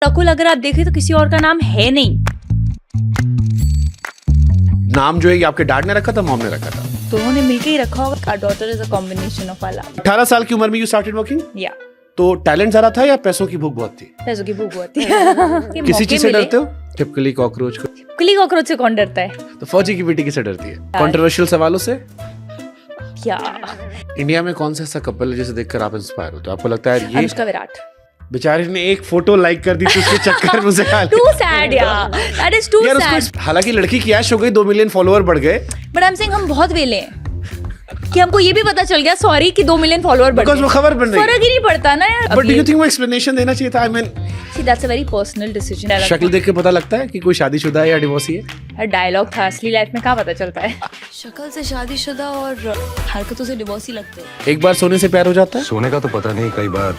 रकुल अगर आप देखें तो किसी और का नाम है नहीं। नाम जो है ये आपके डैड ने रखा था, मॉम ने रखा था? दोनों ने मिलकर ही रखा होगा। Our daughter is a combination of our love. 18 साल की उम्र में यू स्टार्टेड वर्किंग? या तो टैलेंट ज्यादा था या पैसों की भूख बहुत थी? पैसों की भूख बहुत थी। किसी चीज से डरते हो? टिपिकली कॉकरोच को? कुली कॉकरोच से कौन डरता है? तो फौजी की बेटी किससे डरती है? कंट्रोवर्शियल सवालों से? क्या इंडिया में कौन सा ऐसा कपल है जिसे देखकर आप इंस्पायर होते हो? आपको लगता है ये अनुष्का विराट। बेचारे ने एक फोटो लाइक कर दी तो उसके चक्कर में उसे Too sad यार, that is too यार sad. उसको हालांकि लड़की की ऐश हो गई, 2 मिलियन फॉलोअर बढ़ गए, But I'm saying हम बहुत वेले हैं कि हमको ये भी पता चल गया सॉरी कि 2 मिलियन फॉलोअर बढ़ बिकॉज़ वो खबर बन रही है। फर्क ही नहीं पड़ता ना यार। बट डू यू थिंक वो एक्सप्लेनेशन देना चाहिए था? I mean See, that's a very personal decision. शक्ल देख के पता लगता है कि कोई शादीशुदा है या डिवोर्सी है? डायलॉग था, असली लाइफ में कहाँ पता चलता है? शक्ल से शादीशुदा और हरकतों से डिवोर्सी लगते हैं। एक बार सोने से प्यार हो जाता है? सोने का तो पता नहीं, कई बार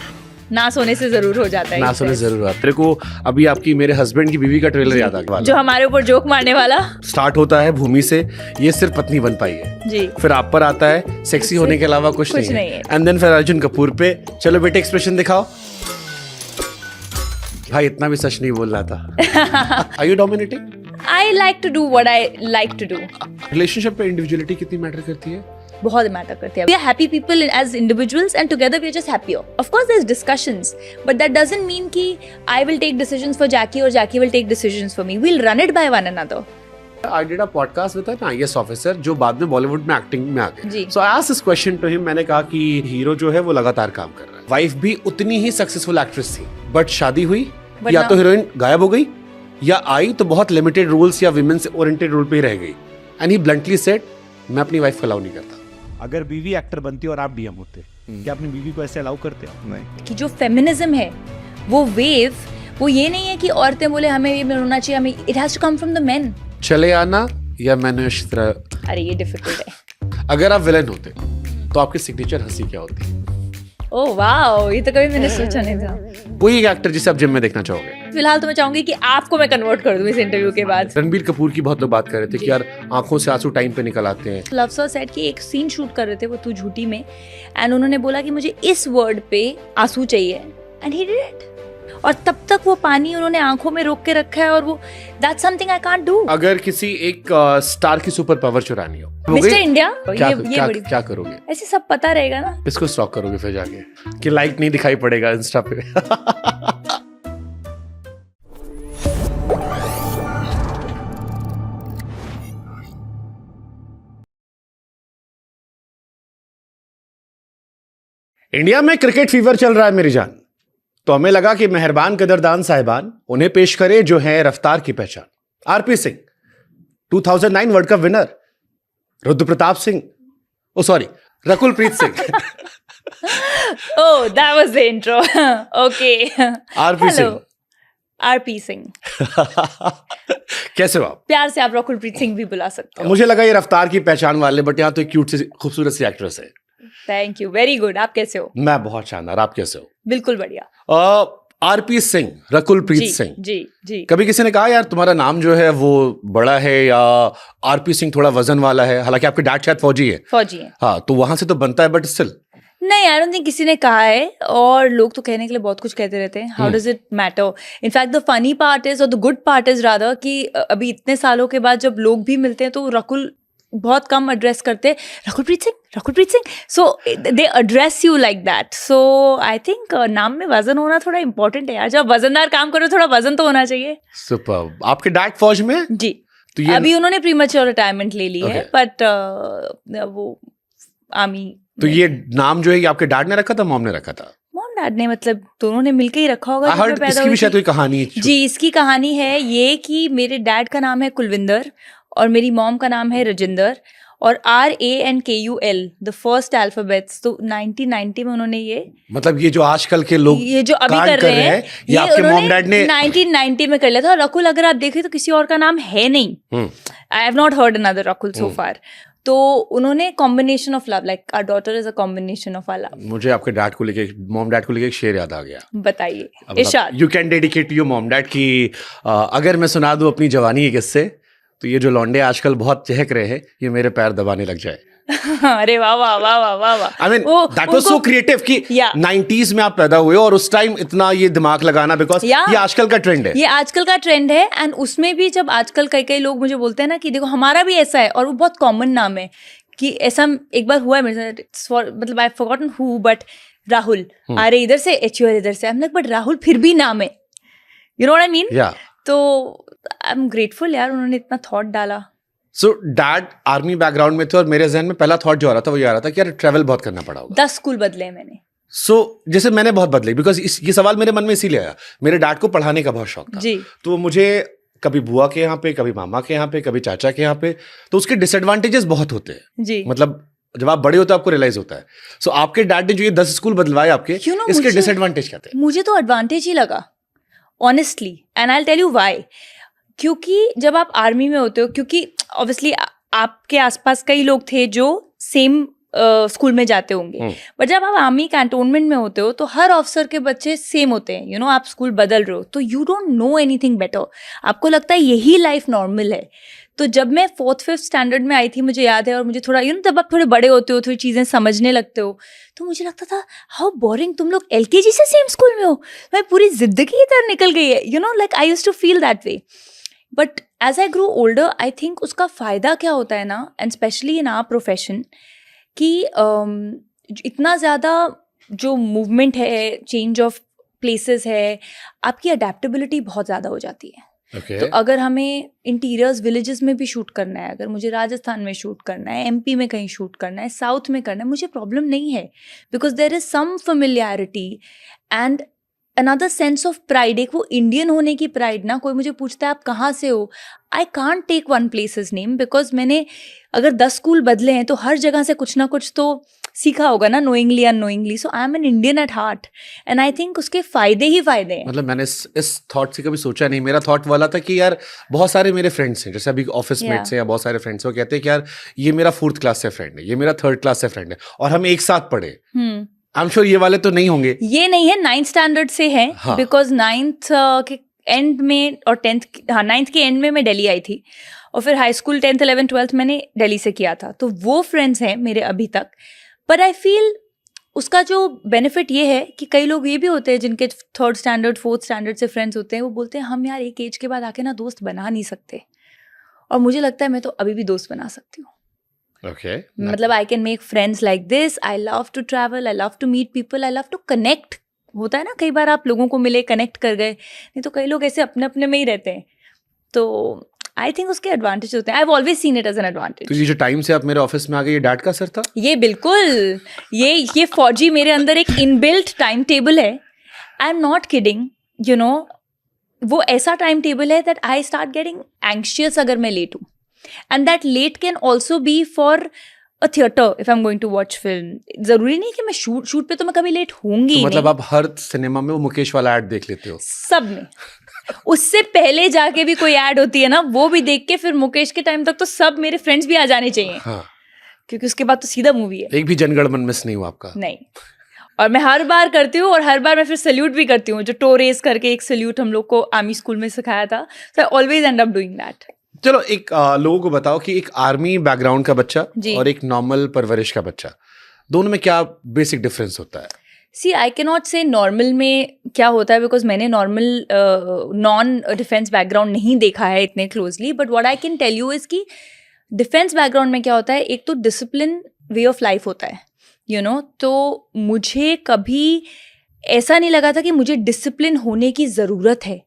ना सोने से जरूर हो जाता है। ना सोने से जरूर आता है। मेरे को अभी आपकी मेरे हस्बैंड की बीवी का ट्रेलर याद आ गया। जो हमारे ऊपर जोक मारने वाला। स्टार्ट होता है भूमि से, ये सिर्फ पत्नी बन पाई है जी। फिर आप पर आता है सेक्सी होने के अलावा कुछ नहीं है। एंड देन फिर अर्जुन कपूर पे, चलो बेटे एक्सप्रेशन दिखाओ। भाई इतना भी सच नहीं बोल रहा था। Are you dominating? I like to do what I like to do. Relationship पे इंडिविजुअलिटी कितनी मैटर करती है? बहुत मैटर करती है। We are happy people as individuals and together we are just happier. Of course there's discussions, but that doesn't mean कि I will take decisions for Jackie or Jackie will take decisions for me. We'll run it by one another. I did a podcast with an IAS officer जो बाद में बॉलीवुड में acting में आ गए। जी। So I asked this question to him, मैंने कहा कि hero जो है वो लगातार काम कर रहा है, वाइफ भी उतनी ही सक्सेसफुल एक्ट्रेस थी, बट शादी हुई या तो हीरोइन गायब हो गई या आई तो बहुत लिमिटेड रोल्स या विमेन से ओरिएंटेड रोल पे ही रह गई। एंड ही ब्लंटली सेड, मैं अपनी वाइफ को अलाउ नहीं करता। अगर बीवी एक्टर बनती और आप डीएम होते, क्या अपनी बीवी को ऐसे अलाउ करते हो? नहीं। कि जो फेमिनिज्म है वो वेव, वो ये नहीं है कि औरतें बोले हमें ये होना चाहिए, हमें it has to come from the men. चले आना या मैंने इस तरह। अरे ये डिफिकल्ट है। अगर आप विलेन होते तो आपकी सिग्नेचर हंसी क्या होती? ओह वाओ, ये तो कभी मैंने सोचा नहीं था। कोई एक एक्टर जिसे आप जिम में देखना चाहोगे? फिलहाल तो मैं चाहूंगी कि आपको मैं कन्वर्ट कर दूं इस इंटरव्यू के बाद। रणबीर कपूर की बहुत लोग बात कर रहे थे कि यार आंखों से आंसू टाइम पे निकल आते हैं। लव सर सेट की एक सीन शूट कर रहे थे वो तू झूठी में, एंड उन्होंने बोला कि मुझे इस वर्ड पे आंसू चाहिए, एंड ही डिड इट। और तब तक वो पानी उन्होंने आंखों में रोक के रखा है, और वो that's something I can't do. अगर किसी एक स्टार की सुपर पावर चुरानी हो, मिस्टर इंडिया, क्या, ये बड़ी क्या करोगे? ऐसे सब पता रहेगा ना। इसको स्टॉक करोगे फिर जाके कि लाइक नहीं दिखाई पड़ेगा इंस्टा पे? इंडिया में क्रिकेट फीवर चल रहा है मेरी जान, तो हमें लगा कि मेहरबान कदरदान साहिबान उन्हें पेश करे जो है रफ्तार की पहचान। RP Singh 2009 World Cup winner, Rudra Pratap Singh, oh sorry Rakulpreet Singh. Oh that was the intro. Okay, RP Singh. RP Singh. कैसे हो आप? प्यार से आप रकुलप्रीत सिंह भी बुला सकते हो। मुझे लगा ये रफ्तार की पहचान वाले, बट यहाँ तो एक क्यूट सी खूबसूरत सी एक्ट्रेस है। Thank you, very good. आप कैसे हो? मैं बहुत शानदार, आप कैसे हो? बिल्कुल बढ़िया। आरपी सिंह, रकुलप्रीत सिंह। जी जी। कभी किसी ने कहा यार तुम्हारा नाम जो है वो बड़ा है या आरपी सिंह थोड़ा वजन वाला है? हालांकि आपके डैड शायद फौजी है। फौजी है। हाँ, तो वहां से तो बनता है, बट स्टिल नहीं, आई डोंट थिंक किसी ने कहा है, और लोग तो कहने के लिए बहुत कुछ कहते रहते हैं। How does it matter? In fact the funny part is, और the good part is rather, कि अभी इतने सालों के बाद जब लोग भी मिलते हैं तो रकुल बहुत कम एड्रेस करते हैं, Rakulpreet Singh, Rakulpreet Singh. So they address you like that. So I think नाम में वजन होना थोड़ा इंपॉर्टेंट है यार। जब वजनदार काम करो थोड़ा वजन तो होना चाहिए। सुपर। आपके डैड फौज में? जी। तो ये अभी उन्होंने प्रीमैच्योर रिटायरमेंट ले ली है, बट वो आर्मी। तो ये नाम जो है ये आपके डैड ने रखा था, मॉम ने रखा था? मॉम डैड ने, मतलब दोनों ने मिलके ही रखा होगा। इसकी भी शायद कोई कहानी है। जी, इसकी कहानी है ये कि मेरे डैड का नाम है कुलविंदर और मेरी मॉम का नाम है रजिंदर, और RANKUL द फर्स्ट अल्फाबेट्स। तो 1990 में उन्होंने ये, मतलब ये जो आजकल के लोग ये जो अभी कर रहे हैं ये आपके मॉम डैड ने 1990 में कर लिया था। रकुल अगर आप देखें तो किसी और का नाम है नहीं। I have not heard another Rakul so far. तो उन्होंने combination of love, like our daughter is a combination of our love. मुझे आपके डैड को लेके, मॉम डैड को लेके एक शेर याद आ गया। बताइए Irshad. You can dedicate to your mom dad की अगर मैं सुना दूं अपनी जवानी के किस्से, तो ये जो लौंडे आजकल बहुत चहक रहे हैं, ये मेरे पैर दबाने लग जाए। अरे वाह वाह वाह वाह वाह वाह। I mean that was so creative कि Yeah. 90s में आप पैदा हुए और उस टाइम इतना ये दिमाग लगाना, बिकॉज Yeah. ये आजकल का ट्रेंड है। ये आजकल का ट्रेंड है। एंड उसमें भी जब आजकल कई कई लोग मुझे बोलते हैं ना कि देखो हमारा भी ऐसा है, और वो बहुत कॉमन नाम है कि ऐसा एक बार हुआ है मेरे साथ, मतलब I forgotten who, but Rahul आ रहे इधर से, एचयूआर इधर से। हम लाइक बट राहुल फिर भी नाम है, you know what I mean. या तो आई एम ग्रेटफुल यार, उन्होंने इतना थॉट डाला। सो डैड आर्मी बैकग्राउंड में थे और मेरे जहन में पहला थॉट जो आ रहा था वो ये आ रहा था कि यार ट्रैवल बहुत करना पड़ा होगा। 10 स्कूल बदले मैंने। सो जैसे मैंने बहुत बदले, बिकॉज ये सवाल मेरे मन में इसीलिए आया, मेरे डैड को पढ़ाने का बहुत शौक था। जी। तो मुझे कभी बुआ के यहाँ पे, कभी मामा के यहाँ पे, कभी चाचा के यहाँ पे, तो उसके डिसएडवांटेजेस बहुत होते हैं। जी। मतलब जब आप बड़े होते हो आपको रियलाइज होता है। सो आपके डैड ने जो ये 10 स्कूल बदलवाए आपके, You know, इसके मुझे- डिसएडवांटेज क्या थे? मुझे तो एडवांटेज ही लगा honestly, and I will tell you why. क्योंकि जब आप आर्मी में होते हो, क्योंकि ऑब्वियसली आपके आसपास कई लोग थे जो सेम स्कूल में जाते होंगे, बट जब आप आर्मी कैंटोनमेंट में होते हो तो हर ऑफिसर के बच्चे सेम होते हैं, यू नो। आप स्कूल बदल रहे हो तो you don't know anything better, आपको लगता है यही लाइफ नॉर्मल है। तो जब मैं 4th-5th स्टैंडर्ड में आई थी, मुझे याद है, और मुझे थोड़ा जब आप थोड़े बड़े होते हो, थोड़ी चीज़ें समझने लगते हो, तो मुझे लगता था हाउ बोरिंग, तुम लोग LKG से सेम स्कूल में हो, मैं पूरी जिंदगी इधर निकल गई है, you know, like I used to feel that way. But as I grow older I think उसका फ़ायदा क्या होता है ना, and specially in our profession, कि इतना ज़्यादा जो मूवमेंट है, चेंज ऑफ प्लेसेस है, आपकी अडेप्टेबिलिटी बहुत ज़्यादा हो जाती है। Okay. तो अगर हमें इंटीरियर्स विलेजेस में भी शूट करना है, अगर मुझे राजस्थान में शूट करना है, MP में कहीं शूट करना है, साउथ में करना है, मुझे प्रॉब्लम नहीं है, because there is some familiarity and another sense of pride. एक वो इंडियन होने की प्राइड ना, कोई मुझे पूछता है आप कहाँ से हो, I can't take one place's name, because मैंने अगर 10 स्कूल बदले हैं तो हर जगह से कुछ ना कुछ तो सीखा होगा ना, knowingly unknowingly. So I M an Indian at heart, and I think उसके फायदे ही फायदे हैं। मतलब मैंने इस थॉट से कभी सोचा नहीं। मेरा थॉट वाला था कि यार बहुत सारे मेरे फ्रेंड्स हैं, जैसे अभी ऑफिस मेट्स हैं या बहुत सारे फ्रेंड्स हैं, वो कहते हैं कि यार ये मेरा 4th क्लास से फ्रेंड है, ये मेरा 3rd क्लास से फ्रेंड है, और हम एक साथ पढ़े। आई एम श्योर ये वाले तो नहीं होंगे। ये नहीं है, 9th स्टैंडर्ड से है, हाँ। बिकॉज 9th के एंड में और 9th के एंड में मैं दिल्ली आई थी, और फिर high school 10th 11th 12th मैंने दिल्ली से किया था, तो वो फ्रेंड्स हैं मेरे अभी तक। पर आई फील उसका जो बेनिफिट ये है कि कई लोग ये भी होते हैं जिनके 3rd स्टैंडर्ड 4th स्टैंडर्ड से फ्रेंड्स होते हैं, वो बोलते हैं हम यार एक एज के बाद आके ना दोस्त बना नहीं सकते, और मुझे लगता है मैं तो अभी भी दोस्त बना सकती हूँ। Okay. मतलब I can make friends like this, I love to travel, I love to meet people, I love to connect. होता है ना कई बार आप लोगों को मिले, कनेक्ट कर गए, नहीं तो कई लोग ऐसे अपने अपने में ही रहते हैं। तो आई थिंक उसके एडवांटेज होते हैं, I have always seen it as an तो एडवांटेज। ये जो टाइम से आप मेरे ऑफिस में आ गए, ये डैड का असर था? ये बिल्कुल, ये फौजी मेरे अंदर एक इनबिल्ट टाइम टेबल है, I am not kidding, you know. वो ऐसा टाइम टेबल है that I start getting anxious अगर मैं लेट हूँ, and that late can also be for a theatre if I am going to watch film. जरूरी नहीं कि मैं शूट पे तो मैं कभी लेट होंगी तो ही मतलब नहीं। आप हर सिनेमा में वो मुकेश वाला ऐड देख लेते हो? सब में, उससे पहले जाके भी कोई ऐड होती है ना, वो भी देख के फिर मुकेश के टाइम तक तो सब मेरे फ्रेंड्स भी आ जाने चाहिए, हाँ। क्योंकि उसके बाद तो सीधा मूवी है। एक भी जनगण मन मिस नहीं हुआ आपका? नहीं, और मैं हर बार करती हूँ, और हर बार मैं फिर सल्यूट भी करती हूँ, जो टो रेस करके एक सल्यूट हम लोग को आर्मी स्कूल में सिखाया था, so I always end up doing that. चलो एक लोगों को बताओ कि एक आर्मी बैकग्राउंड का बच्चा जी। और एक नॉर्मल परवरिश का बच्चा, दोनों में क्या बेसिक डिफरेंस होता है? सी आई कैन नॉट से नॉर्मल में क्या होता है, बिकॉज मैंने नॉर्मल नॉन डिफेंस बैकग्राउंड नहीं देखा है इतने closely, but what I can tell you is कि डिफेंस बैकग्राउंड में क्या होता है, एक तो डिसिप्लिन वे ऑफ लाइफ होता है, यू नो। तो मुझे कभी ऐसा नहीं लगा था कि मुझे डिसिप्लिन होने की ज़रूरत है,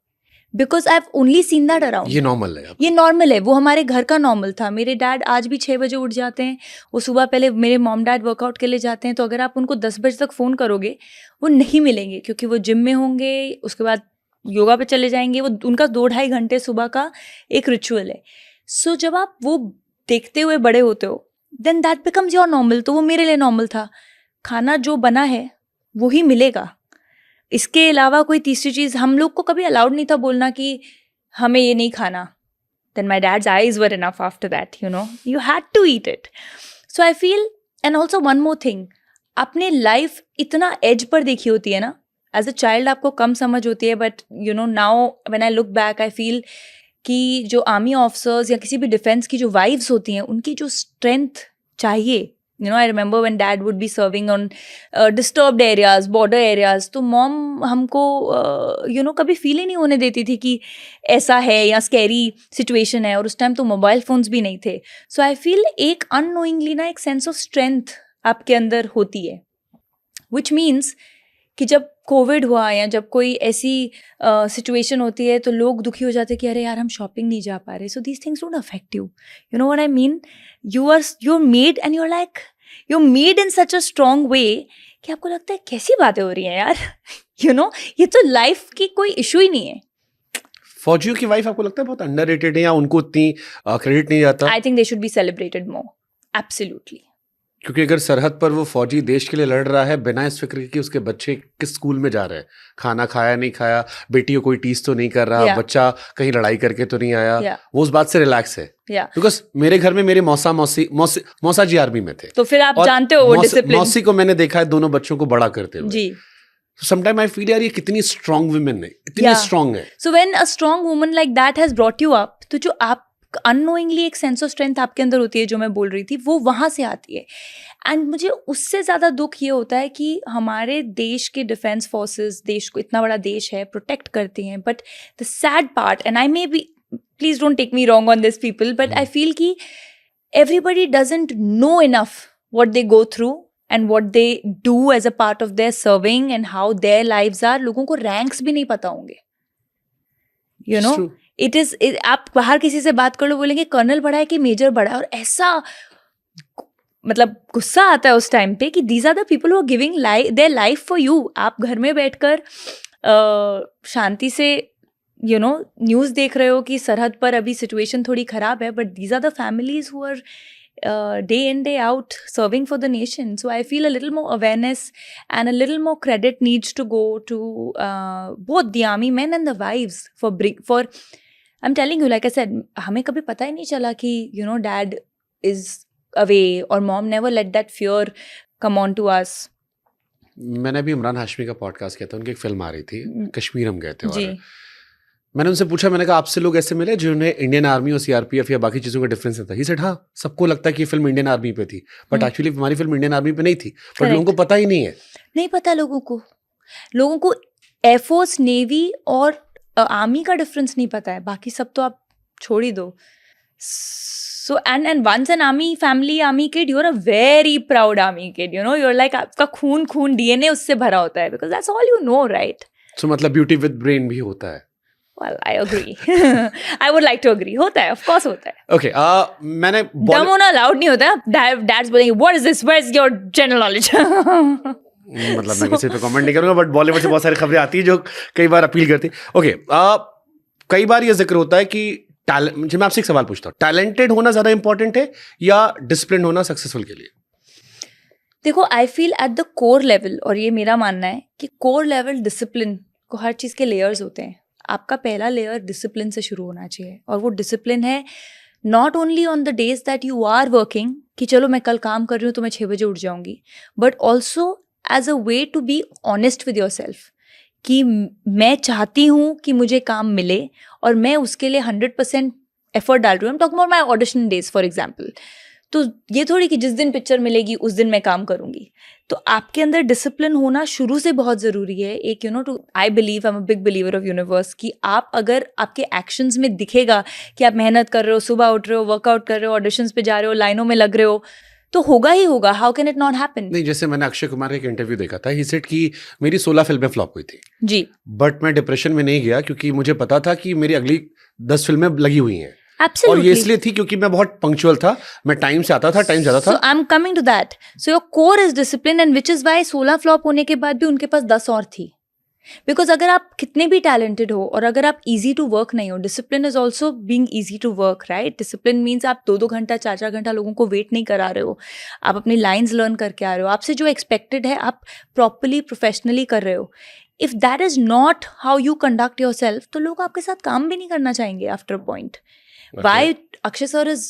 because I have only seen that around. ये नॉर्मल है? ये नॉर्मल है, वो हमारे घर का नॉर्मल था। मेरे डैड आज भी 6 बजे उठ जाते हैं, वो सुबह पहले मेरे मॉम डैड वर्कआउट के लिए जाते हैं, तो अगर आप उनको 10 बजे तक फ़ोन करोगे वो नहीं मिलेंगे, क्योंकि वो जिम में होंगे, उसके बाद योगा पे चले जाएंगे। वो उनका 2-2.5 घंटे सुबह का एक रिचुअल है। सो जब आप वो देखते हुए बड़े होते हो, then that becomes your normal. तो वो मेरे लिए नॉर्मल था, खाना जो बना है वो ही मिलेगा, इसके अलावा कोई तीसरी चीज़ हम लोग को कभी अलाउड नहीं था बोलना कि हमें ये नहीं खाना। Then my dad's eyes were enough after that, you know, you had to eat it. So I feel, and also one more thing, आपने लाइफ इतना एज पर देखी होती है ना, एज अ चाइल्ड आपको कम समझ होती है, but you know now when I look back I feel कि जो आर्मी ऑफिसर्स या किसी भी डिफेंस की जो वाइव्स होती हैं, उनकी जो स्ट्रेंथ चाहिए. You know, I remember when dad would be serving on disturbed areas, border areas, तो mom हमको you know कभी feel ही नहीं होने देती थी कि ऐसा है या scary situation है, और उस time तो mobile phones भी नहीं थे. So I feel एक unknowingly ना एक sense of strength आपके अंदर होती है, which means कि जब कोविड हुआ या जब कोई ऐसी सिचुएशन होती है तो लोग दुखी हो जाते हैं कि अरे यार हम शॉपिंग नहीं जा पा रहे. So these things don't affect you. You know what I mean? you're made and you're made in such a strong way कि आपको लगता है कैसी बातें हो रही हैं यार. you know, ये तो लाइफ की कोई इशू ही नहीं है. फौजियों की वाइफ आपको लगता है बहुत अंडररेटेड है या उनको उतनी क्रेडिट नहीं जाता? I think they should be celebrated more. Absolutely. क्योंकि अगर सरहद पर वो फौजी देश के लिए लड़ रहा है बिना इस फिक्र कि उसके बच्चे किस स्कूल में जा रहे हैं, खाना खाया नहीं खाया, बेटी को कोई टीज तो नहीं कर रहा, Yeah. बच्चा कहीं लड़ाई करके तो नहीं आया, Yeah. वो उस बात से रिलैक्स है. या बिकॉज मेरे घर में मेरे मौसा जी आर्मी में थे, तो फिर आप और जानते हो वो डिसिप्लिन. मौसी को मैंने देखा है दोनों बच्चों को बड़ा करते हुए. जी. समटाइम आई फील यार ये कितनी स्ट्रांग वुमेन है, इतनी Yeah. स्ट्रांग है. So when a strong woman like that has brought you up, तो जो आप अननोइंगली एक सेंस ऑफ स्ट्रेंथ आपके अंदर होती है, जो मैं बोल रही थी, वो वहाँ से आती है. एंड मुझे उससे ज़्यादा दुख ये होता है कि हमारे देश के डिफेंस फोर्सेस, देश को, इतना बड़ा देश है, प्रोटेक्ट करती हैं, but the sad part, and I may be, please don't take me wrong on this people, but I feel कि everybody doesn't know enough what they go through and what they do as a part of their serving and how their lives are. लोगों को ranks भी नहीं पता होंगे. You know, it is, आप बाहर किसी से बात कर लो, बोलेंगे कर्नल बड़ा है कि मेजर बड़ा है, और ऐसा मतलब गुस्सा आता है उस टाइम पे कि these are the people who are giving their life for you. आप घर में बैठकर शांति से you know न्यूज़ देख रहे हो कि सरहद पर अभी सिचुएशन थोड़ी खराब है, but these are the families who are day in day out serving for the nation. So I feel a little more awareness and a little more credit needs to go to both the army men and the wives for I'm telling you, like I said, हमें कभी पता ही नहीं चला कि you know dad is away or mom never let that fear come on to us. मैंने अभी इमरान हाशमी का podcast किया था, उनकी एक फिल्म आ रही थी, कश्मीर हम गए थे, जी. और मैंने उनसे पूछा, मैंने कहा आपसे लोग ऐसे मिले जिन्होंने इंडियन आर्मी और सीआरपीएफ या बाकी चीज़ों का डिफरेंस था? ही सेड हाँ, सबको लगता है कि फिल्म इंडियन आर्मी पे थी, बट एक्चुअली हमारी फिल्म इंडियन आर्मी पे नहीं थी, बट लोगों को पता ही नहीं है. नहीं पता लोगों को एयरफोर्स, नेवी और आर्मी का डिफरेंस नहीं पता है, बाकी सब तो आप छोड़ ही दो. So and once an army family, army kid, you're a very proud army kid, you know, you're like आपका खून DNA उससे भरा होता है, because that's all you know, right? So मतलब ब्यूटी विद ब्रेन भी होता है. Well, I agree. I would like to agree. होता है, of course होता है. Okay, मैंने दम होना अलाउड नहीं होता. Dads बोलेंगे, what is this? Where's your general knowledge? मतलब मैं किसी पे कमेंट नहीं करूंगा, बट बॉलीवुड से बहुत सारी खबरें आती है जो कई बार अपील करती है. ओके, कई बार ये जिक्र होता है कि टैलेंट, मैं आपसे एक सवाल पूछता हूँ, टैलेंटेड होना ज्यादा इंपॉर्टेंट है या डिसिप्लिन होना सक्सेसफुल के लिए? देखो, I feel at the core level, और ये मेरा मानना है कि कोर लेवल डिसिप्लिन को, हर चीज़ के लेयर्स होते हैं. आपका पहला लेयर डिसिप्लिन से शुरू होना चाहिए, और वो डिसिप्लिन है not only on the days that you are working, कि चलो मैं कल काम कर रही हूँ तो मैं 6 बजे उठ जाऊंगी, but also as a way to be honest with yourself, कि मैं चाहती हूँ कि मुझे काम मिले और मैं उसके लिए 100% एफर्ट डाल रही हूँ. I am talking about my audition days for example. तो ये थोड़ी कि जिस दिन पिक्चर मिलेगी उस दिन मैं काम करूंगी. तो आपके अंदर डिसिप्लिन होना शुरू से बहुत ज़रूरी है. एक too I believe, I am a big believer of universe, कि आप अगर आपके एक्शंस में दिखेगा कि आप मेहनत कर रहे हो, सुबह उठ रहे हो, वर्कआउट कर रहे हो, ऑडिशंस पे जा रहे हो, लाइनों में लग रहे हो, तो होगा ही होगा. How can it not happen? नहीं, जैसे मैंने अक्षय कुमार का एक इंटरव्यू देखा था, ही सेड कि मेरी 16 फिल्में फ्लॉप हुई थी जी, बट मैं डिप्रेशन में नहीं गया क्योंकि मुझे पता था कि मेरी अगली 10 फिल्में लगी हुई हैं. Absolutely. और ये इसलिए थी क्योंकि मैं बहुत पंक्चुअल था, मैं टाइम से आता था, टाइम जाता था. So I'm coming to that. So your core is discipline, and which is why 16 flop होने के बाद भी उनके पास 10 और थी. बिकॉज अगर आप कितने भी टैलेंटेड हो और अगर आप ईजी टू वर्क नहीं हो, discipline is also being easy to work, right? Discipline means आप 2-2 घंटा 4-4 घंटा लोगों को वेट नहीं करा रहे हो, आप अपनी लाइन्स लर्न करके आ रहे हो, आपसे जो एक्सपेक्टेड है आप प्रॉपरली प्रोफेशनली कर रहे हो. If that is not how you conduct your self, तो लोग आपके साथ काम भी नहीं करना चाहेंगे after a point. Why Akshay sir is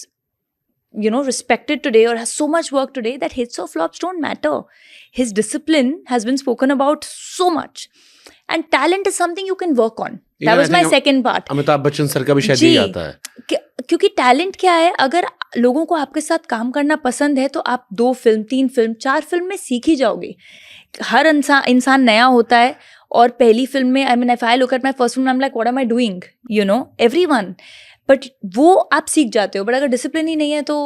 respected today or has so much work today, that hits or flops don't matter. His discipline has been spoken about so much, and talent is something you can work on. That was my second part. Amitabh Bachchan sir का भी शायद यही आता है, क्योंकि talent क्या है, अगर लोगों को आपके साथ काम करना पसंद है तो आप 2 फिल्म, 3 फिल्म, 4 फिल्म में सीख ही जाओगे. हर इंसान नया होता है और पहली फिल्म में, I mean if I look at my first film I am like what am I doing, you know, everyone. But वो आप सीख जाते हो. बट अगर डिसिप्लिन ही नहीं है तो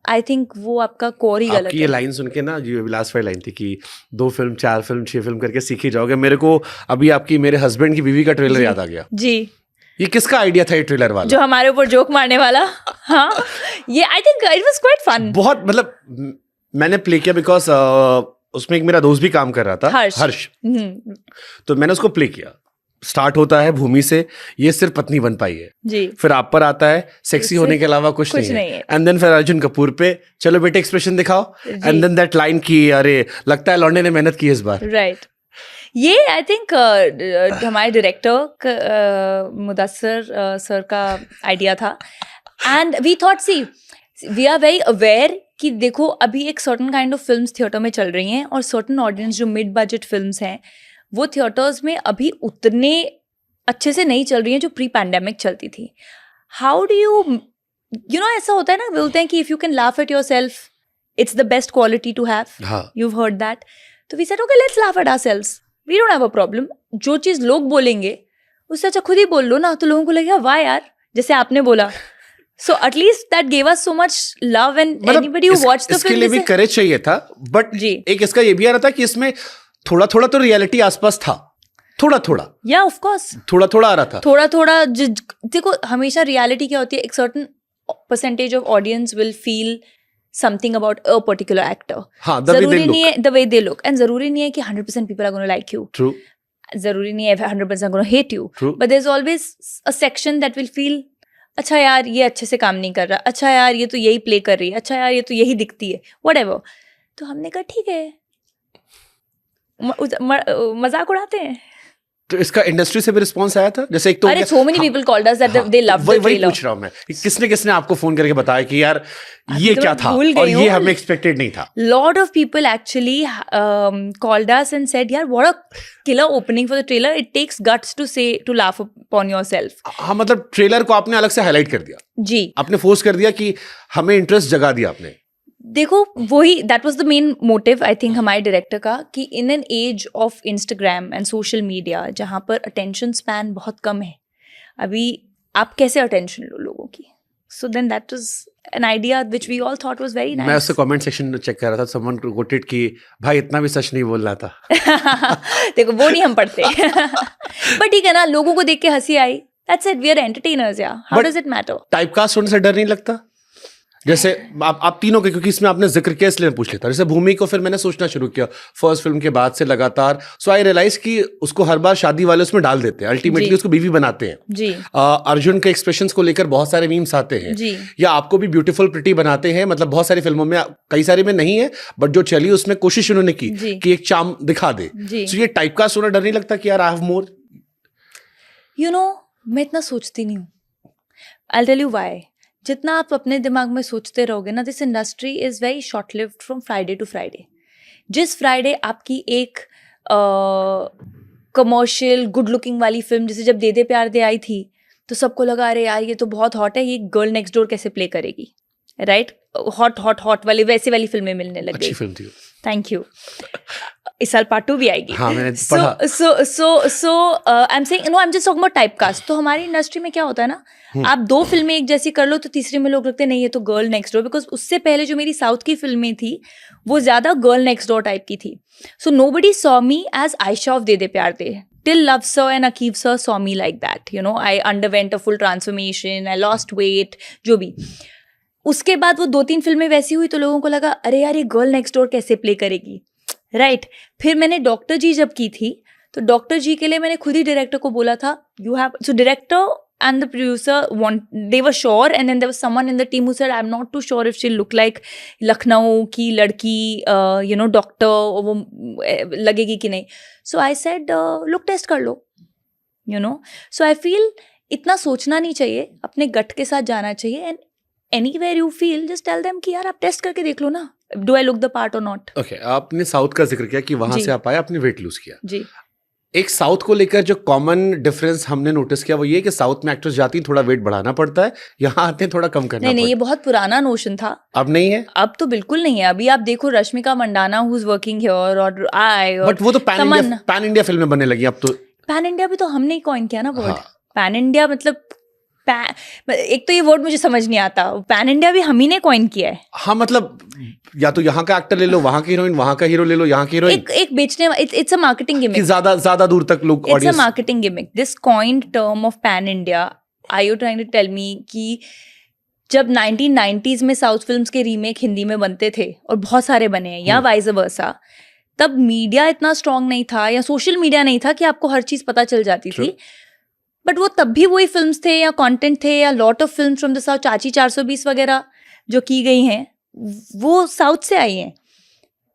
आई थिंक वो आपका कोर ही गलत आपकी ये है. लाइन सुन के ना, जो लास्ट वाली लाइन थी कि 2 फिल्म, 4 फिल्म, 6 फिल्म करके सीख ही जाओगे, मेरे को अभी आपकी मेरे हस्बैंड की बीवी का ट्रेलर याद आ गया. जी, ये किसका आइडिया था ये ट्रेलर वाला? जो हमारे ऊपर जोक मारने वाला. हाँ, ये I think it was quite fun. बहुत, मतलब मैंने प्ले किया बिकॉज उसमें एक मेरा दोस्त भी काम कर रहा था, हर्ष. तो मैंने उसको प्ले किया. स्टार्ट होता है भूमि से, ये सिर्फ पत्नी बन पाई है जी. फिर आप पर आता है सेक्सी होने के अलावा कुछ नहीं है. एंड देन फिर अर्जुन कपूर पे, चलो बेटे एक्सप्रेशन दिखाओ. एंड देन दैट लाइन की, अरे लगता है लौंडे ने मेहनत की इस बार. राइट. ये आई थिंक हमारे डायरेक्टर मुदस्सर सर का आइडिया था. And we thought, see we are very aware कि देखो अभी एक certain kind of films theatre में चल रही हैं और सर्टन ऑडियंस जो मिड बजट फिल्म्स हैं वो थिएटर्स में अभी उतने अच्छे से नहीं चल रही हैं जो प्री पैंडेमिक चलती थी. हाउ डू यू नो, ऐसा होता है ना, बोलते हैं कि if you can laugh at yourself it's the best quality to have. You have heard that. तो we said okay, let's laugh at ourselves, we don't have a problem. जो चीज लोग बोलेंगे उससे अच्छा खुद ही बोल लो ना, तो लोगों को लगेगा वाह यार, जैसे आपने बोला. So at least that gave us so much love and anybody who watched the film. इसके लिए भी करेज चाहिए था. बट एक इसका ये भी आ रहा था कि इसमें थोड़ा थोड़ा तो रियलिटी आसपास था, थोड़ा थोड़ा. या ऑफ कोर्स थोड़ा थोड़ा आ रहा था. थोड़ा थोड़ा. देखो हमेशा रियलिटी क्या होती है, एक certain percentage of audience will feel something about a particular actor. जरूरी नहीं है the way they look, and जरूरी नहीं है कि 100% people are gonna like you. True. जरूरी नहीं है 100% gonna hate you. But there is always a section that will feel, अच्छा यार ये अच्छे से काम नहीं कर रहा, अच्छा यार ये तो यही प्ले कर रही है, अच्छा यार ये तो यही दिखती है, व्हाटएवर. तो हमने कहा ठीक है, मजाक उड़ाते हैं. तो इसका इंडस्ट्री से भी रिस्पांस आया था? जैसे एक तो अरे so many people called us that they love the trailer. वही पूछ रहा हूं मैं, किसने आपको फोन करके बताया कि यार ये क्या था और ये हमें एक्सपेक्टेड नहीं था? Lot of people actually called us and said यार what a killer opening for the trailer, it takes guts to say to laugh upon yourself. हाँ, मतलब ट्रेलर को आपने अलग से हाईलाइट कर दिया जी, आपने फोर्स कर दिया कि हमें इंटरेस्ट जगा दिया आपने. देखो वही that was the main motive I think हमारे डायरेक्टर का, कि in an age of Instagram and social media जहाँ पर अटेंशन स्पैन बहुत कम है, अभी आप कैसे अटेंशन लो लोगों की. So then that was an idea which we all thought was very nice. मैं उससे कमेंट सेक्शन में चेक कर रहा था, समवन कोटेड कि भाई इतना भी सच नहीं बोलना था. देखो वो नहीं हम पढ़ते. बट ठीक है ना, लोगों को देख के हंसी आई, that's it, we are entertainers. या how does it matter? Typecast होने से डर नहीं लगता? जैसे आप तीनों के, क्योंकि इसमें आपने जिक्र किया इसलिए मैं पूछ लेता. जैसे भूमि को फिर मैंने सोचना शुरू किया फर्स्ट फिल्म के बाद से लगातार. सो आई रियलाइज कि उसको हर बार शादी वाले उसमें डाल देते हैं, अल्टीमेटली उसको बीवी बनाते हैं जी. अर्जुन के एक्सप्रेशंस को लेकर बहुत सारे मीम्स आते हैं जी. या आपको भी ब्यूटीफुल प्रिटी बनाते हैं. मतलब बहुत सारी फिल्मों में, कई सारी में नहीं है बट जो चली उसमें कोशिश उन्होंने की कि एक चार्म दिखा दे. सो ये टाइपकास्ट होना डर नहीं लगता कि यार I have more? You know, मैं इतना सोचती नहीं हूँ. I tell you why. जितना आप अपने दिमाग में सोचते रहोगे ना, this industry is very short lived from Friday to Friday. जिस फ्राइडे आपकी एक कमर्शियल गुड लुकिंग वाली फिल्म, जैसे जब दे दे प्यार दे आई थी तो सबको लगा अरे यार ये तो बहुत हॉट है, ये गर्ल नेक्स्ट डोर कैसे प्ले करेगी, राइट? हॉट वाली वैसे वाली फिल्में मिलने लग गई. अच्छी फिल्म थी. Thank you. इस साल पार्ट 2 भी आएगी. हाँ, मैंने पढ़ा. So I am saying no, I am just talking about typecast. तो हमारी इंडस्ट्री में क्या होता है ना, आप 2 फिल्में एक जैसी कर लो तो तीसरी में लोग लगते हैं नहीं ये तो गर्ल नेक्स्ट डोर. बिकॉज उससे पहले जो मेरी साउथ की फिल्में थी वो ज्यादा गर्ल नेक्स्ट डोर टाइप की थी. So nobody saw me as Ayesha of De De Pyaar De. Till Love Sir and Akeem Sir saw me like that. You know, I underwent a full transformation. I lost weight. जो भी. उसके बाद वो 2-3 फिल्में वैसी हुई तो लोगों को लगा अरे यार ये गर्ल नेक्स्ट डोर कैसे प्ले करेगी, राइट? फिर मैंने डॉक्टर जी जब की थी तो डॉक्टर जी के लिए मैंने खुद ही डायरेक्टर को बोला था you have, so director and the producer they were sure, and then there was someone in the team who said I'm not too sure if she'll look like Lucknow की लड़की, you know, डॉक्टर वो लगेगी कि नहीं. So I said look test कर लो, you know. So I feel इतना सोचना नहीं चाहिए, अपने गट के साथ जाना चाहिए. And anywhere you feel just tell them कि यार आप टेस्ट करके देख लो ना, do I look the part or not. Okay, आपने साउथ का जिक्र किया कि वहां से आप आए, आपने वेट लूज किया जी. एक साउथ को लेकर जो कॉमन डिफरेंस हमने नोटिस किया वो ये कि साउथ में एक्ट्रेस जाती थोड़ा वेट बढ़ाना पड़ता है, यहाँ आते हैं थोड़ा कम करना नहीं पड़ता ये बहुत पुराना नोशन था, है। अब नहीं है, अब तो बिल्कुल नहीं है। अभी आप देखो Rashmika Mandanna who is working here और आई, बट वो तो पैन इंडिया फिल्में बनने लगी अब तो। पैन इंडिया भी तो हमने ही कॉइन किया ना वर्ड। हाँ। पैन इंडिया मतलब एक तो ये वर्ड मुझे समझ नहीं आता, पैन इंडिया भी हम ही ने कॉइन किया है। हाँ मतलब या तो यहाँ का एक्टर ले लो, वहाँ की हीरोइन, वहाँ का हीरो ले लो, यहाँ की हीरोइन। एक बेचने, इट्स अ मार्केटिंग कि गिमिक, ज्यादा दूर तक लोग it's a audience. Marketing gimmick. This coined term of pan India, are you trying to tell me कि जब 1990s में साउथ फिल्म्स के रीमेक हिंदी में बनते थे और बहुत सारे बने हैं, या वाइस वर्सा, तब मीडिया इतना स्ट्रांग नहीं था या सोशल मीडिया नहीं था कि आपको हर चीज पता चल जाती थी, बट वो तब भी वही फिल्म्स थे या कंटेंट थे या lot of films from the south, चाची 420 वगैरह जो की गई हैं वो साउथ से आई हैं।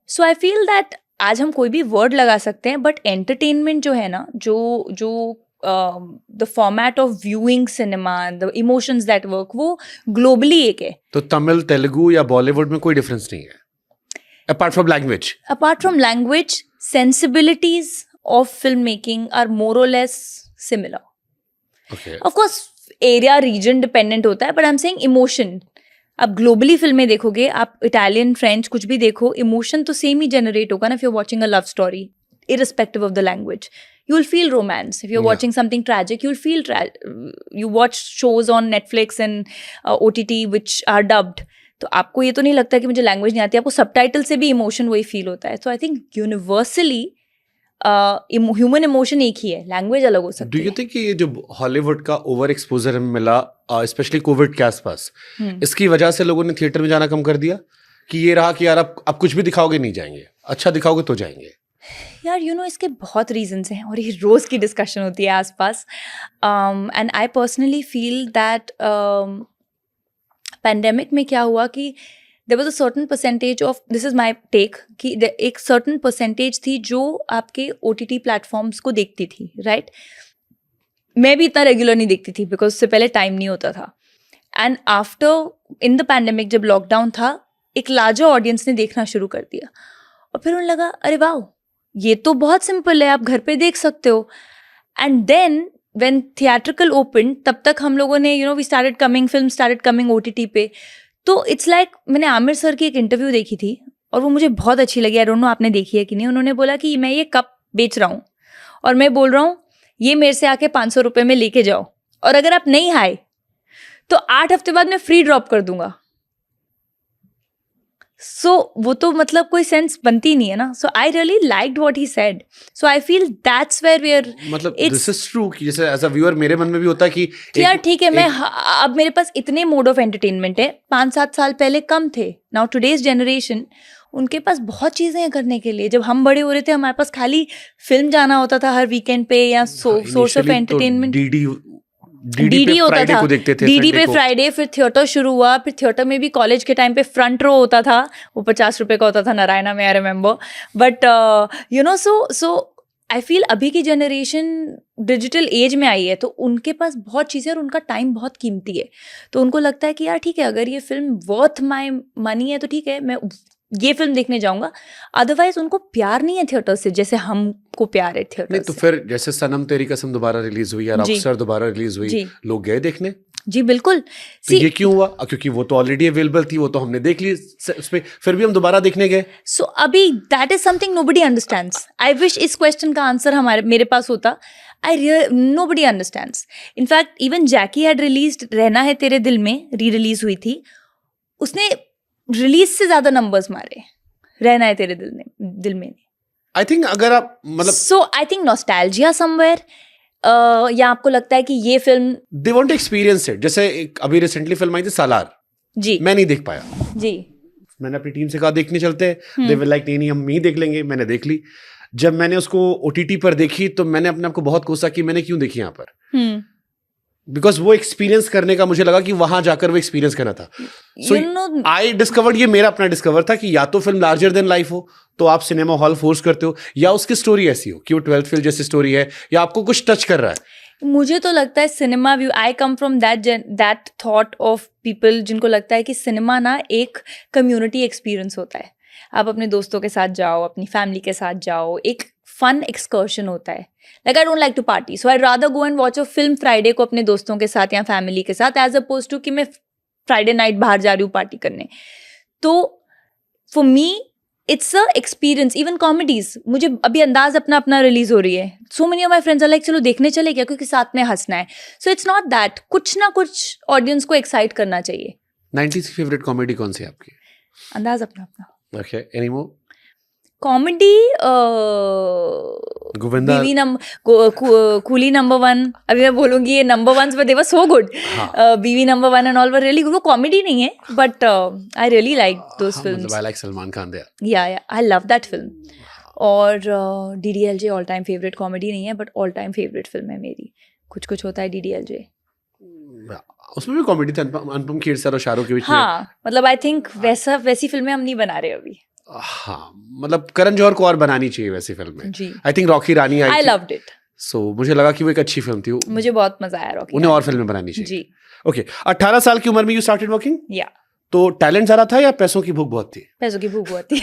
सो आई फील दैट आज हम कोई भी वर्ड लगा सकते हैं, बट एंटरटेनमेंट जो है ना, जो the format of viewing cinema, the emotions that work, वो ग्लोबली एक है। तो तमिल, तेलुगु या बॉलीवुड में कोई डिफरेंस नहीं है apart from language. Apart from language, sensibilities of film making are more और less similar. Okay. Of course area region dependent होता है, but I am saying emotion. आप ग्लोबली फिल्में देखोगे, आप इटालियन, फ्रेंच कुछ भी देखो, इमोशन तो सेम ही जनरेट होगा ना। If you are watching a love story, irrespective of the language, you will feel romance. If you're watching something tragic, you'll feel you watch shows on Netflix and OTT which are dubbed, तो आपको ये तो नहीं लगता कि मुझे language नहीं आती, आपको सबटाइटल से भी इमोशन वही फील होता है। So I think universally human emotion एक ही है, लैंग्वेज अलग हो सकती है। डू यू थिंक ये जो हॉलीवुड का ओवर एक्सपोजर हमें मिला, स्पेशली कोविड के आसपास, इसकी वजह से लोगों ने थिएटर में जाना कम कर दिया कि ये रहा कि यार अब कुछ भी दिखाओगे नहीं जाएंगे, अच्छा दिखाओगे तो जाएंगे? यार यू नो इसके बहुत रीजंस हैं और ये रोज़ की डिस्कशन होती है आसपास। And I personally feel that pandemic में क्या हुआ कि there was a certain percentage of, this is my take, कि एक सर्टेन परसेंटेज थी जो आपके OTT प्लेटफॉर्म्स को देखती थी, राइट? मैं भी इतना रेगुलर नहीं देखती थी बिकॉज उससे पहले टाइम नहीं होता था। And after in the pandemic जब लॉकडाउन था, एक लार्जर ऑडियंस ने देखना शुरू कर दिया और फिर उन्हें लगा अरे वाह ये तो बहुत सिंपल है, आप घर पे देख सकते हो। And then when theatrical open, तब तक हम लोगों ने we started coming, film started coming OTT पे। तो इट्स लाइक मैंने आमिर सर की एक इंटरव्यू देखी थी और वो मुझे बहुत अच्छी लगी। आई डोंट नो आपने देखी है कि नहीं। उन्होंने बोला कि मैं ये कप बेच रहा हूँ और मैं बोल रहा हूँ ये मेरे से आके 500 रुपये में लेके जाओ, और अगर आप नहीं आए तो 8 हफ्ते बाद मैं फ्री ड्रॉप कर दूंगा। सो वो तो मतलब कोई सेंस बनती नहीं है ना। So I really liked what he said. So I feel that's where we are, मतलब दिस इज ट्रू कि जैसे एज अ व्यूअर मेरे मन में भी होता है कि यार ठीक है, मैं अब मेरे पास इतने मोड ऑफ एंटरटेनमेंट है, 5-7 साल पहले कम थे। नाउ टुडेज जनरेशन, उनके पास बहुत चीजें हैं करने के लिए। जब हम बड़े हो रहे थे हमारे पास खाली फिल्म जाना होता था हर वीकेंड पे, या सोर्स ऑफ एंटरटेनमेंट डीडी होता था, डीडी पे फ्राइडे, फिर थिएटर शुरू हुआ, फिर थिएटर में भी कॉलेज के टाइम पे फ्रंट रो होता था, वो 50 रुपए का होता था नारायणा में, I remember. But so I feel अभी की जनरेशन डिजिटल एज में आई है तो उनके पास बहुत चीज़ें और उनका टाइम बहुत कीमती है। तो उनको लगता है कि यार ठीक है, अगर ये फिल्म वर्थ माई मनी है तो ठीक है, मैं ये फिल्म देखने जाऊंगा। अदरवाइज उनको प्यार नहीं है थिएटर से जैसे हमको प्यार है थिएटर नहीं। तो फिर जैसे सनम तेरी कसम दोबारा रिलीज हुई या अफसर दोबारा रिलीज हुई, लोग गए देखने? जी बिल्कुल। तो ये क्यों हुआ? क्योंकि वो तो ऑलरेडी अवेलेबल थी, वो तो हमने देख ली उसमें, फिर भी हम दोबारा देखने गए। सो अभी that is something nobody understands. I wish इस क्वेश्चन का आंसर मेरे पास होता। Nobody understands. In fact even Jackie had released रहना है तेरे दिल में, री रिलीज हुई थी, उसने रिलीज से ज्यादा नंबर्स मारे रहना है तेरे दिल में। आई थिंक अगर आप मतलब so I think nostalgia somewhere, या आपको लगता है कि ये film they want to experience it. जैसे अभी रिसेंटली फिल्म आई थी सालार, जी मैं नहीं देख पाया जी। मैंने अपनी टीम से कहा देखने चलते हैं, दे वर लाइक नहीं हम ही देख लेंगे। मैंने देख ली। जब मैंने उसको OTT पर देखी तो मैंने अपने आप को बहुत कोसा कि मैंने क्यों देखी यहाँ पर, बिकॉज वो एक्सपीरियंस करने का मुझे लगा कि वहां जाकर वो एक्सपीरियंस करना था। सो आई डिस्कवर्ड, ये मेरा अपना डिस्कवर था कि या तो फिल्म लार्जर देन लाइफ हो तो आप सिनेमा हॉल फोर्स करते हो, या उसकी स्टोरी ऐसी हो कि वो 12th फेल जैसी स्टोरी है या आपको कुछ टच कर रहा है। मुझे तो लगता है cinema view, I come from that thought of people जिनको लगता है कि सिनेमा ना एक कम्युनिटी एक्सपीरियंस होता है। आप अपने दोस्तों के साथ जाओ, अपनी फैमिली के साथ जाओ, एक फन एक्सकर्शन होता है. Like I don't like to party, so I rather go and watch a film Friday को अपने दोस्तों के साथ या फैमिली के साथ, एज अपोज टू कि मैं फ्राइडे नाइट बाहर जा रही हूँ पार्टी करने. तो for me it's a experience. Even comedies, मुझे अभी अंदाज अपना रिलीज हो रही है. So many of my friends are like चलो देखने चले क्या, क्योंकि साथ में हंसना है. सो इट्स नॉट दैट, कुछ ना कुछ ऑडियंस को एक्साइट करना चाहिए. 90s की फेवरेट कॉमेडी कौन सी है आपकी? अंदाज अपना. Okay, any more? Comedy Govinda, coolie number 1. अभी मैं बोलूंगी ये number 1s but they were so good. बीवी number 1 and all were really good. वो कॉमेडी नहीं है but I really liked those films. मतलब I like Salman Khan there. Yeah, I love that film. और DDLJ all time favourite comedy नहीं है but all time favourite film है मेरी. कुछ कुछ होता है DDLJ. उसमें भी कॉमेडी थी, अनुपम खेर सर और शाहरुख के बीच में. हाँ, मतलब आई थिंक वैसी फिल्में हम नहीं बना रहे अभी. हाँ, मतलब करण जौहर को और बनानी चाहिए वैसी फिल्में. जी, आई थिंक रॉकी रानी आई आई थी. Loved it. सो मुझे लगा कि वो एक अच्छी फिल्म थी. मुझे बहुत मजा आया रॉकी. उन्हें और फिल्में बनानी चाहिए. जी. ओके, 18 साल की उम्र में यू स्टार्टेड वर्किंग. या तो टैलेंट ज्यादा था या पैसों की भूख बहुत थी? पैसों की भूख बहुत थी.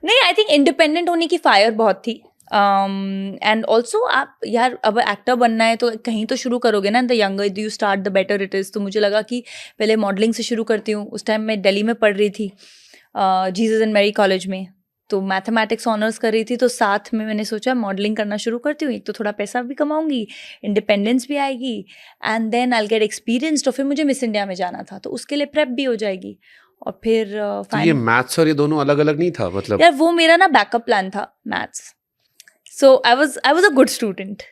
नहीं, आई थिंक इंडिपेंडेंट होने की फायर बहुत थी. एंड ऑल्सो आप यार अब एक्टर बनना है तो कहीं तो शुरू करोगे ना. The younger you start the better it is. तो मुझे लगा कि पहले मॉडलिंग से शुरू करती हूँ. उस टाइम मैं दिल्ली में पढ़ रही थी, जीसस एंड मैरी कॉलेज में. तो मैथमेटिक्स ऑनर्स कर रही थी, तो साथ में मैंने सोचा मॉडलिंग करना शुरू करती हूँ. एक तो थोड़ा पैसा भी कमाऊंगी, इंडिपेंडेंस भी आएगी, and then I will get experience. तो फिर मुझे मिस इंडिया में जाना था, तो उसके लिए प्रेप भी हो जाएगी. और फिर तो ये मैथ्स और ये दोनों अलग अलग नहीं था मतलब? यार वो मेरा ना बैकअप प्लान था maths. So I was a good student.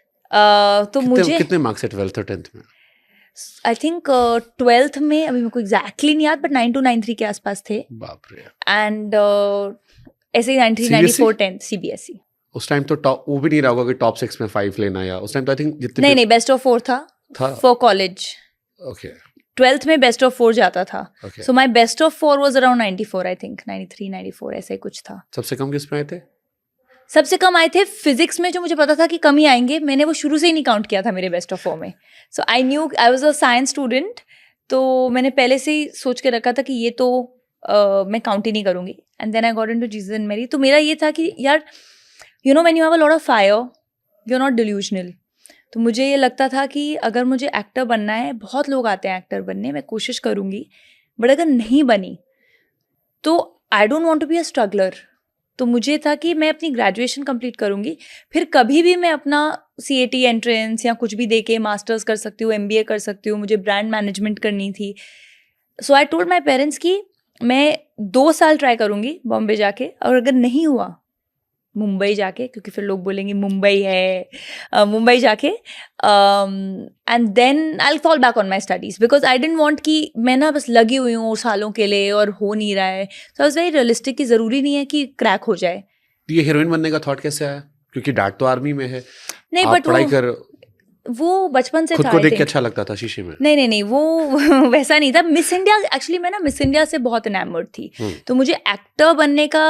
तो मुझे कितने मार्क्स है 12th और 10th में? आई थिंक 12th में अभी मेरे को एग्जैक्टली नहीं याद बट 9293 के आसपास थे. बाप रे. एंड ऐसे ही 9394 10th CBSE. उस टाइम तो टॉप वो भी नहीं रहा होगा कि टॉप 6 में 5 लेना, या उस टाइम तो आई थिंक जितने नहीं बेस्ट ऑफ 4 था फॉर कॉलेज. ओके, 12th में बेस्ट ऑफ 4 जाता था. Okay. So my best of 4 was around 94 I think. 93 94 ऐसे कुछ था. सबसे कम किस में आए थे? सबसे कम आए थे फिजिक्स में, जो मुझे पता था कि कम ही आएंगे. मैंने वो शुरू से ही नहीं काउंट किया था मेरे बेस्ट ऑफ 4 में. So I knew I was a science student. तो मैंने पहले से ही सोच के रखा था कि ये तो मैं काउंट ही नहीं करूँगी. And then I got into Jesus and Mary. तो मेरा ये था कि यार you know when you have a lot of fire you are not delusional. तो मुझे ये लगता था कि अगर मुझे एक्टर बनना है, बहुत लोग आते हैं एक्टर बनने, मैं कोशिश करूँगी, बट अगर नहीं बनी तो I don't want to be a struggler. तो मुझे था कि मैं अपनी ग्रेजुएशन कंप्लीट करूँगी, फिर कभी भी मैं अपना CAT एंट्रेंस या कुछ भी दे के मास्टर्स कर सकती हूँ, MBA कर सकती हूँ. मुझे ब्रांड मैनेजमेंट करनी थी. सो आई टोल्ड माई पेरेंट्स कि मैं 2 साल ट्राई करूँगी बॉम्बे जाके, और अगर नहीं हुआ मुंबई जाके, क्योंकि फिर लोग बोलेंगे मुंबई है, मुंबई जाके, and then I will fall back on my studies. Because I didn't want कि मैं ना बस लगी हुई हूँ सालों के लिए और हो नहीं रहा है. So I was very realistic कि ज़रूरी नहीं है कि क्रैक हो जाए. ये हीरोइन बनने का थॉट कैसे आया? क्योंकि डैड तो आर्मी में है, नहीं आप बट पढ़ाई कर, वो बचपन से खुद था. को देख के अच्छा लगता था शीशे में? नहीं वो वैसा नहीं था. मिस इंडिया एक्चुअली मैं ना मिस इंडिया से बहुत एनामर्ड थी. तो मुझे एक्टर बनने का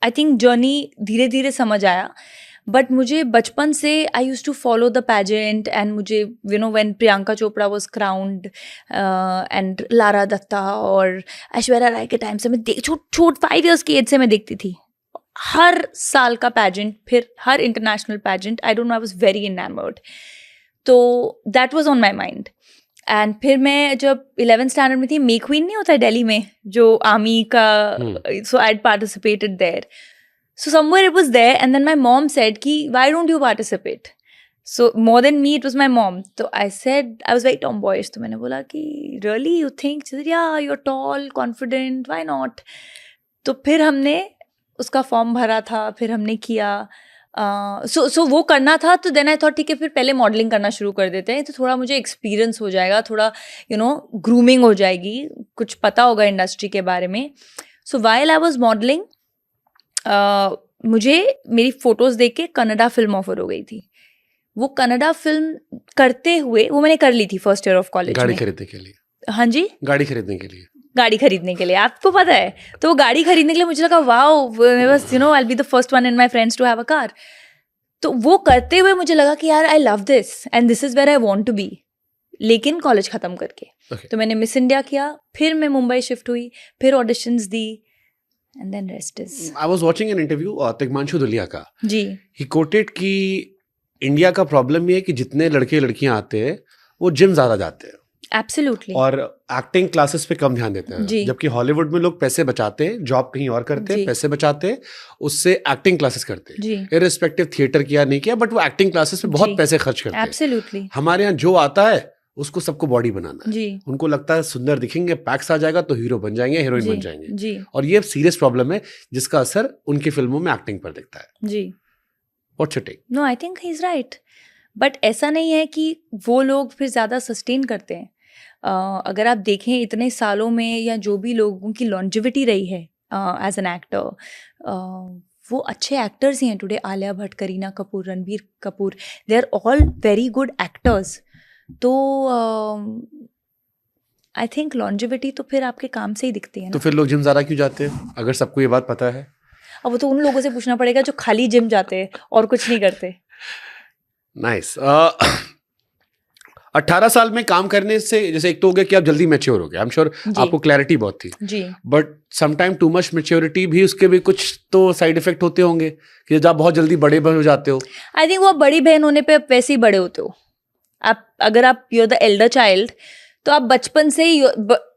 आई थिंक जर्नी धीरे धीरे समझ आया. बट मुझे बचपन से I use to follow the pageant. And मुझे you know when Priyanka Chopra was crowned and Lara Dutta और ऐश्वर्या राय के टाइम से मैं छोट 5 years की एज से मैं देखती थी हर साल का पैजेंट, फिर हर international pageant. I don't know, I was very enamoured. तो that was on my mind. And फिर मैं जब 11th स्टैंडर्ड में थी, मे क्वीन नहीं होता है दिल्ली में जो आर्मी का, so I had participated there. So somewhere it was there and then my mom said कि why don't you participate. So more than me it was my mom. तो I said I was very tomboyish. तो मैंने बोला कि really you think, या you are tall confident, why not. तो फिर हमने उसका फॉर्म भरा था, फिर हमने किया. सो वो करना था. तो देन आई थॉट ठीक है फिर पहले मॉडलिंग करना शुरू कर देते हैं, तो थोड़ा मुझे एक्सपीरियंस हो जाएगा, थोड़ा यू नो ग्रूमिंग हो जाएगी, कुछ पता होगा इंडस्ट्री के बारे में. सो व्हाइल आई वाज मॉडलिंग मुझे मेरी फोटोज देख के कनाडा फिल्म ऑफर हो गई थी. वो कनाडा फिल्म करते हुए वो मैंने कर ली थी फर्स्ट ईयर ऑफ कॉलेज. गाड़ी खरीदने के लिए? हाँ जी, गाड़ी खरीदने के लिए. गाड़ी खरीदने के लिए, आपको पता है. तो वो गाड़ी खरीदने के लिए मुझे लगा वाओ, बस you know I will be the first one in my friends to have a car. तो वो करते हुए मुझे लगा कि यार I love this and this is where I want to be, लेकिन कॉलेज खत्म करके. Okay. तो मैंने मिस इंडिया किया, फिर मैं मुंबई शिफ्ट हुई, फिर auditions the, and then rest is I was watching an interview Tigmanshu Dhulia का. जी He quoted कि इंडिया का प्रॉब्लम ये है कि जितने लड़के लड़कियां आते हैं वो जिम ज्यादा जाते हैं एब्सोल्युटली और एक्टिंग क्लासेस पे कम ध्यान देते जी. हैं. जबकि हॉलीवुड में लोग पैसे बचाते हैं, जॉब कहीं और करते हैं, जी. पैसे बचाते हैं, उससे एक्टिंग क्लासेस करते हैं. जी इररिस्पेक्टिव थिएटर किया नहीं किया, बट वो एक्टिंग क्लासेस पे बहुत जी. पैसे खर्च करते हैं. एब्सोल्युटली हमारे यहाँ जो आता है उसको सबको बॉडी बनाना है. जी उनको लगता है सुंदर दिखेंगे, पैक्स आ जाएगा तो हीरो बन जाएंगे, हीरोइन बन जी जाएंगे. जी और ये सीरियस प्रॉब्लम है जिसका असर उनकी फिल्मों में एक्टिंग पर दिखता है. Ji what's your take? No I think he is right but ऐसा नहीं है कि वो लोग फिर ज़्यादा सस्टेन करते हैं. अगर आप देखें इतने सालों में या जो भी लोगों की लॉन्जिविटी रही है एज एन एक्टर वो अच्छे एक्टर्स ही हैं today. Alia Bhatt, Kareena Kapoor, Ranbir Kapoor, they are all very good actors. तो आई थिंक लॉन्जिविटी तो फिर आपके काम से ही दिखती है तो ना. फिर लोग जिम ज्यादा क्यों जाते हैं अगर सबको ये बात पता है? अब वो तो उन लोगों से पूछना पड़ेगा जो खाली जिम जाते हैं और कुछ नहीं करते. नाइस. 18 साल में काम करने से जैसे एक तो हो गया कि आप जल्दी मैच्योर हो गए. आई एम श्योर जी. आपको क्लैरिटी बहुत थी, जी but sometime too much maturity भी उसके भी कुछ तो साइड इफेक्ट होते होंगे कि जब आप बहुत जल्दी बड़े हो जाते हो. आई थिंक वो आप बड़ी बहन होने पे आप वैसे ही बड़े होते हो. आप अगर आप you are the elder child तो आप बचपन से ही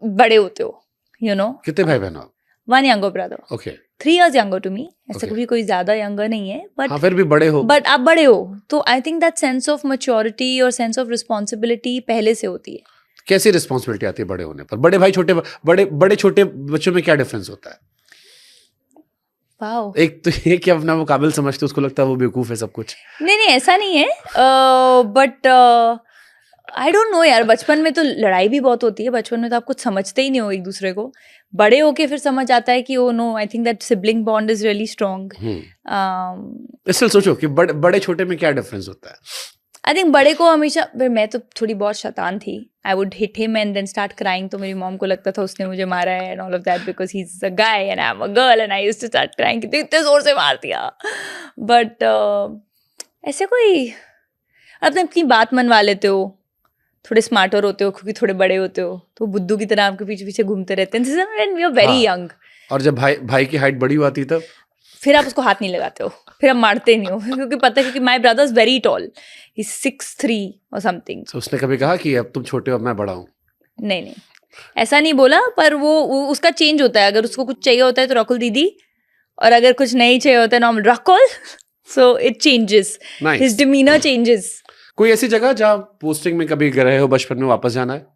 बड़े होते हो. यू नो कितने भाई बहन हो आप? One younger brother, okay. 3 years younger to me. ऐसा Okay. कभी कोई ज्यादा यंगर नहीं है हाँ, फिर भी बड़े हो. बट आप बड़े हो तो I think that sense of maturity और सेंस ऑफ रिस्पॉन्सिबिलिटी पहले से होती है. कैसी रिस्पॉन्सिबिलिटी आती है बड़े होने पर? बड़े भाई छोटे बड़े छोटे बच्चों में क्या डिफरेंस होता है? वाओ एक तो ये कि अपना वो काबिल समझते उसको लगता है वो बेवकूफ है सब कुछ. नहीं ऐसा नहीं है बट आई डोंट नो यार. बचपन में तो लड़ाई भी बहुत होती है. बचपन में तो आप कुछ समझते ही नहीं हो एक दूसरे को. बड़े होके फिर समझ आता है कि oh no I think that sibling bond is really strong. इसलिए सोचो कि बड़े छोटे में क्या डिफरेंस होता है? आई थिंक बड़े को हमेशा मैं तो थोड़ी बहुत शैतान थी. I would hit him and then start crying. तो मेरी मॉम को लगता था उसने मुझे मारा है and all of that because he is a guy and I am a girl and I used to start crying कि इतने जोर से मार दिया. बट ऐसे कोई अपने अपनी बात मनवा लेते हो. थोड़े स्मार्टर होते हो क्योंकि थोड़े बड़े होते हो तो बुद्धू की तरह आपके पीछे पीछे घूमते रहते हैं. We are very young. और जब भाई की हाइट बड़ी हुई तब फिर आप उसको हाथ नहीं लगाते हो, फिर आप मारते नहीं हो क्योंकि पता है क्योंकि my brother is very tall. He is 6'3" और समथिंग. तो उसने कभी कहा कि अब तुम छोटे हो अब मैं बड़ा हूँ? नहीं ऐसा नहीं बोला. पर वो उसका चेंज होता है. अगर उसको कुछ चाहिए होता है तो रकुल दीदी, और अगर कुछ नहीं चाहिए होता है normal Rakul. So it changes, his demeanour changes. कोई ऐसी जगह जहाँ पोस्टिंग में कभी गए हो बचपन में वापस जाना है?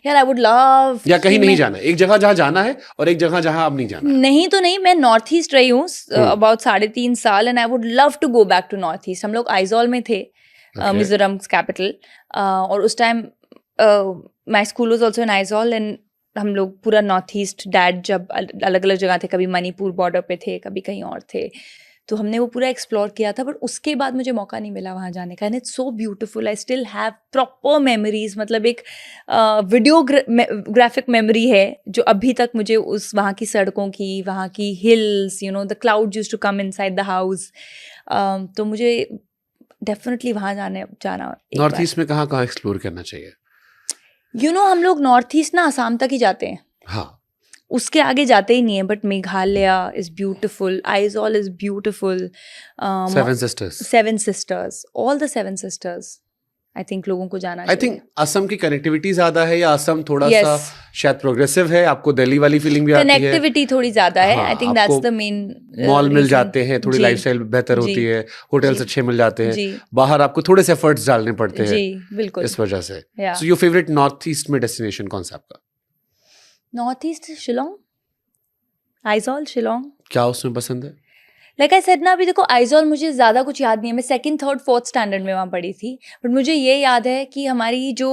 यार आई वुड लव. या कहीं नहीं जाना है? एक जगह जहाँ जाना है और एक जगह जहाँ अब नहीं जाना है. नहीं तो नहीं. मैं नॉर्थ ईस्ट रही हूँ अबाउट 3.5 साल and I would love to go back to north east. हम लोग आइजॉल में थे, मिजोरम कैपिटल. और उस time my school was also in Aizawl and हम लोग पूरा नॉर्थ ईस्ट, डैड जब अलग अलग जगह थे, कभी मणिपुर बॉर्डर पे थे, कभी कहीं और थे, तो हमने वो पूरा एक्सप्लोर किया था. बट उसके बाद मुझे मौका नहीं मिला वहाँ जाने का. And it's so beautiful. I still have proper memories. मतलब एक वीडियोग्राफिक मेमोरी है जो अभी तक मुझे उस वहाँ की सड़कों की, वहाँ की hills, you know the clouds used to come inside the house. तो मुझे डेफिनेटली वहाँ जाना. नॉर्थ ईस्ट में कहाँ कहाँ एक्सप्लोर करना चाहिए? यू नो हम लोग नॉर्थ ईस्ट ना असम तक ही जाते हैं. हाँ, उसके आगे जाते ही नहीं है. But Meghalaya is beautiful, Aizawl is beautiful, seven sisters, all the 7 sisters. I think लोगों को जाना आई थिंक असम की कनेक्टिविटी ज्यादा है या असम थोड़ा सा शायद प्रोग्रेसिव है? आपको दिल्ली वाली फीलिंग भी आती है? कनेक्टिविटी थोड़ी ज्यादा है. हाँ, I think that's the main. Mall मिल जाते हैं, थोड़ी लाइफस्टाइल बेहतर होती है, होटल्स अच्छे मिल जाते हैं, बाहर आपको थोड़े से एफर्ट्स डालने पड़ते हैं. जी बिल्कुल. इस वजह से. So your favourite north east में डेस्टिनेशन कौन सा आपका? North east Shillong, Aizawl, Shillong. क्या उसमें पसंद है? लाइक आई सेड ना, अभी देखो आइजॉल मुझे ज़्यादा कुछ याद नहीं है. मैं 2nd, 3rd, 4th स्टैंडर्ड में वहाँ पढ़ी थी. बट मुझे ये याद है कि हमारी जो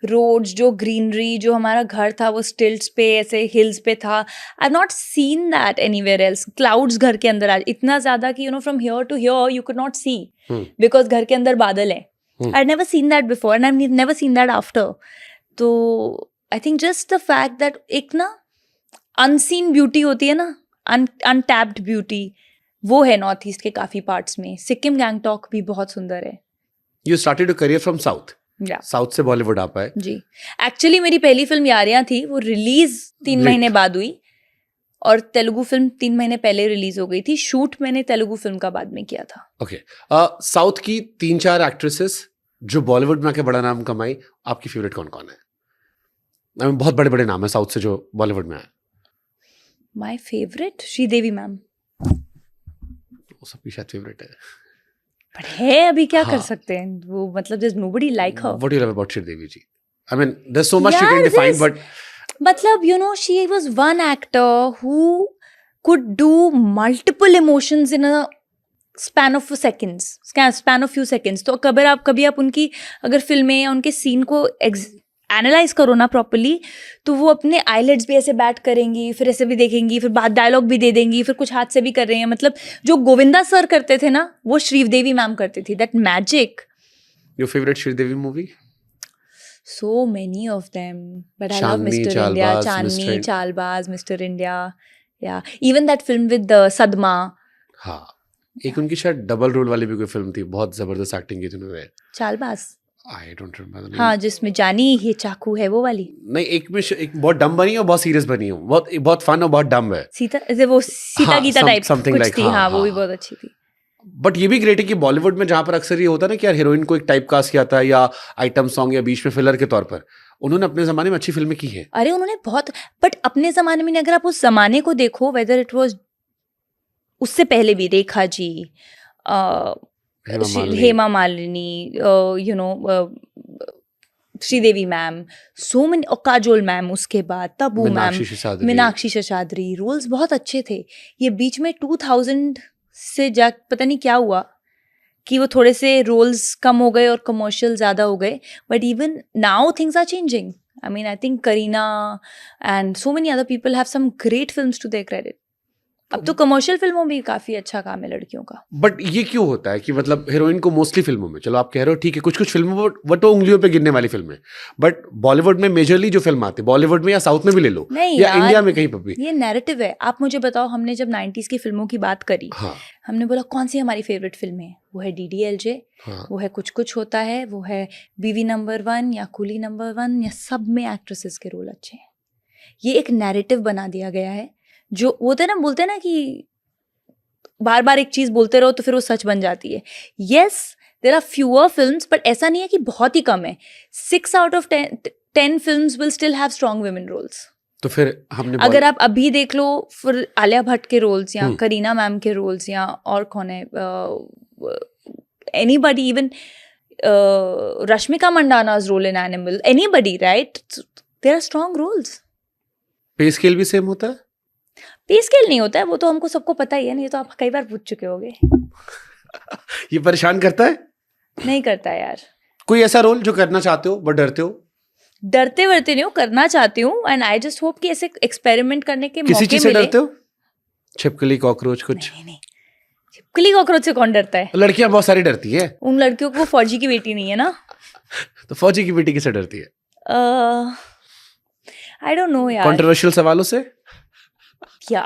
रोड्स, जो ग्रीनरी, जो हमारा घर था वो स्टिल्ट्स पे, ऐसे हिल्स पे था. I have not seen that anywhere else. Clouds घर के अंदर इतना ज़्यादा कि you know from here to here you could not see because घर के अंदर बादल हैं. I never seen that before and I never seen that after. तो I think just the fact that एक ना अनसीन ब्यूटी होती है ना, अनटैप्ड ब्यूटी, वो है नॉर्थ ईस्ट के काफी पार्ट्स में. सिक्किम, गैंगटॉक भी बहुत सुंदर है. You started your career from south. या साउथ से बॉलीवुड आ पाए. जी. एक्चुअली मेरी पहली फिल्म यारियां थी, वो रिलीज 3 महीने बाद हुई और तेलुगु फिल्म 3 महीने पहले रिलीज हो गई थी. शूट मैंने तेलुगु फिल्म का बाद में किया था. ओके. साउथ की 3-4 एक्ट्रेसेस जो बॉलीवुड में आके बड़ा नाम कमाई, आपकी फेवरेट कौन कौन है? I mean, बहुत बड़े बड़े नाम है साउथ से जो बॉलीवुड में आए. My favourite Sridevi ma'am. वो सबकी शायद फेवरेट है. बट है अभी क्या कर हाँ. सकते हैं वो, मतलब there's nobody like her. What do you love about Sridevi ji? I mean, there's so much you Yeah, can define, there's- but मतलब you know she was one actor who could do multiple emotions in a span of few seconds. तो कभी आप उनकी अगर फिल्में या उनके scene को एनालाइज करो ना प्रॉपर्ली, तो वो अपने आईलेट्स भी ऐसे बैट करेंगी, फिर ऐसे भी देखेंगी, फिर बाद डायलॉग भी दे देंगी, फिर कुछ हाथ से भी कर रहे हैं. मतलब जो गोविंदा सर करते थे ना, वो श्रीदेवी मैम करती थी. That magic. your favorite Sridevi movie? So many of them, but I love Chandni, Mr. India, Chalbaz, Chandni, Mr. Chalbaz, Mr. India. Yeah, even that film with Sadma. हाँ. एक उनकी शायद डबल रोल वाली भी कोई film थी, बहुत जबरदस्त एक्टिंग की थी उन्होंने. Chaalbaaz. I don't remember the name. हाँ, जिसमें जानी ये चाकू है वो वाली. नहीं, एक बहुत डम बनी है और बहुत सीरियस बनी है. बहुत फन और बहुत डम है. सीता, जैसे वो सीता हाँ, गीता टाइप something कुछ like, थी. हाँ, हाँ, वो भी हाँ. बहुत अच्छी थी. बट ये भी ग्रेट है कि बॉलीवुड में जहां पर अक्सर ये होता है ना कि यार हीरोइन को एक टाइप कास्ट किया था या आइटम सॉन्ग या बीच में फिलर के तौर पर, उन्होंने अपने जमाने में अच्छी फिल्में की हैं. अरे उन्होंने बहुत, बट अपने जमाने में नहीं, अगर आप उस जमाने को देखो, वेदर इट वाज उससे पहले भी Rekha ji, Hema Malini, you know Sridevi ma'am, so many, Kajol ma'am, उसके बाद तब्बू मैम, मीनाक्षी शेषाद्री, रोल्स बहुत अच्छे थे. ये बीच में 2000 से जा पता नहीं क्या हुआ कि वो थोड़े से रोल्स कम हो गए और कमर्शियल ज़्यादा हो गए. But even now things are changing. I mean, I think Kareena and so many other people have some great films to their credit. अब तो कमर्शियल फिल्मों में भी काफी अच्छा काम है लड़कियों का. बट ये क्यों होता है कि मतलब हीरोइन को मोस्टली फिल्मों में, चलो आप कह रहे हो ठीक है, कुछ फिल्मों में वो तो उंगलियों पे गिनने वाली फिल्में, बट बॉलीवुड में मेजरली जो फिल्म आती है, बॉलीवुड में या साउथ में भी ले लो, नहीं या यार, इंडिया में कहीं पर भी, ये नैरेटिव है. आप मुझे बताओ, हमने जब 90s की फिल्मों की बात करी, हाँ, हमने बोला कौन सी हमारी फेवरेट फिल्म है? वो है DDLJ, हाँ, वो है कुछ कुछ होता है, वो है बीवी नंबर 1 या कुली नंबर 1, या सब में एक्ट्रेसेस के रोल अच्छे हैं. ये एक नैरेटिव बना दिया गया है. जो होते ना, बोलते हैं ना कि बार बार एक चीज बोलते रहो तो फिर वो सच बन जाती है. Yes, there are fewer films, but ऐसा नहीं है कि बहुत ही कम है. 6 out of 10 films will still have strong women roles. तो फिर हमने अगर आप अभी देख लो, फिर आलिया भट्ट के रोल्स या करीना मैम के रोल्स, या और कौन है, anybody, even Rashmika Mandanna's role in Animal, anybody, right? There are strong roles. Pay scale भी सेम होता है? पे स्केल नहीं होता है, वो तो हमको सबको पता ही है. नहीं तो आप कई बार पूछ चुके होगे. ये परेशान करता है? नहीं करता यार. कोई ऐसा रोल जो करना चाहते हो बट डरते हो? डरते वर्ते नहीं हो, करना चाहती हूँ. एंड आई जस्ट होप कि ऐसे एक्सपेरिमेंट करने के किसी मौके चीज से मिले. डरते हो? छिपकली, कॉकरोच, कुछ? नहीं, छिपकली कॉकरोच से कौन डरता है? लड़कियां बहुत सारी डरती है. उन लड़कियों को फौजी की बेटी नहीं है ना. तो फौजी की बेटी किससे डरती है? आई डोंट नो यार. कंट्रोवर्शियल सवालों से? क्या?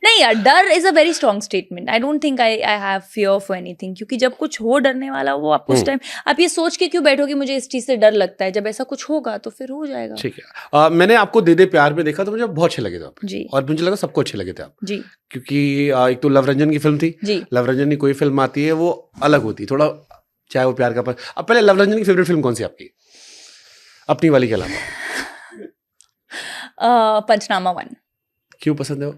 नहीं यार, डर is a very strong statement. I don't think I have fear for anything. क्योंकि जब कुछ हो डरने वाला, वो आप उस टाइम आप ये सोच के क्यों बैठोगे मुझे इस चीज से डर लगता है? जब ऐसा कुछ होगा तो फिर हो जाएगा. ठीक है. मैंने आपको दे दे प्यार में देखा तो मुझे बहुत अच्छे लगे थे आप. जी और मुझे लगा सबको अच्छे लगे थे आप. जी क्योंकि एक तो लव रंजन की फिल्म थी. जी. लव रंजन की कोई फिल्म आती है वो अलग होती है थोड़ा, चाहे वो प्यार का पर. अब पहले लव रंजन की फेवरेट फिल्म कौन सी आपकी, अपनी वाली के अलावा? पंचनामा 1. क्यों पसंद है वो?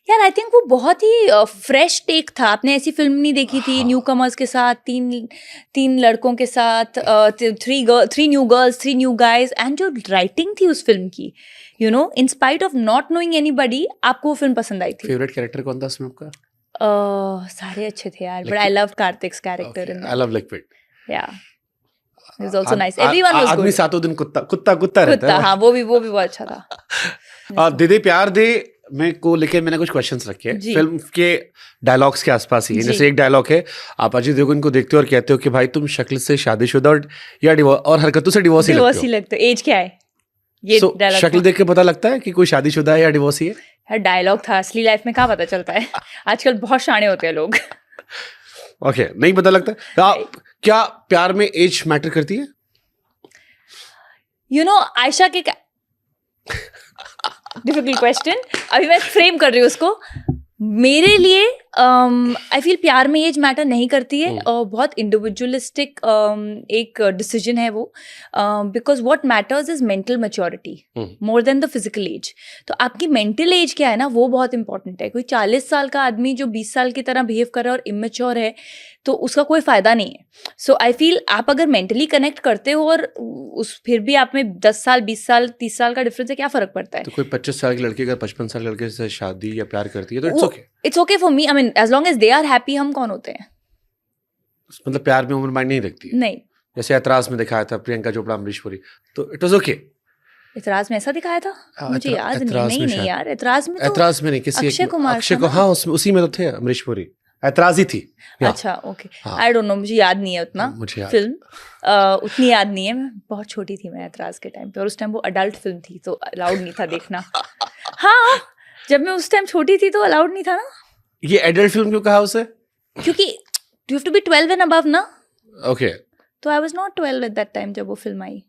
यार आई थिंक वो बहुत ही फ्रेश टेक था. आपने ऐसी फिल्म नहीं देखी थी. न्यू कमर्स के साथ, तीन लड़कों के साथ, 3 new girls, 3 new guys, and जो राइटिंग थी उस फिल्म की, you know, in spite of not knowing anybody, आपको वो फिल्म पसंद आई थी. फेवरेट कैरेक्टर कौन था उसमें आपका? सारे अच्छे थे यार, but I love Kartik's character in I love liquid. या it was also nice. Everyone was good. आदमी सातों दिन कुत्ता रहता है. हाँ, वो भी बहुत अच्छा था. दे दे प्यार दे में को लेके मैंने कुछ क्वेश्चंस रखे हैं फिल्म के डायलॉग्स के आसपास ही. जैसे एक डायलॉग है, आप अजय देवगन को देखते हो और कहते हो कि भाई तुम शक्ल से शादीशुदा या डिवोर्स और हरकतों से डिवोर्स ही लगते हो. एज क्या है ये डायलॉग? शक्ल देख के पता लगता है कि कोई शादीशुदा है या डिवोर्स ही है? यार डायलॉग था, असली लाइफ में कहाँ पता चलता है. आजकल बहुत शाणे होते हैं लोग. ओके, नहीं पता लगता. क्या प्यार में एज मैटर करती है? यू नो, आयशा के डिफिकल्ट क्वेश्चन, अभी मैं फ्रेम कर रही हूँ उसको। मेरे लिए आई फील प्यार में एज मैटर नहीं करती है, और बहुत इंडिविजुअलिस्टिक एक डिसीजन है वो, because what matters is mental maturity more than the physical age. तो आपकी मेंटल एज क्या है ना, वो बहुत इंपॉर्टेंट है। कोई 40 साल का आदमी जो 20 साल की तरह बिहेव कर रहा है और इमेच्योर है, तो उसका कोई फायदा नहीं है। सो आई फील आप अगर मेंटली कनेक्ट करते हो और उस फिर भी आप में 10 साल 20 साल 30 साल का डिफरेंस है, क्या फर्क पड़ता है? तो कोई 25 साल की लड़की अगर 55 साल के लड़के से शादी या प्यार करती है तो it's okay. It's okay for me, I mean as long as they are happy. हम कौन होते हैं? मतलब प्यार में उम्र मायने नहीं रखती है। नहीं, जैसे ऐतराज में दिखाया था प्रियंका चोपड़ा अमरीश पुरी, तो इट वाज ओके। इतराज में ऐसा दिखाया था? मुझे याद नहीं। ऐतराज में नहीं शायद। यार, इतराज में तो ऐतराज में नहीं, किसी अक्षय कुमार अक्षय था को, ना? हाँ उसी में तो थे अमरीश पुरी, ऐतराज ही थी। या, अच्छा ओके, हाँ। आई डोंट नो, मुझे याद नहीं है उतना। मुझे याद। फिल्म उतनी याद नहीं है, मैं बहुत छोटी थी मैं ऐतराज के टाइम पे, और उस टाइम वो अडल्ट फिल्म थी तो अलाउड नहीं था देखना। हाँ, जब मैं उस टाइम छोटी थी तो अलाउड नहीं था ना, ये एडल्ट फिल्म क्यों कहा उसे? क्योंकि you have to be 12 and above ना। ओके। तो I was not 12 at that time जब वो फिल्म आई।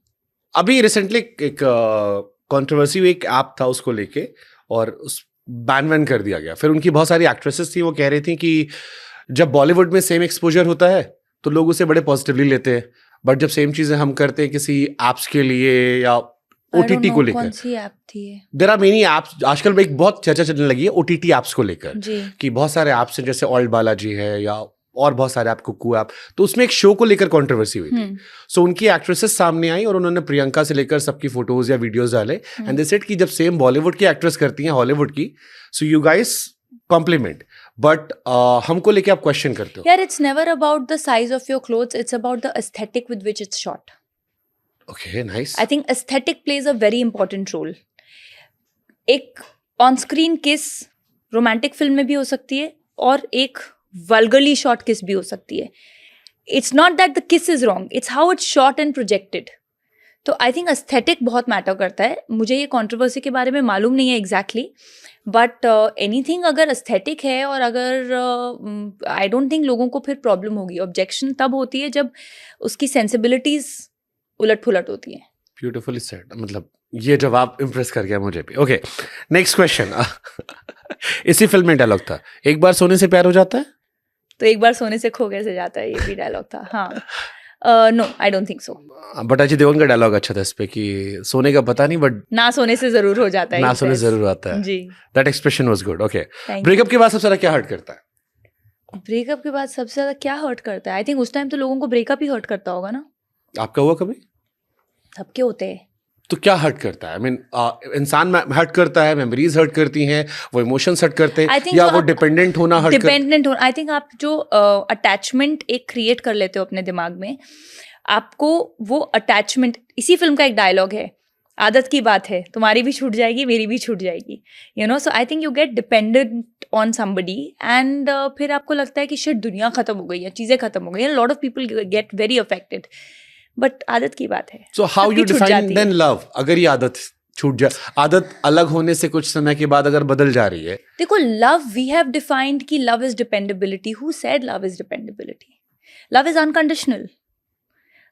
अभी रिसेंटली एक कंट्रोवर्सी हुई, एक ऐप था उसको लेके, और उस बैन वैन कर दिया गया। फिर उनकी बहुत सारी एक्ट्रेसेस थी, वो कह रही थी कि जब बॉलीवुड में सेम एक्सपोजर होता है तो लोग उसे बड़े पॉजिटिवली लेते हैं, बट जब सेम चीजें हम करते हैं किसी एप्स के लिए या ओटीटी को लेकर, कौन सी ऐप थी ये? There are many apps. आजकल एक बहुत चर्चा चलने लगी है ओटीटी एप्स को लेकर, जी, कि बहुत सारे एप्स हैं, जैसे ऑल्ड बालाजी है या और बहुत सारे ऐप, कुकू ऐप। तो उसमें एक शो को लेकर कंट्रोवर्सी हुई थी। सो उनकी एक्ट्रेसेस सामने आई और उन्होंने प्रियंका से लेकर सबकी फोटोज या वीडियोस डाले, एंड दे सेड कि जब सेम बॉलीवुड की एक्ट्रेस करती हैं हॉलीवुड की, so you guys compliment, but हमको लेके आप क्वेश्चन करते हो। यार it's never about the size of your clothes, it's about the aesthetic with which it's shot. Okay, nice. I think aesthetic plays a very important role. एक on screen kiss romantic film में भी हो सकती है, और एक वल्गरली shot किस भी हो सकती है। इट्स नॉट दैट द किस is wrong, it's how it's shot and projected. तो आई थिंक एस्थेटिक बहुत मैटर करता है। मुझे ये कंट्रोवर्सी के बारे में मालूम नहीं है एग्जैक्टली, बट एनीथिंग अगर एस्थेटिक है, और अगर आई डोंट थिंक लोगों को फिर प्रॉब्लम होगी। ऑब्जेक्शन तब होती है जब उसकी सेंसिबिलिटीज उलट पुलट होती हैं। ब्यूटीफुली सेड, मतलब ये जवाब इम्प्रेस कर गया मुझे भी। Okay, next question. इसी फिल्म में डायलॉग था, एक बार सोने से प्यार हो जाता है तो एक बार सोने से खो कैसे जाता है, ये भी डायलॉग था। हाँ, no I don't think so. But Ajay Devgn का डायलॉग अच्छा था इस पे, कि सोने का पता नहीं बट ना सोने से जरूर हो जाता है। ना सोने से जरूर आता है। जी, that expression was good. Okay, Thank breakup के बाद सबसे ज्यादा क्या हर्ट करता है? ब्रेकअप के बाद सबसे ज्यादा क्या हर्ट करता है? आई थिंक उस टाइम तो लोगों को ब्रेकअप ही हर्ट करता होगा ना। आपका हुआ कभी? सबके होते हैं। तो क्या हर्ट करता है? आई मीन इंसान हर्ट करता है, मेमोरीज हर्ट करती हैं, वो इमोशंस हर्ट करते I हैं, think या जो वो आप डिपेंडेंट होना हर्ट करता है? डिपेंडेंट हो, आई थिंक आप जो अटैचमेंट एक क्रिएट कर लेते हो अपने दिमाग में, आपको वो अटैचमेंट, इसी फिल्म का एक डायलॉग है, आदत की बात है, तुम्हारी भी छूट जाएगी मेरी भी छूट जाएगी, you know. So I think you get dependent on somebody, and फिर आपको लगता है कि शिट दुनिया खत्म हो गई है, चीजें खत्म हो गई है। Lot of people get very affected, but आदत की बात है। सो हाउ सबकी यू छूट डिफाइन जाती देन है। लव? अगर ये आदत छूट जाए, आदत अलग होने से कुछ समय के बाद अगर बदल जा रही है, देखो, लव वी हैव डिफाइंड कि love is dependability. Who said love is dependability? Love is unconditional.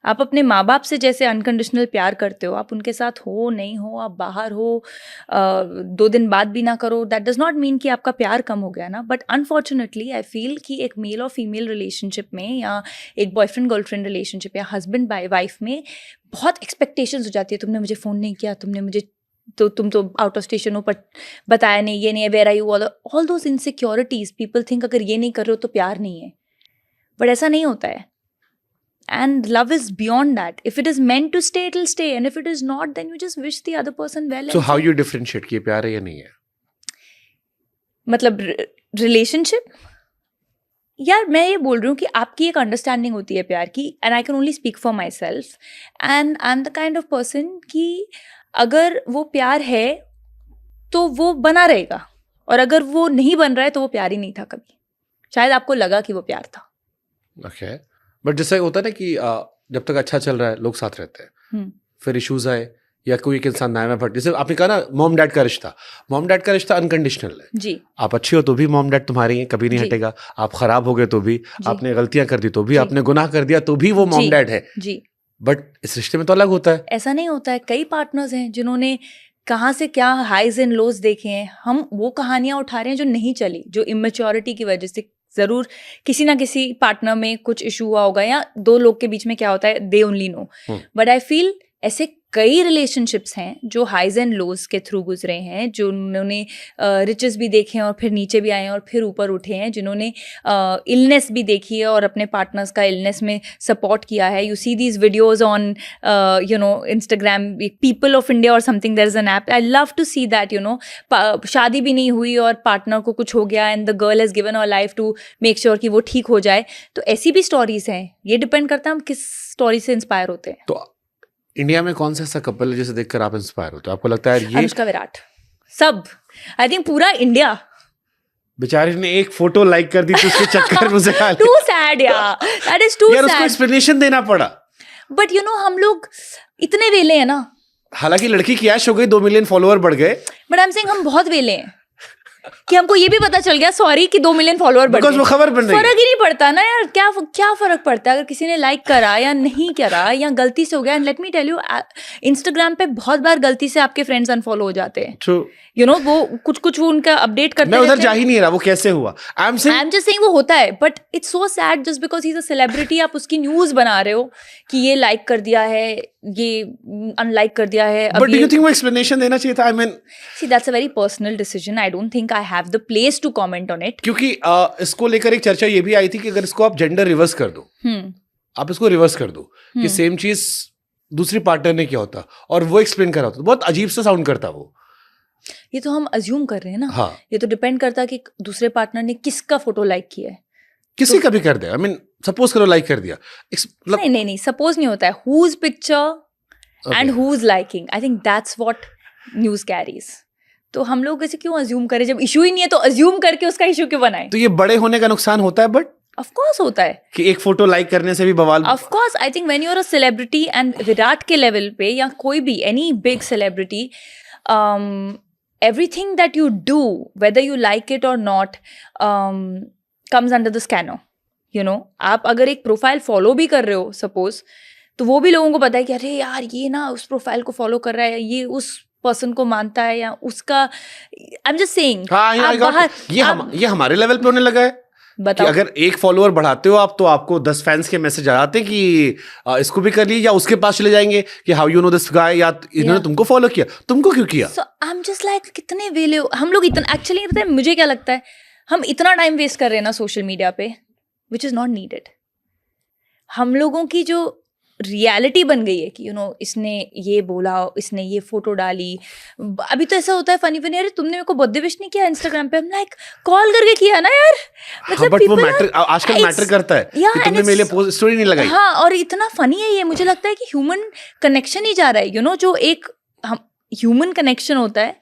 आप अपने माँ बाप से जैसे अनकंडीशनल प्यार करते हो, आप उनके साथ हो नहीं हो, आप बाहर हो 2 दिन बाद भी ना करो, दैट डज नॉट मीन कि आपका प्यार कम हो गया ना। बट अनफॉर्चुनेटली आई फील कि एक मेल और फीमेल रिलेशनशिप में, या एक बॉयफ्रेंड गर्लफ्रेंड रिलेशनशिप, या हस्बैंड बाय वाइफ में बहुत एक्सपेक्टेशंस हो जाती है। तुमने मुझे फ़ोन नहीं किया, तुमने मुझे तो तुम तो आउट ऑफ स्टेशन हो, बट बताया नहीं, ये नहीं है, where are you, all those insecurities. People think अगर ये नहीं कर रहे हो तो प्यार नहीं है, बट ऐसा नहीं होता है। And love is beyond that. If it is meant to stay, it will stay. And if it is not, then you just wish the other person well. so and how say- you differentiate कि ये प्यार है या नहीं है? मतलब relationship, यार मैं ये बोल रही हूँ कि आपकी एक अंडरस्टैंडिंग होती है प्यार की, and I can only speak for my self, and I am the kind of person कि अगर वो प्यार है तो वो बना रहेगा, और अगर वो नहीं बन रहा है तो वो प्यार ही नहीं था कभी। शायद आपको लगा कि वो प्यार था। ओके, बट जैसे होता है ना कि जब तक अच्छा चल रहा है लोग साथ रहते हैं, फिर इश्यूज आए या कोई एक इंसान नाम फट, जैसे आपने कहा ना मॉम डैड का रिश्ता, मॉम डैड का रिश्ता अनकंडीशनल है जी। आप अच्छे हो तो भी मॉम डैड तुम्हारी हैं, कभी नहीं जी। हटेगा। आप खराब हो गए तो भी, जी। आपने गलतियां कर दी तो भी, जी। आपने गुनाह कर दिया तो भी वो मॉम जी। डैड है। जी, बट इस रिश्ते में तो अलग होता है। ऐसा नहीं होता है। कई पार्टनर्स हैं जिन्होंने कहाँ से क्या हाइज एंड लोज देखे हैं, हम वो कहानियां उठा रहे हैं जो नहीं चली, जो इमेच्योरिटी की वजह से जरूर किसी ना किसी पार्टनर में कुछ इशू हुआ होगा, या दो लोग के बीच में क्या होता है they only know, but I feel ऐसे कई रिलेशनशिप्स हैं जो हाइज एंड लोज के थ्रू गुजरे हैं, जो उन्होंने रिचेस भी देखे हैं और फिर नीचे भी आए हैं और फिर ऊपर उठे हैं, जिन्होंने इलनेस भी देखी है और अपने पार्टनर्स का इलनेस में सपोर्ट किया है. You see these videos on you know Instagram, people of India और something, there is an app, I love to see that, you know शादी भी नहीं हुई और पार्टनर को कुछ हो गया and the girl has given her life to make sure कि वो ठीक हो जाए. तो ऐसी भी स्टोरीज हैं. ये डिपेंड करता है हम किस स्टोरी से इंस्पायर होते हैं. तो इंडिया में कौन सा ऐसा कपल है जिसे देखकर आप इंस्पायर होते हो? आपको लगता है ये अनुष्का विराट, सब, आई थिंक पूरा इंडिया. बेचारे ने एक फोटो लाइक कर दी तो उसके चक्कर में उसे खा लिया. टू सैड यार, दैट इज टू यार उसको सैड. एक्सप्लेनेशन देना पड़ा. बट यू नो हम लोग इतने वेले हैं ना. हालांकि लड़की की ऐश हो गई, 2 मिलियन फॉलोअर बढ़ गए, बट आई एम सेइंग हम बहुत वेले हैं कि हमको ये भी पता चल गया सॉरी कि 2 मिलियन फॉलोअर बढ़ बिकॉज वो गए. खबर बन रही है. फर्क ही नहीं पड़ता ना यार, क्या फर्क पड़ता है अगर किसी ने लाइक करा या नहीं करा या गलती से हो गया. And let me tell you, Instagram पे बहुत बार गलती से आपके फ्रेंड्स अनफॉलो हो जाते हैं. True. यू नो वो कुछ वो उनका अपडेट करते मैं उधर रहते जा हैं. ही नहीं रहा, वो कैसे हुआ. I am I am just saying वो होता है, but it's so sad just because he is a celebrity. आप उसकी न्यूज बना रहे हो कि ये लाइक कर दिया है, ये अनलाइक कर दिया है. बट डू यू थिंक वो एक्सप्लेनेशन देना चाहिए था? I mean see that's a very personal decision. I don't think I have the place to comment on it. क्योंकि इसको लेकर एक चर्चा ये भी आई थी कि अगर इसको आप जेंडर रिवर्स कर दो, आप इसको रिवर्स कर दो कि सेम चीज दूसरी पार्टनर ने किया होता और वो एक्सप्लेन कर रहा होता, बहुत अजीब सा साउंड करता वो. ये तो हम अज्यूम कर रहे हैं ना. हाँ, ये तो डिपेंड करता है कि दूसरे पार्टनर ने किसका फोटो लाइक किया है. किसी का भी कर दे. आई मीन सपोज करो लाइक कर दिया, मतलब नहीं सपोज नहीं होता है. Whose picture and whose liking, I think that's what news carries. तो हम लोग ऐसे क्यों अज्यूम करें जब इशू ही नहीं है, तो अज्यूम करके उसका इशू क्यों बनाए. तो ये बड़े होने का नुकसान होता है. बट ऑफ कोर्स होता है कि एक फोटो लाइक करने से भी बवाल. Of course I think when you are a celebrity and Virat के लेवल पे या कोई भी any big celebrity, everything that you do, whether you like it or not, comes under the scanner. You know, आप अगर एक प्रोफाइल फॉलो भी कर रहे हो सपोज, तो वो भी लोगों को पता है कि अरे यार ये ना उस प्रोफाइल को फॉलो कर रहा है, ये उस पर्सन को मानता है या उसका. आई एम जस्ट सेइंग ये हमारे लेवल पे होने लगा है. कि अगर एक फॉलोअर बढ़ाते हो आप, तो आपको 10 फैंस के मैसेज आ जाते हैं कि इसको भी कर लिए, या उसके पास चले जाएंगे कि how you know this guy, या इन्होंने तुमको फॉलो किया, तुमको क्यों किया. सो आई एम जस्ट लाइक कितने वेले हो हम लोग. इतना एक्चुअली पता है मुझे क्या लगता है, हम इतना टाइम वेस्ट कर रहे हैं ना सोशल मीडिया पे, विच इज नॉट नीडेड. हम लोगों की जो रियलिटी बन गई है कि यू नो इसने ये बोला, इसने ये फोटो डाली. अभी तो ऐसा होता है फनी अरे तुमने मेरे को बर्थडे विश नहीं किया इंस्टाग्राम पे. लाइक कॉल करके किया ना यार. मतलब बट वो मैटर आजकल मैटर करता है कि तुमने मेरे लिए स्टोरी नहीं लगाई. हाँ, और इतना फनी है ये. मुझे लगता है कि ह्यूमन कनेक्शन ही जा रहा है. यू नो जो एक ह्यूमन कनेक्शन होता है.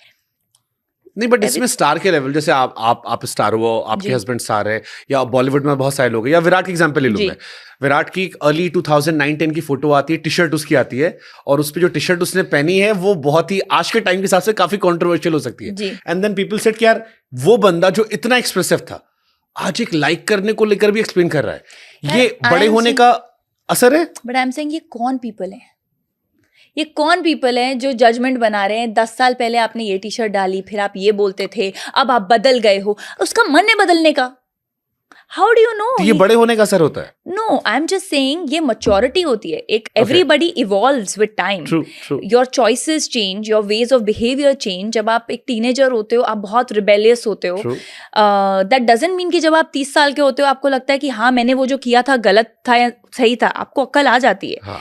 नहीं, बट इसमें स्टार के लेवल, जैसे आप स्टार हो, आपके हस्बैंड स्टार है, या बॉलीवुड में बहुत सारे लोग हैं, या विराट की एग्जांपल ले लूं मैं. विराट की अर्ली 2009-10 की फोटो आती है, टी शर्ट उसकी आती है, और उस पे जो टी शर्ट उसने पहनी है वो बहुत ही आज के टाइम के हिसाब से काफी कंट्रोवर्शियल हो सकती है. एंड देन पीपल सेड कि यार वो बंदा जो इतना एक्सप्रेसिव था, आज एक लाइक करने को लेकर भी एक्सप्लेन कर रहा है. ये बड़े होने का असर है. बट आई एम सेइंग ये कौन पीपल है, ये कौन पीपल हैं जो जजमेंट बना रहे हैं. 10 साल पहले आपने ये टी शर्ट डाली, फिर आप ये बोलते थे, अब आप बदल गए हो. उसका मन है बदलने का. How do you know? तो ये बड़े होने का असर होता है. No, I am just saying ये मैच्योरिटी होती है. एक everybody evolves with time. Your choices change, your ways of behaviour change. जब आप एक टीनेजर होते हो, आप बहुत रिबेलियस होते हो. दैट डजंट मीन कि जब आप 30 साल के होते हो आपको लगता है कि हाँ मैंने वो जो किया था गलत था या सही था. आपको अक्ल आ जाती है.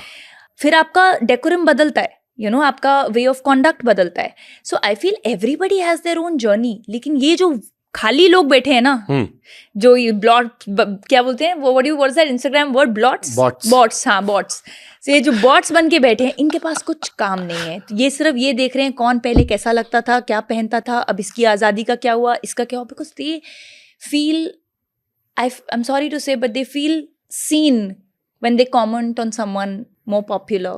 फिर आपका डेकोरम बदलता है, यू नो आपका वे ऑफ कॉन्डक्ट बदलता है. So I feel everybody has their own journey. लेकिन ये जो खाली लोग बैठे हैं ना, जो ये क्या बोलते हैं वो, what do you word that Instagram word, bots. हाँ, बॉट्स. ये जो बॉट्स बन के बैठे हैं, इनके पास कुछ काम नहीं है. ये सिर्फ ये देख रहे हैं कौन पहले कैसा लगता था, क्या पहनता था, अब इसकी आज़ादी का क्या हुआ, इसका क्या हुआ. Because they feel, I am sorry to say, but they feel seen when they comment on someone more popular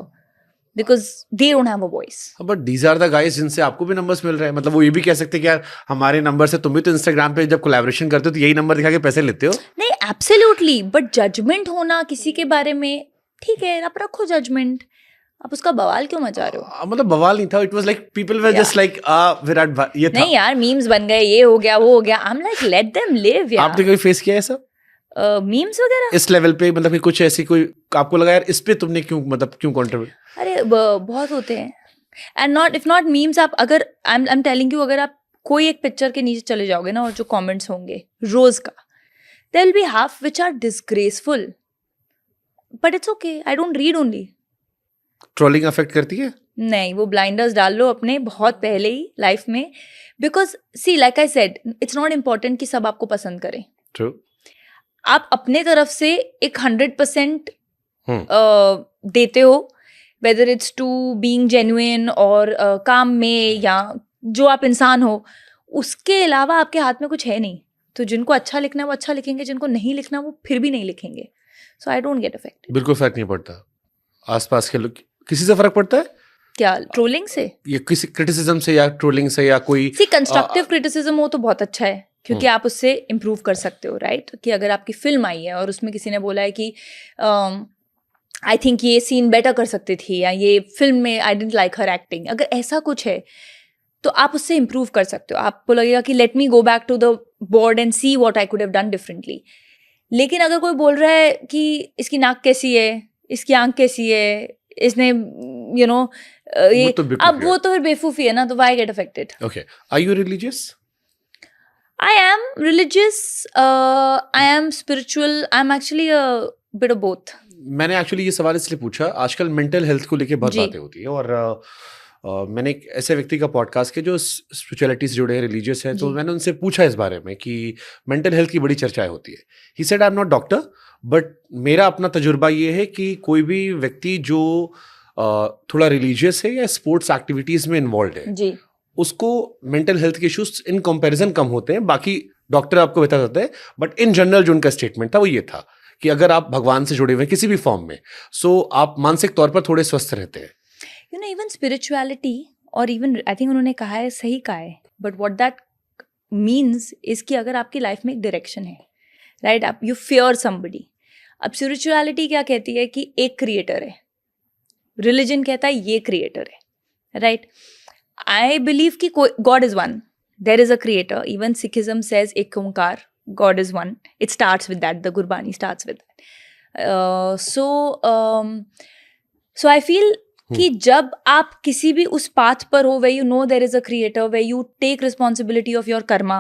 because they don't have a voice. But these are the guys जिनसे आपको भी नंबर्स मिल रहे हैं. मतलब वो ये भी कह सकते हैं कि यार हमारे नंबर से, तुम भी तो इंस्टाग्राम पे जब कोलैबोरेशन करते हो तो यही नंबर दिखा के पैसे लेते हो. नहीं, एब्सोल्युटली. बट जजमेंट होना किसी के बारे में, ठीक है आप रखो जजमेंट. आप उसका बवाल क्यों मचा रहे हो? मतलब बवाल नहीं था, it was like people were just like Virat ये था। नहीं यार, मीम्स बन गए, ये हो गया वो हो गया, I am like let them live यार। आपने कभी फेस किया है ऐसा मीम्स वगैरह? इस लेवल पे, मतलब कि कुछ ऐसी कोई आपको लगा यार इस पे तुमने क्यों, मतलब क्यों कंट्रीब्यूट? अरे बहुत होते हैं, and not if not memes, आप अगर आई एम टेलिंग यू, अगर आप कोई एक पिक्चर के नीचे चले जाओगे ना और जो कमेंट्स होंगे रोज का, there will be half which are disgraceful, but it's okay, I don't read only. Trolling affect करती है? नहीं, वो ब्लाइंडर्स डाल लो अपने बहुत पहले ही लाइफ में, because see like I said, it's not important कि सब आपको पसंद करें। ट्रू। आप अपने तरफ से एक 100% देते हो, whether it's to being genuine और काम में या जो आप इंसान हो, उसके अलावा आपके हाथ में कुछ है नहीं। तो जिनको अच्छा लिखना है वो अच्छा लिखेंगे, जिनको नहीं लिखना वो फिर भी नहीं लिखेंगे। सो आई डोंट गेट अफेक्टेड। बिल्कुल फर्क नहीं पड़ता। आसपास के लोग, किसी से फर्क पड़ता है क्या ट्रोलिंग से? ये किसी क्रिटिसिज्म से या ट्रोलिंग से या कोई? सी कंस्ट्रक्टिव क्रिटिसिज्म हो तो बहुत अच्छा है, क्योंकि आप उससे इम्प्रूव कर सकते हो, राइट? कि अगर आपकी फिल्म आई है और उसमें किसी ने बोला है कि आई थिंक ये सीन बेटर कर सकती थी, या ये फिल्म में I didn't like her acting, अगर ऐसा कुछ है तो आप उससे इम्प्रूव कर सकते हो। आपको लगेगा कि let me go back to the board and see what I could have done differently. लेकिन अगर कोई बोल रहा है कि इसकी नाक कैसी है, इसकी आंख कैसी है, इसने यू नो ये, अब वो तो फिर बेवकूफ़ी है ना, तो why get affected? Okay, are you religious? I am religious, I am spiritual, I'm actually a bit of both. मैंने एक्चुअली ये सवाल इसलिए पूछा, आजकल मेंटल हेल्थ को लेके बहुत जी। बातें होती है, और मैंने एक ऐसे व्यक्ति का पॉडकास्ट किया जो स्पिरिचुअलिटी से जुड़े हैं, रिलीजियस है, तो जी। मैंने उनसे पूछा इस बारे में कि मेंटल हेल्थ की बड़ी चर्चाएं होती है। ही said I am not doctor, but मेरा अपना तजुर्बा ये है कि कोई भी व्यक्ति जो थोड़ा रिलीजियस है या स्पोर्ट्स एक्टिविटीज में इन्वॉल्व है, जी, उसको मेंटल हेल्थ के इश्यूज इन कंपैरिजन कम होते हैं। बाकी डॉक्टर आपको बता देते हैं, बट इन जनरल जो उनका स्टेटमेंट था वो ये था कि अगर आप भगवान से जुड़े हुए हैं किसी भी फॉर्म में, सो आप मानसिक तौर पर थोड़े स्वस्थ रहते हैं। यू नो इवन स्पिरिचुअलिटी, और इवन आई थिंक उन्होंने कहा है, सही कहा है, but what that means is कि अगर आपकी लाइफ में एक डायरेक्शन है, राइट, आप यू फियर समबडी। अब स्पिरिचुअलिटी क्या कहती है कि एक क्रिएटर है, रिलीजन कहता है ये क्रिएटर है, राइट? I believe कि God is one. There is a creator. Even Sikhism says एक ओंकार, God is one. It starts with that. The Gurbani starts with that. So I feel कि जब आप किसी भी उस पाथ पर हो, where you know there is a creator, where you take responsibility of your karma,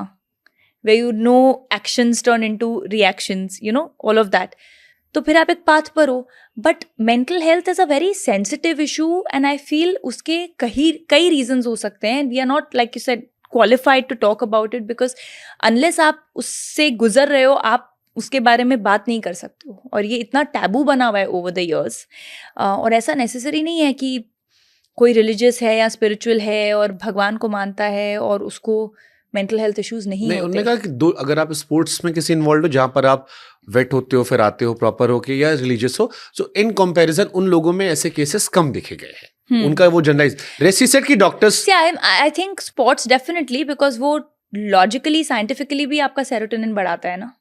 where you know actions turn into reactions, you know, all of that. तो फिर आप एक पाथ पर हो, but mental health is a very sensitive issue, and I feel उसके कई reasons हो सकते हैं। We are not, like you said, qualified to talk about it, because unless आप उससे गुजर रहे हो, आप उसके बारे में बात नहीं कर सकते हो। और ये इतना टैबू बना हुआ है ओवर द ईयर्स, और ऐसा नेसेसरी नहीं है कि कोई रिलीजियस है या स्पिरिचुअल है और भगवान को मानता है और उसको मेंटल हेल्थ इश्यूज नहीं होते। उन्होंने कहा कि अगर आप स्पोर्ट्स में किसी इन्वॉल्व हो जहाँ पर आप वेट होते हो, फिर आते हो प्रॉपर होके, या रिलीजियस हो, सो इन कंपैरिजन उन लोगों में ऐसे केसेस कम देखे गए हैं। उनका वो जनरलाइज रेसी सेट की doctors, I think sports definitely, because वो लॉजिकली साइंटिफिकली भी आपका सेरोटोनिन बढ़ाता है ना,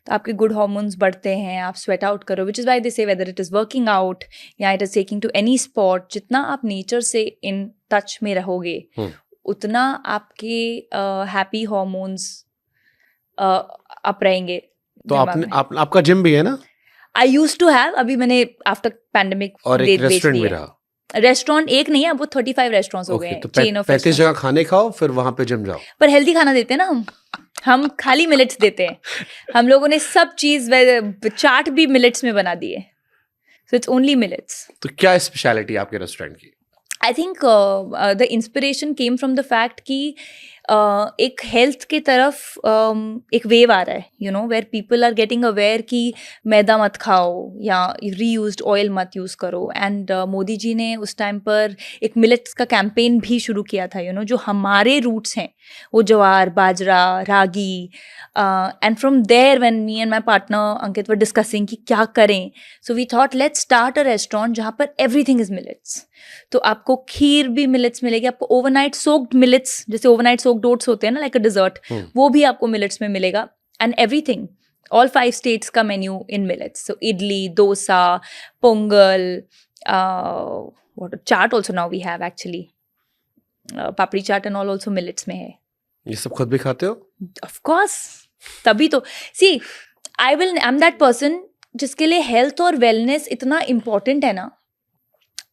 तो आपके गुड हार्मोन्स बढ़ते हैं, आप स्वेट आउट करो, विच is why they say whether it is working out या it is taking to any sport, जितना आप नेचर से इन टच में रहोगे उतना आपके हैप्पी हार्मोन्स अप रहेंगे। तो आपका जिम भी है ना? आई यूज्ड टू हैव, अभी मैंने आफ्टर पैंडेमिक और एक रेस्टोरेंट भी रहा। रेस्टोरेंट एक नहीं है, अब वो 35 रेस्टोरेंट्स हो गए हैं, चेन ऑफ 35 जगह खाने खाओ, फिर वहां पे जिम जाओ। पर हेल्दी खाना देते हैं ना हम खाली मिलेट्स देते हैं। हम लोगों ने सब चीज, चाट भी मिलेट्स में बना दिए, सो इट्स ओनली मिलेट्स। तो क्या स्पेशलिटी आपके रेस्टोरेंट की? I think the inspiration came from the fact कि एक हेल्थ के तरफ एक वेव आ रहा है, you know, where people are getting aware कि मैदा मत खाओ या रीयूज्ड ऑयल मत यूज़ करो। एंड मोदी जी ने उस टाइम पर एक मिलेट्स का कैंपेन भी शुरू किया था, यू नो, जो हमारे रूट्स हैं, वो jowar, bajra, ragi, and from there when me and my partner Ankit were discussing कि क्या करें, so we thought let's start a restaurant जहाँ पर एवरीथिंग इज मिलेट्स। तो आपको खीर भी मिलेट्स मिलेगी, आपको ओवरनाइट सोक्ड मिलेट्स, जैसे ओवरनाइट सोक्ड ओट्स होते हैं ना, लाइक अ डिजर्ट, वो भी आपको मिलेट्स में मिलेगा। एंड एवरीथिंग, ऑल 5 स्टेट्स का menu in millets, so idli, dosa, Pongal, what chaat also now we have actually. Papri chaat and all also millets में है. ये सब खुद भी खाते हो? Of course. तभी तो see, I'm that person जिसके लिए health और wellness इतना important है ना.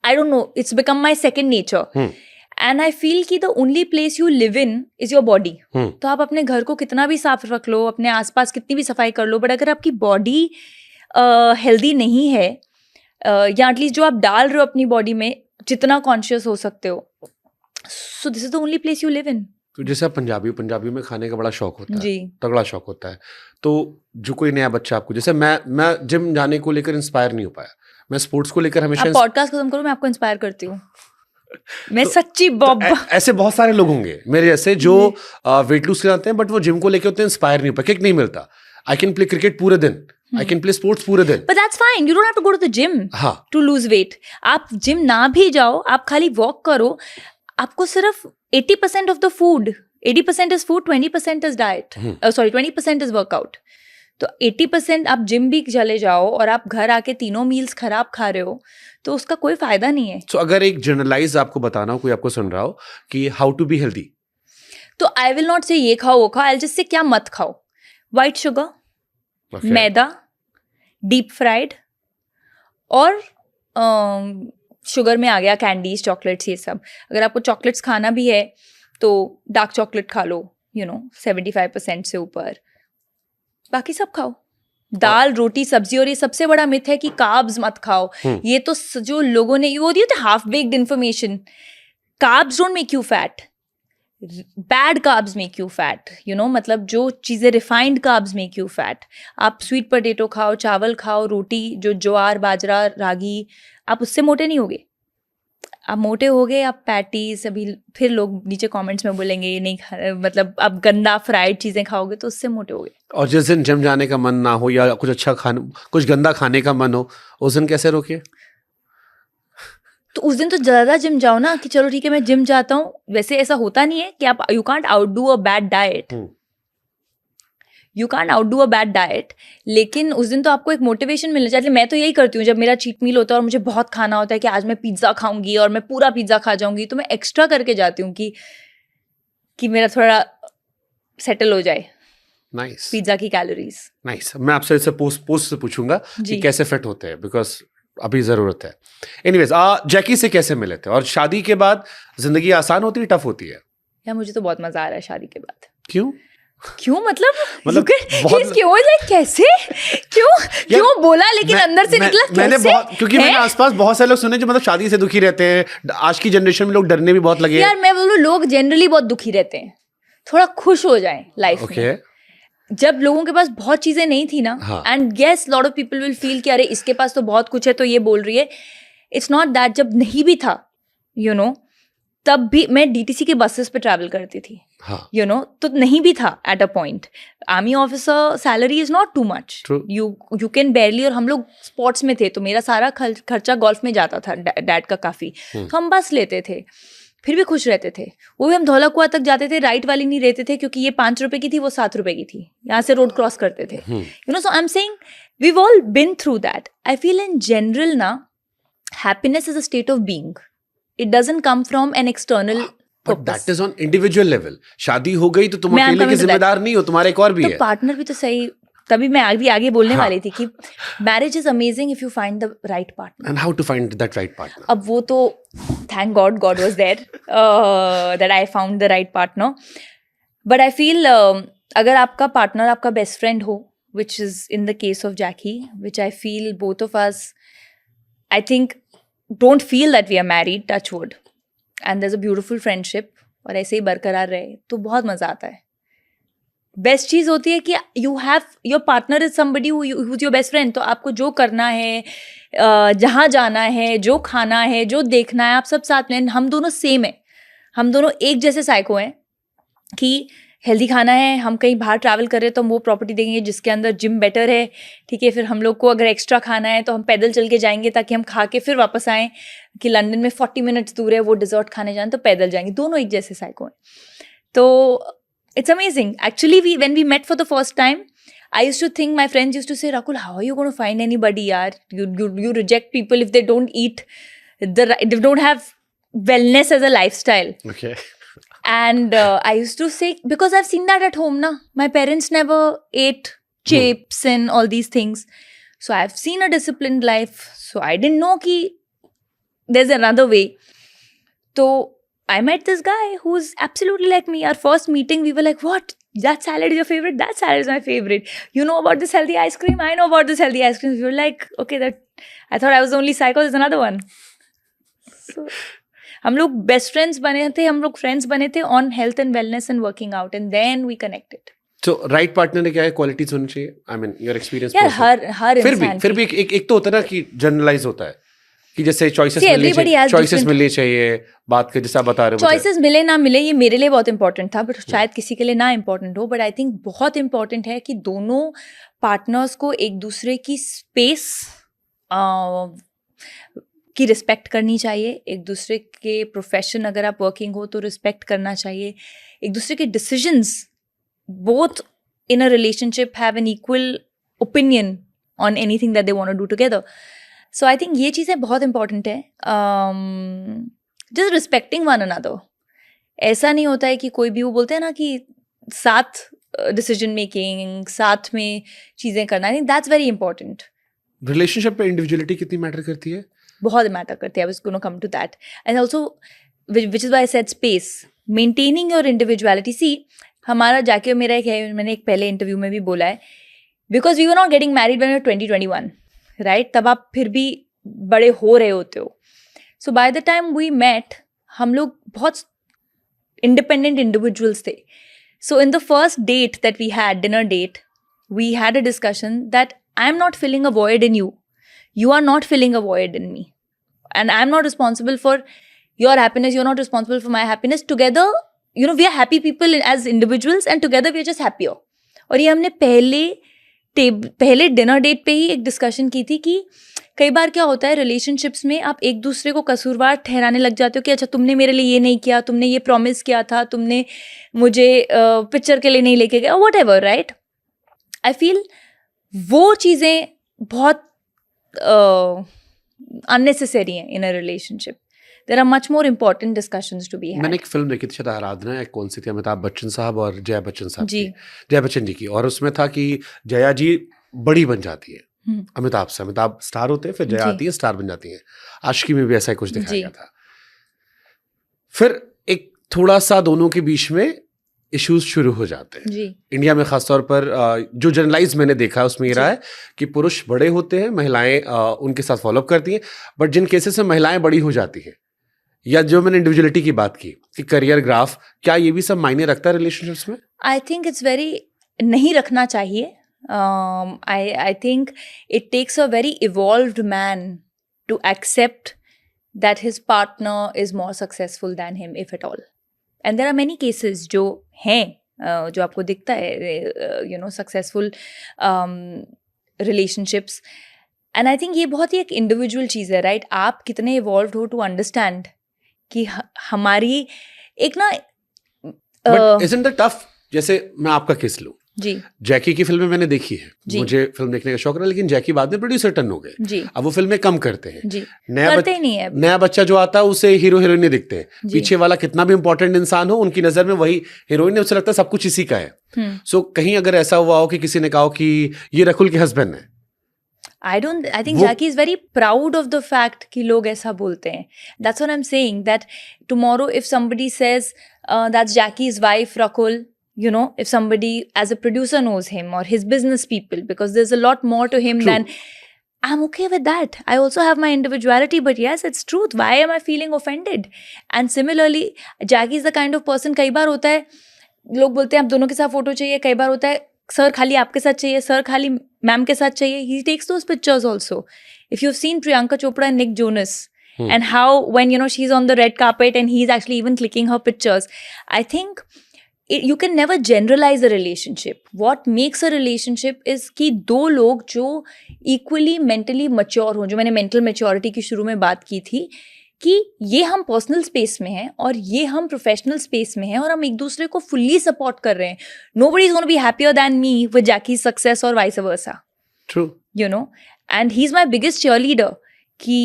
I don't know, it's become my second nature. And I feel कि the only place you live in is your body. तो आप अपने घर को कितना भी साफ रख लो, अपने आसपास कितनी भी सफाई कर लो, बट अगर आपकी बॉडी हेल्दी नहीं है, या एटलीस्ट जो आप डाल रहे हो अपनी बॉडी में जितना कॉन्शियस हो सकते हो, so this is the only place you live in. तो जैसे आप पंजाबी में खाने का बड़ा शौक होता है, जी, तगड़ा शौक होता है. तो जो कोई नया बच्चा आपको, जैसे मैं जिम जाने को लेकर इंस्पायर नहीं हो पाया, मैं स्पोर्ट्स को लेकर हमेशा. आप पॉडकास्ट खत्म करो, मैं आपको इंस्पायर करती हूँ. मैं सच्ची ऐसे बहुत सारे लोग होंगे मेरे जैसे जो वेट लूज कराते हैं, बट वो जिम को लेकर उतने इंस्पायर नहीं हो पाए, किक नहीं मिलता. आई कैन प्ले क्रिकेट पूरे दिन, आई कैन प्ले स्पोर्ट्स पूरे दिन. But that's fine. You don't have to go to the gym to lose weight. आप जिम ना भी जाओ, आप खाली वॉक करो. आपको सिर्फ 80% of the food, 80% is food, 20% is diet. 20% is workout. तो 80% आप जिम भी चले जाओ और आप घर आके तीनों मील्स खराब खा रहे हो, तो उसका कोई फायदा नहीं है. तो अगर एक जनरलाइज आपको बताना हो, कोई आपको सुन रहा हो कि हाउ टू बी हेल्दी, तो आई विल नॉट से ये खाओ वो खाओ, आई जस्ट से क्या मत खाओ. व्हाइट शुगर, मैदा, डीप फ्राइड, और शुगर में आ गया कैंडीज, चॉकलेट्स, ये सब. अगर आपको चॉकलेट्स खाना भी है तो डार्क चॉकलेट खा लो, 75% से ऊपर. बाकी सब खाओ, दाल, रोटी, सब्जी. और ये सबसे बड़ा मिथ है कि कार्ब्स मत खाओ. ये तो जो लोगों ने वो दिया था half baked information. Carbs don't make you fat, bad carbs make you fat. मतलब जो चीज़ें refined carbs make you fat. आप स्वीट पोटैटो खाओ, चावल खाओ, रोटी, जो ज्वार, बाजरा, रागी, आप उससे मोटे नहीं होगे. आप मोटे हो गए, आप पैटीज, अभी फिर लोग नीचे कमेंट्स में बोलेंगे ये नहीं मतलब आप गंदा फ्राइड चीज़ें खाओगे तो उससे मोटे हो गए. और जिस दिन जिम जाने का मन ना हो या कुछ अच्छा कुछ गंदा खाने का मन हो, उस दिन कैसे रोकिए? तो उस दिन तो ज़्यादा जिम जाओ ना, कि चलो ठीक है मैं जिम जाता हूँ. वैसे ऐसा होता नहीं है कि आप you can't outdo a bad diet, you can't outdo a bad diet. लेकिन उस दिन तो आपको एक मोटिवेशन मिलना चाहिए. मैं तो यही करती हूँ, जब मेरा चीट मील होता है और मुझे बहुत खाना होता है कि आज मैं पिज्ज़ा खाऊंगी और मैं पूरा पिज्ज़ा खा जाऊंगी, तो मैं एक्स्ट्रा करके जाती हूँ कि मेरा थोड़ा सेटल हो जाए. नाइस. पिज्ज़ा की कैलोरीज. नाइस. मैं आपसे इसे पोस्ट से पूछूंगा कि कैसे फिट होते हैं, बिकॉज अभी जरूरत है. एनीवेज, जैकी से कैसे मिले थे, और शादी के बाद जिंदगी आसान होती है, टफ होती है? यार मुझे तो बहुत मजा आ रहा है शादी के बाद. क्यों मतलब बहुत कैसे क्यों बोला, लेकिन अंदर से निकला मैंने कैसे? बहुत, क्योंकि मैंने आसपास बहुत सारे लोग सुने जो मतलब शादी से दुखी रहते हैं. आज की जनरेशन में लोग डरने भी बहुत लगे. यार मैं बोलूं, लोग जनरली बहुत दुखी रहते हैं. थोड़ा खुश हो जाएं लाइफ में. जब लोगों के पास बहुत चीजें नहीं थी ना, and guess lot of people will feel कि अरे इसके पास तो बहुत कुछ है तो ये बोल रही है. It's not that. जब नहीं भी था, तब भी मैं डीटीसी के बसेस पे ट्रैवल करती थी. तो नहीं भी था at a point. Army officer salary is not too much, you can बेयरली. और हम लोग स्पोर्ट्स में थे तो मेरा सारा खर्चा गोल्फ में जाता था, डैड का काफी. तो हम बस लेते थे, फिर भी खुश रहते थे. वो भी हम धौला कुआं तक जाते थे, राइट वाली नहीं रहते थे क्योंकि ये 5 रुपए की थी, वो 7 रुपए की थी. यहाँ से रोड क्रॉस करते थे. So I am saying we've all been through that. I feel in general ना, happiness is a state of being. It doesn't come from an external. But that is on individual level. शादी हो गई तो तुम अकेले के जिम्मेदार नहीं हो, तुम्हारे एक और भी है. पार्टनर भी तो सही. तभी मैं आगे बोलने वाली थी कि marriage is amazing if you find the right partner. And how to find that right partner? अब वो तो thank God was there that I found the right partner. But I feel अगर आपका पार्टनर आपका बेस्ट फ्रेंड हो, which is in the case of Jackky, which I feel both of us, I think don't feel that we are married, touch wood, and there is a beautiful friendship, और ऐसे ही बरकरार रहे तो बहुत मजा आता है. बेस्ट चीज़ होती है कि you have your partner is somebody who is your best friend. तो आपको जो करना है, जहाँ जाना है, जो खाना है, जो देखना है, आप सब साथ में. हम दोनों सेम है, हम दोनों एक जैसे साइको हैं कि हेल्दी खाना है, हम कहीं बाहर ट्रैवल कर रहे हैं तो हम वो प्रॉपर्टी देंगे जिसके अंदर जिम बेटर है, ठीक है. फिर हम लोग को अगर एक्स्ट्रा खाना है तो हम पैदल चल के जाएंगे ताकि हम खा के फिर वापस आएँ. कि लंदन में 40 मिनट्स दूर है, वो डिजर्ट खाने जाए तो पैदल जाएंगे. दोनों एक जैसे साइको हैं. तो it's amazing. Actually, when we met for the first time, I used to think, my friends used to say, Rakul, how are you going to find anybody, yaar? You reject people if they don't eat they don't have wellness as a lifestyle. Okay. And I used to say, because I've seen that at home na, my parents never ate chips and all these things, so I've seen a disciplined life, so I didn't know ki there's another way. So I met this guy who's absolutely like me. Our first meeting, we were like, what? That salad is your favorite? That salad is my favorite. You know about this healthy ice cream? I know about this healthy ice cream. We were like, okay, that I thought I was the only psycho. There's another one. So, हम लोग best friends बने थे, हम लोग friends बने थे on health and wellness and working out, and then we connected. So right partner ने क्या है क्वालिटीज होनी चाहिए? I mean your experience. यार हर इंसान फिर भी एक तो होता है ना कि जनरलाइज होता है कि जैसे चॉइसेस मिलनी चाहिए, बात के जैसा बता रहे हो, चॉइसेस मिले ना मिले ये मेरे लिए बहुत इंपॉर्टेंट था, बट शायद किसी के लिए ना इंपॉर्टेंट हो. बट आई थिंक बहुत इंपॉर्टेंट है कि दोनों पार्टनर्स को एक दूसरे की स्पेस की रिस्पेक्ट करनी चाहिए, एक दूसरे के प्रोफेशन अगर आप वर्किंग हो तो रिस्पेक्ट करना चाहिए, एक दूसरे के decisions, both in a relationship have an equal opinion on anything that they want to do together. So I think ये चीज़ें बहुत इंपॉर्टेंट है. Just respecting one another. ऐसा नहीं होता है कि कोई भी, वो बोलते हैं ना कि साथ डिसीजन मेकिंग, साथ में चीज़ें करना, I think that's very important. Relationship पे इंडिविजुअलिटी कितनी मैटर करती है? बहुत मैटर करती है. I was gonna come to that, and also which is why I said space, maintaining your individuality. See हमारा जाके मेरा एक है, मैंने एक पहले इंटरव्यू में भी बोला है, because we were not getting married when we were 20-21, right? तब आप फिर भी बड़े हो रहे होते हो. So by the time we met, हम लोग बहुत इंडिपेंडेंट इंडिविजुअल्स थे. So in the first date that we had, dinner date, we had a discussion that I am not filling a void in you, you are not filling a void in me, and I'm not responsible for your happiness, you're not responsible for my happiness. Together, you know, we are happy people as individuals, and together we are just happier. और ये हमने पहले dinner date पे ही एक discussion की थी कि कई बार क्या होता है रिलेशनशिप्स में, आप एक दूसरे को कसूरवार ठहराने लग जाते हो कि अच्छा तुमने मेरे लिए ये नहीं किया, तुमने ये प्रॉमिस किया था, तुमने मुझे पिक्चर के लिए नहीं लेके गया, what ever, right? I feel वो चीज़ें बहुत unnecessary in a relationship. There are much more important discussions to be had. मैंने एक फिल्म देखी थी, शायद आराधना, एक कौन सी थी, अमिताभ बच्चन साहब और जया बच्चन साहब जी, जया बच्चन जी की, और उसमें था कि जया जी बड़ी बन जाती है अमिताभ से, अमिताभ स्टार होते हैं, फिर जया आती है स्टार बन जाती है. आशिकी में भी ऐसा ही कुछ दिखाया गया था. फिर एक थोड़ा सा दोनों के बीच में इश्यूज शुरू हो जाते हैं. इंडिया में खासतौर पर जो जनरलाइज मैंने देखा है उसमें ये रहा है कि पुरुष बड़े होते हैं, महिलाएं उनके साथ फॉलोअप करती हैं, बट जिन केसेस में महिलाएं बड़ी हो जाती हैं, या जो मैंने इंडिविजुअलिटी की बात की कि करियर ग्राफ, क्या ये भी सब मायने रखता है रिलेशनशिप्स में? आई थिंक इट्स वेरी, नहीं रखना चाहिए. I think it takes a very evolved man to accept that his partner is more successful than him, if at all. And there are many cases जो हैं जो आपको दिखता है, you know, successful relationships. And I think ये बहुत ही एक individual चीज़ है, राइट? आप कितने इवॉल्व्ड हो टू अंडरस्टैंड कि हमारी एक ना isn't it tough? जैसे मैं आपका केस लूं जी, जैकी की फिल्में मैंने देखी है, मुझे फिल्म देखने का शौक रहा, लेकिन जैकी बाद में प्रोड्यूसर टर्न हो गए जी. अब वो फिल्में कम करते हैं जी, नया बच्चा जो आता है उसे हीरो हीरोइन नहीं दिखते हैं, पीछे वाला कितना भी इंपॉर्टेंट इंसान हो उनकी नजर में वही हीरोइन है, उसे लगता है सब कुछ इसी का है. सो कहीं अगर ऐसा हुआ हो कि किसी ने कहा हो कि ये रकुल के हस्बैंड है, I think Jackie is very proud of the fact कि लोग ऐसा बोलते हैं. That's what I'm saying, that tomorrow if somebody says that's Jackie's wife Rakul, you know, if somebody as a producer knows him or his business people, because there's a lot more to him than, I'm okay with that. I also have my individuality, but yes, it's truth. Why am I feeling offended? And similarly, Jackie is the kind of person, कई बार होता है लोग बोलते हैं आप दोनों के साथ फोटो चाहिए, कई बार होता है सर खाली आपके साथ चाहिए, सर खाली मैम के साथ चाहिए. He takes those pictures also. If you've seen Priyanka Chopra and Nick Jonas, and how when, you know, she's on the red carpet and he's actually even clicking her pictures, I think you can never generalize a relationship. What makes a relationship is कि दो लोग जो equally mentally mature हों, जो मैंने mental maturity की शुरू में बात की थी, कि ये हम पर्सनल स्पेस में हैं और ये हम प्रोफेशनल स्पेस में हैं और हम एक दूसरे को फुल्ली सपोर्ट कर रहे हैं. Nobody is gonna be happier than me with Jackie's success और vice versa. True, you know, and he is my biggest cheerleader कि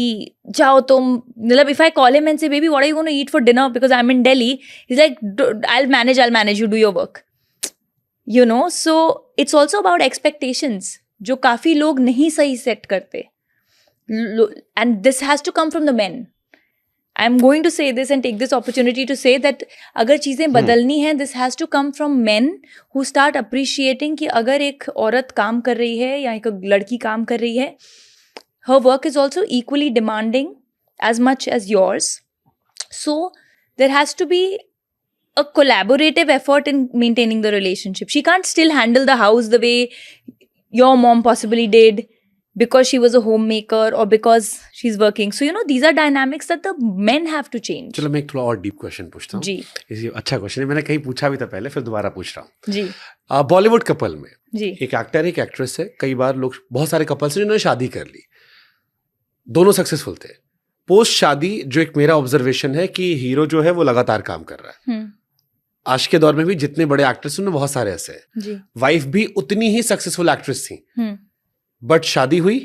जाओ तुम, मतलब if I call him and say baby what are you going to eat for dinner because I'm in Delhi, he's like I'll manage, you do your work, you know. So it's also about expectations जो काफी लोग नहीं सही set करते, and this has to come from the men. I'm going to say this and take this opportunity to say that अगर चीजें बदलनी हैं, this has to come from men who start appreciating कि अगर एक औरत काम कर रही है या एक लड़की काम कर रही है, her work is also equally demanding as much as yours. So there has to be a collaborative effort in maintaining the relationship. She can't still handle the house the way your mom possibly did because she was a homemaker or because she's working. So, you know, these are dynamics that the men have to change. चलो मैं एक थोड़ा और deep question पूछता हूँ जी इसी अच्छा question है, मैंने कहीं पूछा भी था पहले, फिर दोबारा पूछ रहा हूँ। जी बॉलीवुड कपल में जी एक एक्टर एक एक्ट्रेस है, कई बार लोग बहुत सारे कपल्स हैं जिन्होंने शादी कर ली, दोनों सक्सेसफुल थे। पोस्ट शादी जो एक मेरा ऑब्जर्वेशन है कि हीरो जो है वो लगातार काम कर रहा है। आज के दौर में भी जितने बड़े एक्ट्रेस उनमें बहुत सारे ऐसे हैं। वाइफ भी उतनी ही सक्सेसफुल एक्ट्रेस थी, बट शादी हुई,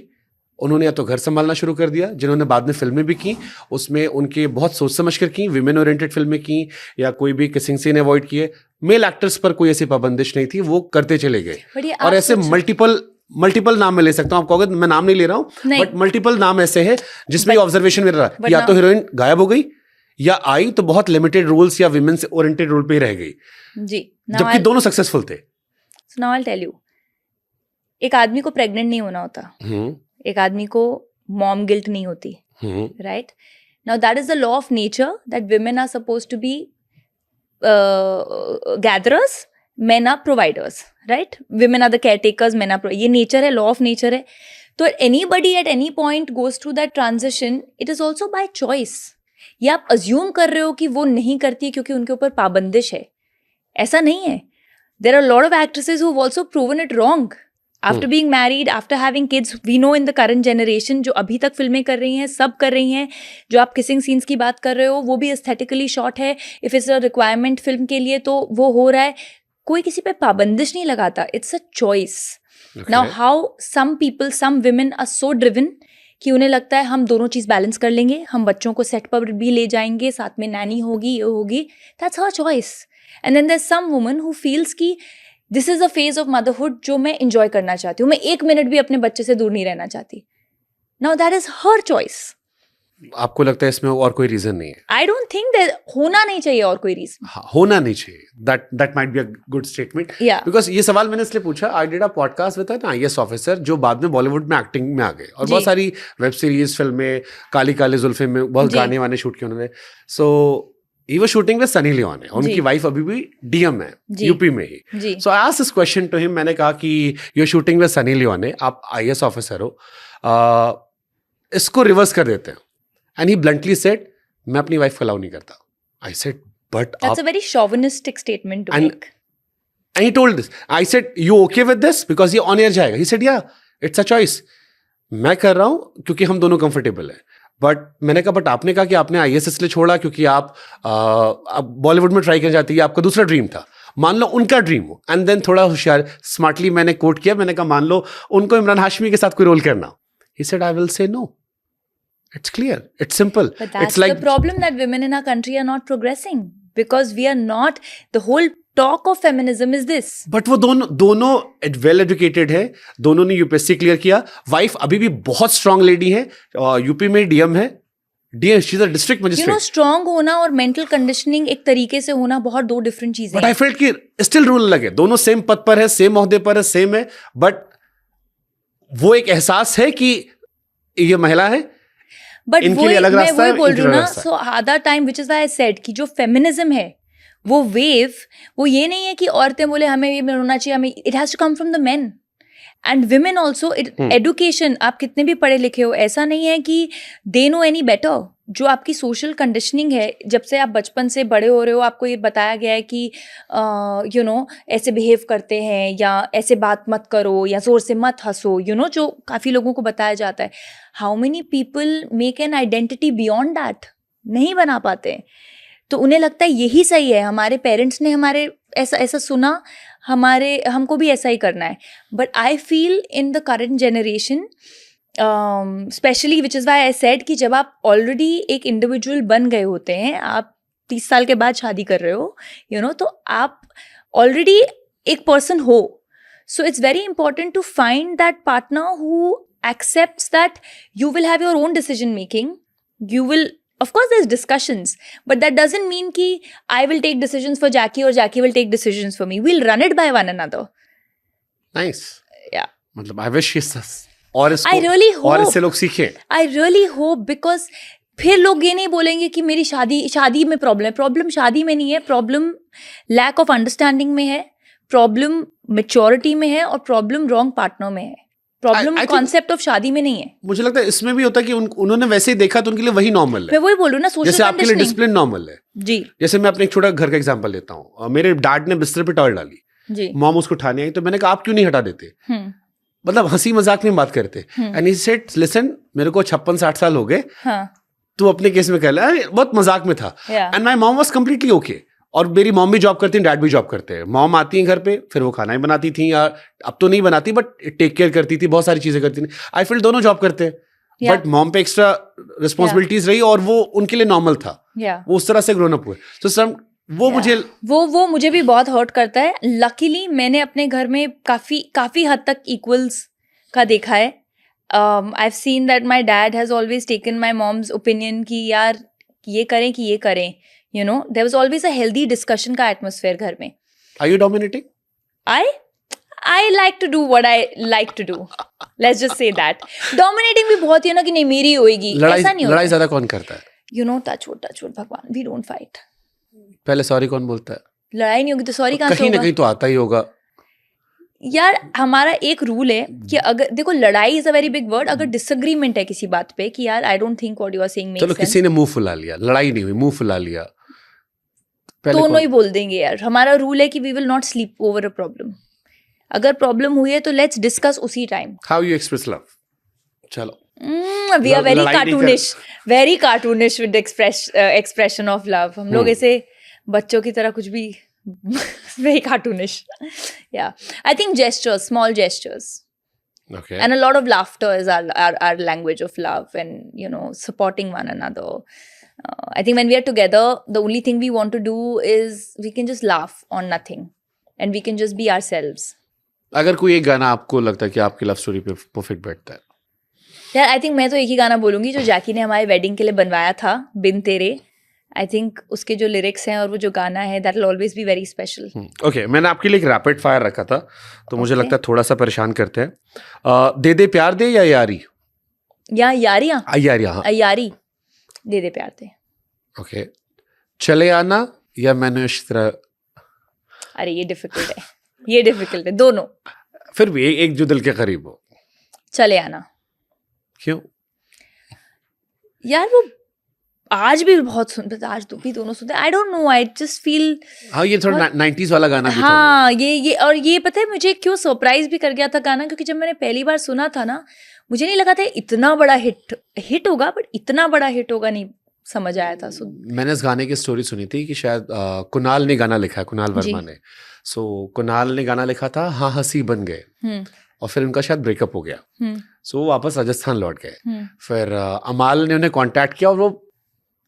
उन्होंने या तो घर संभालना शुरू कर दिया, जिन्होंने बाद में फिल्में भी की, उसमें उनके बहुत सोच समझ कर की, विमेन ओरिएंटेड फिल्में की, या कोई भी किसिंग सीन अवॉइड किए। मेल एक्टर्स पर कोई ऐसी पाबंदिश नहीं थी, वो करते चले गए। और ऐसे मल्टीपल नाम मैं ले सकता हूँ, आप कहोगे मैं नाम नहीं ले रहा हूँ, बट मल्टीपल नाम ऐसे हैं जिसमें ऑब्जर्वेशन मेरा रहा, या तो हीरोइन गायब हो गई या आई तो बहुत लिमिटेड रोल्स या विमेन से ओरिएंटेड रोल पे ही रह गई जी, जबकि दोनों सक्सेसफुल थे। So now I'll tell you, एक आदमी को प्रेग्नेंट नहीं होना होता, एक आदमी को मॉम गिल्ट नहीं होती, right? Now that is the law of nature that women are supposed to be gatherers, men are providers, right? Women are the caretakers, men are ये नेचर है, लॉ ऑफ नेचर है। तो anybody at any point goes through that transition, it is also by choice. ये आप assume कर रहे हो कि वो नहीं करती है क्योंकि उनके ऊपर पाबंदिश है, ऐसा नहीं है। There are a lot of actresses who have also proven it wrong. After being married, after having kids, we know in the current generation जो अभी तक फिल्में कर रही हैं, सब कर रही हैं। जो आप किसिंग सीन्स की बात कर रहे हो वो भी एस्थेटिकली शॉट है, if it's a requirement film के लिए तो वो हो रहा है। कोई किसी पे पाबंदिश नहीं लगाता, it's a choice. Now how some people, some women are so driven कि उन्हें लगता है हम दोनों चीज़ बैलेंस कर लेंगे, हम बच्चों को सेट पर भी ले जाएंगे, साथ में नैनी होगी, ये होगी, that's her choice. And then there some women who feels कि this is a phase of motherhood जो मैं इंजॉय करना चाहती हूँ, मैं एक मिनट भी अपने बच्चे से दूर नहीं रहना चाहती। Now that is her choice. आपको लगता है इसमें और कोई रीजन नहीं है? आई डोंट थिंक दैट होना नहीं चाहिए और कोई रीजन। होना नहीं चाहिए, that might be a good statement. Because ये सवाल मैंने इसलिए पूछा, I did a podcast with an IAS officer जो बाद में बॉलीवुड में एक्टिंग में आ गए, और बहुत सारी वेब सीरीज, फिल्में, काली काली जुल्फे में बहुत गाने वाने शूट किए उन्होंने। So he was shooting with Sunny Leone, उनकी वाइफ अभी भी डीएम है यूपी में ही। So I asked this question to him, मैंने कहा कि you are shooting with Sunny Leone, आप आईएएस ऑफिसर हो, इसको रिवर्स कर देते हैं। एंड ही ब्लंटली सेड मैं अपनी वाइफ को अलाउ नहीं करता। I said but that's a very chauvinistic statement to make. And he told this, I said you okay with this because ये ऑन एयर जाएगा? He said yeah it's a choice, मैं कर रहा हूं क्योंकि हम दोनों कंफर्टेबल हैं। बट मैंने कहा बट आपने कहा कि आपने आईएएस इसलिए छोड़ा क्योंकि आप बॉलीवुड में ट्राई करना चाहती है, आपका दूसरा ड्रीम था। मान लो उनका ड्रीम हो, एंड देन थोड़ा होशियार स्मार्टली मैंने कोट किया, मैंने कहा मान लो उनको इमरान हाशमी के साथ कोई रोल करना। He said I will say no, it's clear, it's simple. But that's it's like the problem that women in our country are not progressing because we are not, the whole talk of feminism is this. But वो दोनों well educated है, दोनों ने UPSC clear किया, wife अभी भी बहुत strong lady है, यूपी में डीएम है, DM she is a district magistrate. You know, strong होना और मेंटल कंडीशनिंग एक तरीके से होना बहुत दो डिफरेंट चीजें हैं। बट आई फेल्ट कि स्टिल रूल अलग है, दोनों सेम पद पर है, सेम ओहदे पर है, सेम है, बट वो एक एहसास है कि ये महिला है, बट मैं वही बोल रही हूँ ना, सो आधा time which is I said कि जो फेमिनिज्म है वो वेव, वो ये नहीं है कि औरतें बोले हमें ये होना चाहिए, हमें, it has to come from the men and women also. Education, आप कितने भी पढ़े लिखे हो, ऐसा नहीं है कि दे नो एनी बेटर। जो आपकी सोशल कंडीशनिंग है, जब से आप बचपन से बड़े हो रहे हो, आपको ये बताया गया है कि यू नो ऐसे बिहेव करते हैं, या ऐसे बात मत करो, या जोर से मत हंसो, यू नो, जो काफ़ी लोगों को बताया जाता है। How many people make an identity beyond that? नहीं बना पाते। तो उन्हें लगता है यही सही है, हमारे पेरेंट्स ने हमारे ऐसा सुना, हमको भी ऐसा ही करना है। But I feel in the current generation specially which is why I said कि जब आप ऑलरेडी एक इंडिविजुअल बन गए होते हैं, आप 30 साल के बाद शादी कर रहे हो, यू नो, तो आप ऑलरेडी एक पर्सन हो. So it's very important to find that partner who accepts that you will have your own decision making. You will, of course there's discussions, but that doesn't mean ki I will take decisions for Jackie or Jackie will take decisions for me. We'll run it by one another. Nice. Yeah. मतलब I wish और इसको I really hope. और इससे लोग सीखें. I really hope, because फिर लोग ये नहीं बोलेंगे कि मेरी शादी में प्रॉब्लम शादी में नहीं है, प्रॉब्लम लैक ऑफ अंडरस्टैंडिंग में है, प्रॉब्लम मेच्योरिटी में है, और प्रॉब्लम रॉन्ग पार्टनर में है. प्रॉब्लम कॉन्सेप्ट ऑफ शादी में नहीं है. मुझे लगता है इसमें भी होता है कि उन्होंने वैसे ही देखा तो उनके लिए वही नॉर्मल है. मैं वही बोल रही हूँ ना, सोशल जैसे आपके लिए डिसिप्लिन नॉर्मल है जी. जैसे मैं अपने एक छोटा घर का एग्जांपल लेता हूँ. मेरे डैड ने बिस्तर पे टॉवल डाली जी. मॉम उसको उठाने आई तो मैंने कहा आप क्यों नहीं हटा देते. मतलब हंसी मजाक में बात करते. एंड ही सेड लिसन, मेरे को 56-60 साल हो गए, तू अपने केस में कह ले. बहुत मजाक में था. And my mom was completely okay. और मेरी मॉम भी जॉब करती है, डैड भी जॉब करते हैं. मॉम आती है घर पे, फिर वो खाना ही बनाती थी, या अब तो नहीं बनाती बट टेक केयर करती थी, बहुत सारी चीजें करती थी. आई फील दोनों जॉब करते हैं, बट मॉम पे एक्स्ट्रा रिस्पॉन्सिबिलिटीज रही और वो उनके लिए नॉर्मल था. वो उस तरह से ग्रोन अप हुए. तो सम वो मुझे वो मुझे भी बहुत हर्ट करता है. लकीली मैंने अपने घर में काफी हद तक इक्वल्स का देखा है. I have seen that my dad has always taken my moms opinion कि यार ये करें. You know, there was always a healthy discussion का atmosphere घर में. Are you dominating? I like to do what I like to do. Let's just say that. Dominating भी बहुत ही ना कि नहीं मेरी होएगी. ऐसा नहीं होता. लड़ाई ज्यादा कौन करता है? You know, touch wood भगवान, we don't fight. पहले सॉरी कौन बोलता है? लड़ाई नहीं होगी तो सॉरी कहाँ से होगा? कहीं ना कहीं तो आता ही होगा. यार हमारा एक रूल है कि अगर देखो लड़ाई is a very big word. अगर डिसएग्रीमेंट है किसी बात पे कि यार I don't think what you are saying makes sense, चलो किसी ने मुंह फुला लिया, लड़ाई नहीं हुई, मुंह फुला लिया, दोनों ही बोल देंगे यार. हमारा रूल है कि we will not sleep over a problem. अगर प्रॉब्लम हुई है तो लेट्स डिस्कस उसी time. How you express love? चलो we are very cartoonish with expression of love. हम लोग ऐसे बच्चों की तरह कुछ भी very cartoonish. Yeah, I think gestures, small gestures. Okay. And a lot of laughter is our language of love, and you know, supporting one another. I think when we are together, the only thing we want to do is we can just laugh on nothing, and we can just be ourselves. अगर कोई एक गाना आपको लगता है कि आपकी love story पे परफेक्ट बैठता है? यार आई थिंक मैं तो एक ही गाना बोलूंगी जो जैकी ने हमारे वेडिंग के लिए बनवाया था, बिन तेरे. आई थिंक उसके जो लिरिक्स हैं और वो जो गाना है, that will always be very special. Okay, मैंने आपके लिए एक रैपिड फायर रखा था, तो मुझे लगता है थोड़ा सा परेशान करते हैं. दे दे प्यार दे या यारी? या यारियां? यारी. दे दे प्यार दे. ओके. चले आना या मैंने इस तरह? अरे ये डिफिकल्ट है, दोनों. फिर भी एक जो दिल के करीब हो. चले आना. क्यों? यार वो आज भी बहुत सुनते, आज तो भी दोनों सुनते. आई don't know, I just feel. हाँ, ये थोड़ा 90s वाला गाना भी था. हाँ, ये और ये पता है मुझे क्यों सरप्राइज भी कर गया था गाना, क्योंकि जब मैंने पहली बार सुना था ना, मुझे नहीं लगा था इतना बड़ा हिट होगा, बट इतना बड़ा हिट होगा नहीं समझ आया था. मैंने इस गाने की स्टोरी सुनी थी कि शायद कुणाल ने गाना लिखा है, कुणाल वर्मा ने. सो कुणाल ने गाना लिखा था, हाँ हंसी बन गए, और फिर उनका शायद ब्रेकअप हो गया. सो वो वापस राजस्थान लौट गए. फिर अमाल ने उन्हें कांटेक्ट किया और वो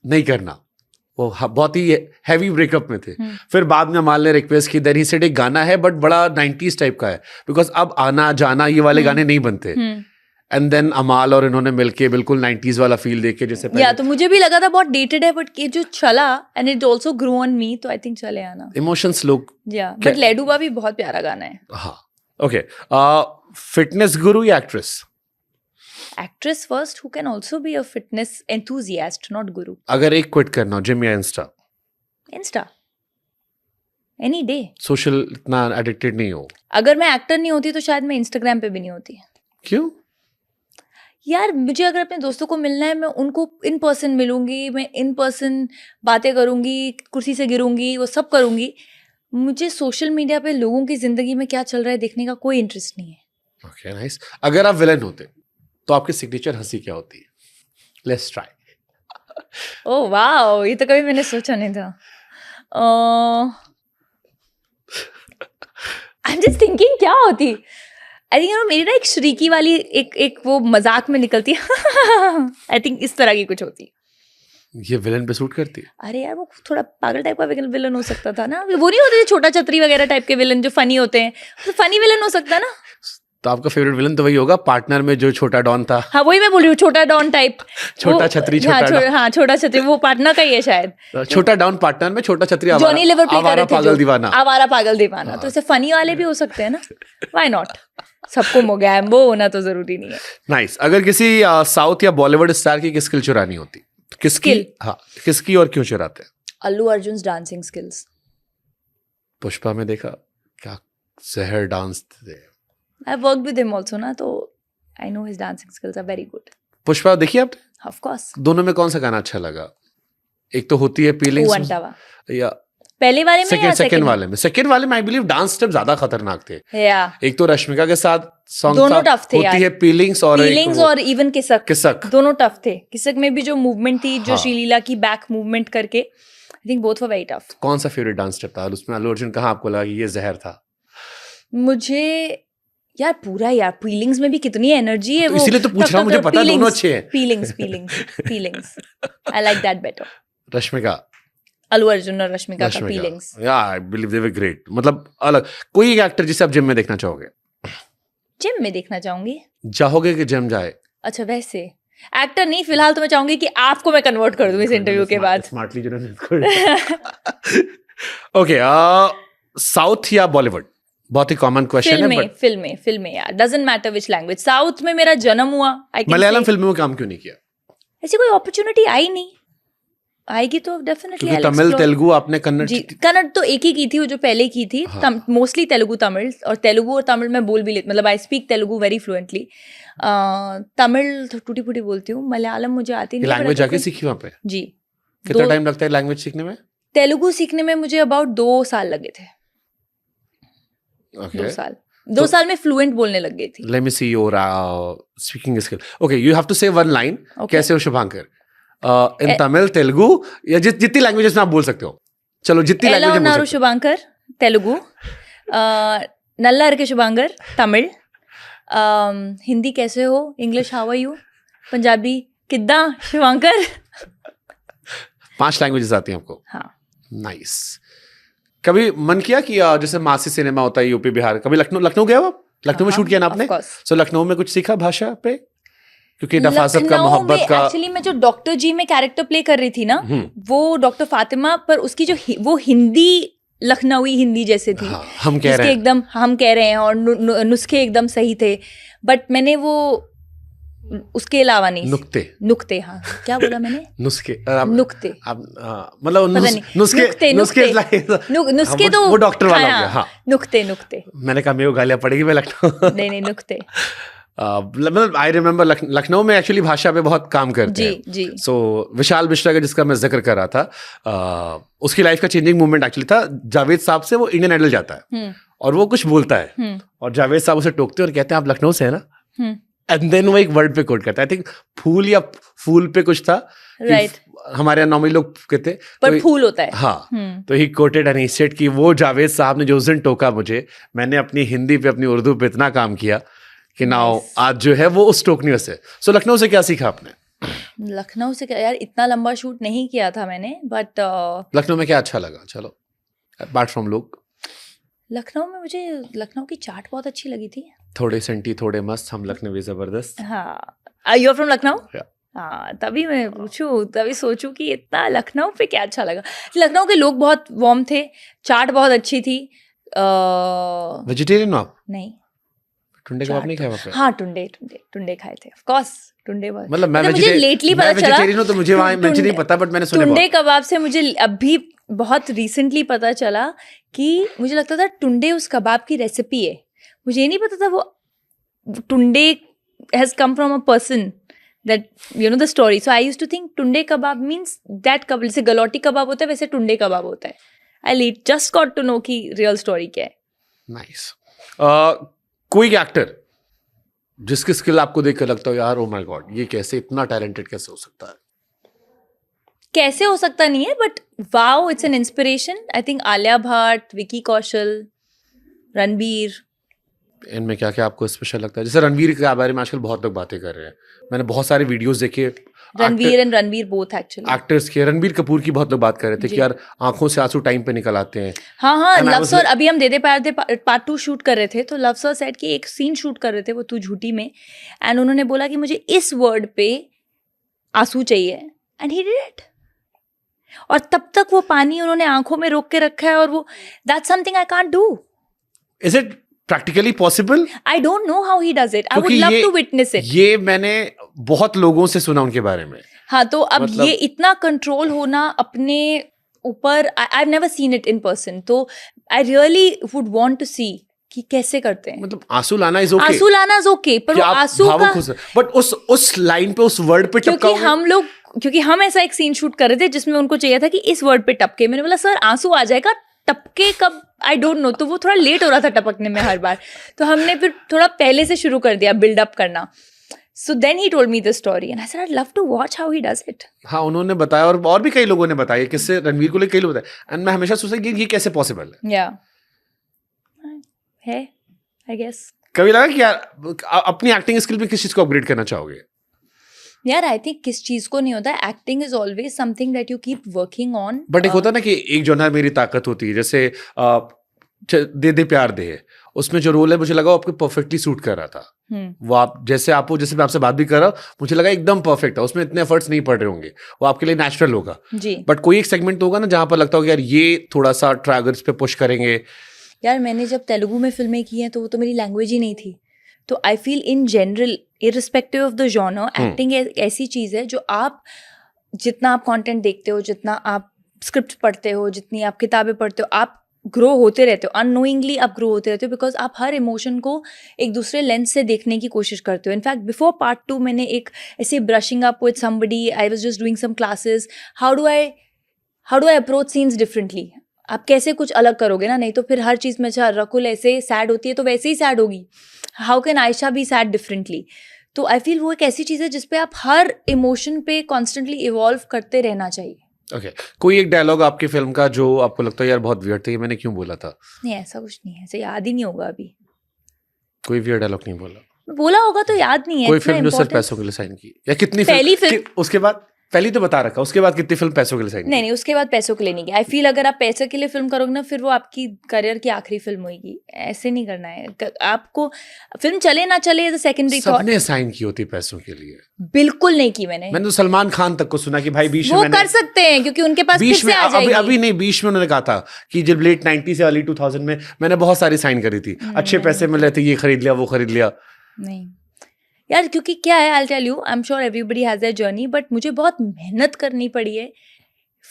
नहीं करना, वो बहुत ही हैवी ब्रेकअप में थे. फिर बाद में अमाल ने रिक्वेस्ट की, देन ही सेड एक गाना है बट बड़ा 90s टाइप का है, बिकॉज अब आना जाना ये वाले गाने नहीं बनते. एंड देन अमाल और इन्होंने मिलके बिल्कुल 90s वाला फील देके जैसे या तो मुझे भी लगा था बहुत डेटेड है, बट ये जो चला and it also grow on me, तो आई थिंक चले आना. इमोशंस लोग. या बट लेडुबा भी बहुत प्यारा गाना है. हाँ. ओके. फिटनेस गुरु या actress? Actress first, who can also be a fitness enthusiast, not guru. अगर एक क्विट करना हो, जिम या इंस्टा? Any day. सोशल इतना एडिक्टेड नहीं हो? अगर मैं एक्टर नहीं होती तो शायद मैं इंस्टाग्राम पे भी नहीं होती. क्यों? यार मुझे अगर अपने दोस्तों को मिलना है, मैं उनको इन पर्सन मिलूंगी, मैं इन पर्सन बातें करूंगी, कुर्सी से गिरूंगी, वो सब करूंगी. मुझे सोशल मीडिया पे लोगों की जिंदगी में क्या चल रहा है देखने का कोई इंटरेस्ट नहीं है. Okay, nice. अगर आप विलन होते तो आपकी सिग्नेचर हंसी क्या होती है? Let's try. ओह वाओ, ये तो कभी मैंने सोचा नहीं था. आई एम जस्ट थिंकिंग क्या होती. आई थिंक मेरी ना एक श्रीकी वाली एक वो मजाक में निकलती है आई थिंक इस तरह की कुछ होती। ये विलन पे सूट करती है। अरे यार वो थोड़ा पागल टाइप का विलन हो सकता था ना, वो नहीं होते छोटा छतरी वगैरह टाइप के विलन जो फनी होते हैं, तो फनी विलन हो सकता है ना। तो आपका फेवरेट विलन तो वही होगा पार्टनर में जो छोटा डॉन था। हाँ वही मैं बोल रही हूँ, छोटा डॉन टाइप। छोटा छतरी, छोटा डॉन। हाँ छोटा छतरी वो पार्टनर का ही है शायद। छोटा डॉन पार्टनर में छोटा छतरी जॉनी लिवर प्ले कर रहे थे, पागल दीवाना। आवारा पागल दीवाना। तो ऐसे फनी वाले भी हो सकते हैं ना, व्हाई नॉट। सबको मोगैम्बो होना तो जरूरी नहीं है। नाइस। अगर किसी साउथ या बॉलीवुड स्टार की स्किल चुरानी होती तो किसकी? Skill? हाँ, किसकी और क्यों चुराते हैं? Allu Arjun dancing skills. पुष्पा में देखा क्या जहर डांस थे। I work with him also ना, तो I know his dancing skills are very good. Pushpa देखिए आपने? Of course. दोनों में कौन सा गाना अच्छा लगा? एक तो होती है फीलिंग्स या पहले वाले में या सेकंड वाले में? सेकंड वाले में आई बिलीव डांस स्टेप ज्यादा खतरनाक थे। या एक तो रश्मिका के साथ सॉन्ग दोनों टफ थे होती यार। है फीलिंग्स और इवन किसक दोनों टफ थे। किसक में भी जो मूवमेंट थी, जो हाँ। श्रीलीला की बैक मूवमेंट करके, I think both were very tough. कौन सा फेवरेट डांस स्टेप था उसमें? अल्लू अर्जुन कहाँ आपको लगा कि ये जहर था? मुझे यार पूरा यार फीलिंग्स में भी कितनी एनर्जी है तो वो। इसीलिए तो पूछ रहा हूँ, मुझे पता है दोनों अच्छे हैं। Feelings I like that better. Rashmika, Allu Arjun और रश्मिका का फीलिंग्स। या I believe they were great. मतलब अलग कोई एक एक्टर जिसे आप जिम में देखना चाहोगे? जिम में देखना चाहूंगी। चाहोगे कि जिम जाए? अच्छा वैसे एक्टर नहीं, फिलहाल तो मैं चाहूंगी कि आपको मैं कन्वर्ट कर दूं इस इंटरव्यू के बाद। स्मार्टली ओके, साउथ या बॉलीवुड? बहुत ही कॉमन क्वेश्चन है। फिल्में यार, doesn't matter which language. South में मेरा जन्म हुआ। मलयालम फिल्मों में काम क्यों नहीं किया? ऐसी कोई अपॉर्चुनिटी आई नहीं। आएगी तो डेफिनेटली। क्योंकि तमिल तेलुगु आपने कन्नड़ जी, कन्नड़ तो एक ही की थी, वो जो पहले की थी। मोस्टली तेलुगु तमिल, और तेलुगु और तमिल मैं बोल भी लेती, मतलब I speak Telugu very fluently. Tamil टूटी फूटी बोलती हूँ। मलयालम मुझे आती नहीं। लैंग्वेज जाके सीखी वहाँ पे? जी। कितना टाइम लगता है लैंग्वेज सीखने में? तेलुगु सीखने में मुझे अबाउट 2 साल लगे थे। 2 साल। 2 साल में फ्लुएंट बोलने लग गई थी। Let me see your speaking skill. Okay, you have to say one line. कैसे हो शुभांकर? इन तमिल, तेलुगु या जितनी लैंग्वेजेस में आप बोल सकते हो। चलो जितनी लैंग्वेज बोल सकते हो। शुभांकर तेलुगु, नल्ला के शुभांकर तमिल, हिंदी कैसे हो, English how are you, Punjabi किद्दा शुभांकर। 5 लैंग्वेजेस आती हैं आपको? हाँ। नाइस। कभी मन किया कि जैसे मासी सिनेमा होता है यूपी बिहार, कभी लखनऊ गया हो आप? लखनऊ में शूट किया ना आपने? सो लखनऊ में कुछ सीखा भाषा पे? क्योंकि नफासत का, मोहब्बत का। एक्चुअली मैं जो डॉक्टर जी में कैरेक्टर प्ले कर रही थी ना, वो डॉक्टर फातिमा, पर उसकी जो वो हिंदी लखनवी हिंदी जैसे थी। हाँ, हम कह रहे हैं और नुस्खे एकदम सही थे, बट मैंने वो उसके अलावा नहीं। नुक्ते हाँ, क्या बोला मैंने? नुस्खे मतलब नुस्खे तो वो डॉक्टर वाला हो गया। हाँ, नुक्ते मैंने कहा मेरे को गालियां पड़ेगी मैं लखनऊ। नहीं नुक्ते। मतलब आई रिमेम्बर लखनऊ में एक्चुअली भाषा पे बहुत काम करते हैं। जी। सो विशाल मिश्रा का जिसका मैं जिक्र कर रहा था, उसकी लाइफ का चेंजिंग मूवमेंट एक्चुअली था। जावेद साहब से वो इंडियन आइडल जाता है और वो कुछ बोलता है और जावेद साहब उसे टोकते हैं और कहते हैं आप लखनऊ से है ना, एंड देन वो एक वर्ड पे कोट करता है। आई थिंक फूल या फूल पे कुछ था। राइट। हमारे यहाँ नॉर्मली लोग कहते पर फूल होता है। हाँ, तो ही कोटेड एंड ही सेड कि वो जावेद साहब ने जो उस दिन टोका मुझे, मैंने अपनी हिंदी पे अपनी उर्दू पे इतना काम किया कि नाउ आज जो है वो उस टोकनी से। सो लखनऊ से क्या सीखा आपने? लखनऊ से क्या यार, इतना लंबा शूट नहीं किया था मैंने, बट लखनऊ में क्या अच्छा लगा? चलो अपार्ट फ्रॉम लोग। लखनऊ में मुझे लखनऊ की चाट बहुत अच्छी लगी थी। थोड़े सेंटी थोड़े मस्त, हम लखनवी जबरदस्त। हाँ, यू आर फ्रॉम लखनऊ? हाँ, तभी मैं पूछूं, तभी सोचूं कि इतना लखनऊ पे क्या अच्छा लगा। लखनऊ के लोग बहुत वार्म थे, चाट बहुत अच्छी थी। वेजिटेरियन हो आप? नहीं। टुंडे कबाब नहीं खाए वहाँ पे? हाँ, टुंडे खाए थे, ऑफ कोर्स। टुंडे बहुत, मतलब मुझे लेटली पता चला। वेजिटेरियन हूं तो मुझे वहाँ मुझे नहीं पता, बट मैंने सुना टुंडे कबाब से मुझे अभी बहुत रिसेंटली पता चला कि मुझे लगता था टुंडे उस कबाब की रेसिपी है। मुझे नहीं पता था वो Tunday has come from a person, that you know the story. So I used to think Tunday kebab means that kebab, जैसे गलौटी कबाब होता है वैसे टुंडे कबाब होता है। I just got to know कि रियल स्टोरी क्या है। नाइस। कोई एक्टर जिसकी स्किल आपको देख कर लगता हो यार ओ माय गॉड, ये कैसे इतना टैलेंटेड कैसे हो सकता है? कैसे हो सकता नहीं है, but wow, it's an inspiration. I think Alia Bhatt, Vicky Kaushal, Ranbir, इनमें क्या क्या आपको स्पेशल लगता है? जैसे रणवीर के बारे में आजकल बहुत लोग बातें कर रहे हैं, मैंने बहुत सारे वीडियोस देखे Ranveer and Ranveer both actually actors के। रणवीर कपूर की बहुत लोग बात कर रहे थे कि यार आंखों से आंसू टाइम पे निकल आते हैं। हाँ And I love was sir like- अभी हम दे दे प्यार दे पार्ट 2 शूट कर रहे थे, तो लव सर सेट की एक सीन शूट कर रहे थे वो तू झूठी में, एंड उन्होंने बोला कि मुझे इस वर्ड पे आंसू चाहिए, एंड ही डिड इट। और तब तक वो पानी उन्होंने आंखों में रोक के रखा है, और वो that's something I can't do. Is it practically possible? I don't know how he does it, I would क्योंकि लव ये- टू विटनेस इट। ये मैंने बहुत लोगों से सुना उनके बारे में। हाँ, तो अब मतलब- ये इतना कंट्रोल होना अपने ऊपर, I have never seen it in person, तो I really would want to see कि कैसे करते हैं। मतलब आंसू लाना इज ओके, आंसू लाना इज ओके, पर वो आंसू का, बट उस लाइन पे, उस वर्ड पे क्योंकि क्योंकि हम ऐसा एक सीन शूट कर रहे थे जिसमें उनको चाहिए था कि इस वर्ड पे टपके, मैंने बोला सर आंसू आ जाएगा, टपके कब, आई डोंट नो, तो वो थोड़ा लेट हो रहा था टपकने में हर बार, तो हमने फिर थोड़ा पहले से शुरू कर दिया बिल्डअप करना। So then he told me the story and I said I'd love to watch how he does it. हाँ, उन्होंने बताया और भी कई लोगों ने बताया, किससे, रणवीर को लेकर कई लोग बताया, एंड मैं हमेशा सोचता कि ये कैसे पॉसिबल है। Yeah. है, I guess. कभी लगा कि यार अपनी एक्टिंग स्किल में किस चीज को अपग्रेड करना चाहोगे? यार आई थिंक किस चीज को नहीं होता, acting is always something that you keep working on. But एक होता है ना कि एक जो ना मेरी ताकत होती है, जैसे दे दे प्यार दे, उसमें जो रोल है मुझे लगा वो आपको परफेक्टली सूट कर रहा था। वो आप जैसे मैं आपसे बात भी कर रहा हूँ, मुझे लगा एकदम परफेक्ट है, उसमें इतने एफर्ट्स नहीं पड़ रहे होंगे, वो आपके लिए नेचुरल होगा जी। बट कोई एक सेगमेंट तो होगा ना जहां पर लगता होगा यार ये थोड़ा सा ट्रैगर्स पे पुश करेंगे। यार मैंने जब तेलुगु में फिल्में की हैं तो वो तो मेरी लैंग्वेज ही नहीं थी, तो आई feel in general irrespective of the genre, acting ऐसी चीज़ है जो आप जितना आप कंटेंट देखते हो, जितना आप स्क्रिप्ट पढ़ते हो, जितनी आप किताबें पढ़ते हो, आप ग्रो होते रहते हो, अननोइंगली आप ग्रो होते रहते हो, बिकॉज आप हर इमोशन को एक दूसरे लेंस से देखने की कोशिश करते हो। इनफैक्ट बिफोर पार्ट 2 मैंने एक ऐसे brushing up with somebody, I was just doing some classes, how do I approach scenes differently. आप कैसे कुछ अलग करोगे ना, नहीं तो फिर हर चीज़ में अच्छा रकुल ऐसे सैड होती है तो वैसे ही सैड होगी, how can Ayesha be sad differently. तो आई फील वो एक ऐसी चीज़ है जिसपे आप हर इमोशन पे कॉन्स्टेंटली इवॉल्व करते रहना चाहिए। ओके, कोई एक डायलॉग आपकी फिल्म का जो आपको लगता है यार बहुत वियर्ड था, ये मैंने क्यों बोला था? नहीं, ऐसा कुछ नहीं है, ऐसे याद ही नहीं होगा अभी। कोई वियर्ड डायलॉग नहीं बोला होगा तो याद नहीं है। कोई इतना फिल्म जो सिर्फ important- पैसों के लिए साइन की, या कितनी पहली फिल्म- उसके बाद पहली तो बता रखा, उसके बाद कितनी फिल्म पैसों के लिए साइन की? नहीं, उसके बाद पैसों के लिए नहीं गया। आई फील अगर आप पैसे के लिए फिल्म करोगे ना, फिर वो आपकी करियर की आखिरी फिल्म होगी। ऐसे नहीं करना है आपको, फिल्म चले ना चले द सेकेंडरी थॉट। सबने साइन की होती पैसों के लिए। बिल्कुल नहीं की मैंने तो सलमान खान तक को सुना कि भाई बीच में वो मैंने कर सकते हैं क्योंकि उनके पास फिर बीच में से आ जाएगी। अभी नहीं, बीच में उन्होंने कहा था कि जब लेट 90 से अर्ली 2000 में मैंने बहुत सारी साइन करी थी, अच्छे पैसे मिल रहे थे, ये खरीद लिया वो खरीद लिया। नहीं यार, क्योंकि क्या है, I tell you, I am sure everybody has their journey, but मुझे बहुत मेहनत करनी पड़ी है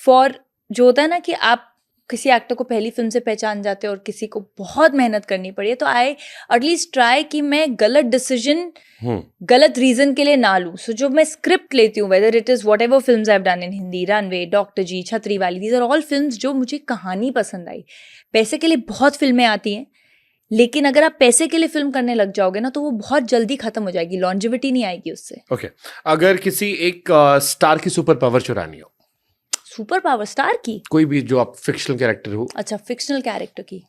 फॉर, जो होता है ना कि आप किसी एक्टर को पहली फिल्म से पहचान जाते हो और किसी को बहुत मेहनत करनी पड़ी है, तो आई एटलीस्ट ट्राई कि मैं गलत डिसीजन गलत रीजन के लिए ना लूँ। सो जो मैं स्क्रिप्ट लेती हूँ, whether it is whatever film I have done in Hindi, Runway, Doctor G, Chhatriwali, these are all films जो मुझे कहानी पसंद आई। पैसे के लिए बहुत फिल्में आती हैं, लेकिन अगर आप पैसे के लिए फिल्म करने लग जाओगे ना तो वो बहुत जल्दी खत्म हो जाएगी, लॉन्जिविटी नहीं आएगी उससे। ओके, अगर किसी एक स्टार की सुपर पावर चुरानी हो, सुपर पावर स्टार की, कोई भी जो आप फिक्शनल कैरेक्टर हो। अच्छा फिक्शनल कैरेक्टर की,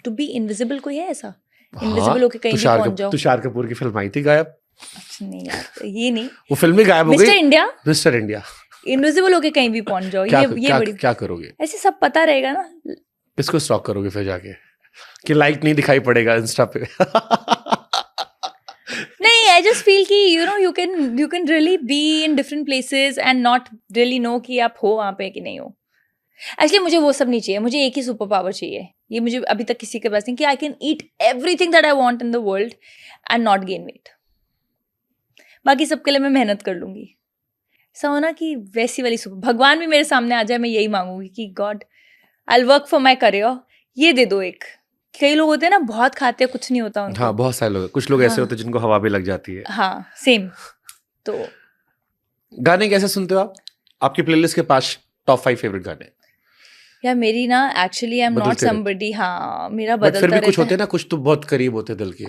टू बी इनविजिबल कोई है ऐसा? इनविजिबल होके कहीं भी पहुंच जाओ। तुषार कपूर की फिल्म आई थी गायब। अच्छा नहीं यार, ये नहीं, वो फिल्म भी गायब हो गई। मिस्टर इंडिया इनविजिबल होके कहीं भी पहुंच जाओ। ये बड़ी क्या करोगे? ऐसे सब पता रहेगा ना। किसको स्टॉक करोगे फिर जाके कि लाइक नहीं दिखाई पड़ेगा इंस्टा पे? नहीं, आई जस्ट फील कि you can really be in different places and not really know कि आप हो वहाँ पे कि नहीं हो। एक्चुअली मुझे वो सब नहीं चाहिए, मुझे एक ही सुपर पावर चाहिए। ये मुझे अभी तक किसी के पास नहीं, कि I can eat everything that I want in the world and not gain weight. बाकी सबके लिए मैं मेहनत कर लूंगी। ऐसा होना कि वैसी वाली सुपर, भगवान भी मेरे सामने आ जाए, मैं यही मांगूंगी कि God I will work for my career, ये दे दो एक। कई लोग होते हैं ना बहुत खाते हैं, कुछ नहीं होता उनको। हाँ, बहुत सारे लोग, कुछ लोग ऐसे होते हैं जिनको हवा भी लग जाती है। हाँ सेम। तो गाने कैसे सुनते हो आप? आपकी प्लेलिस्ट के पास टॉप 5 फेवरेट गाने? यार मेरी ना एक्चुअली आई एम नॉट बदलते रहते। समबडी, हाँ मेरा बट फिर बदलता भी कुछ रहता होते हैं ना, कुछ तो बहुत करीब होते हैं दिल के,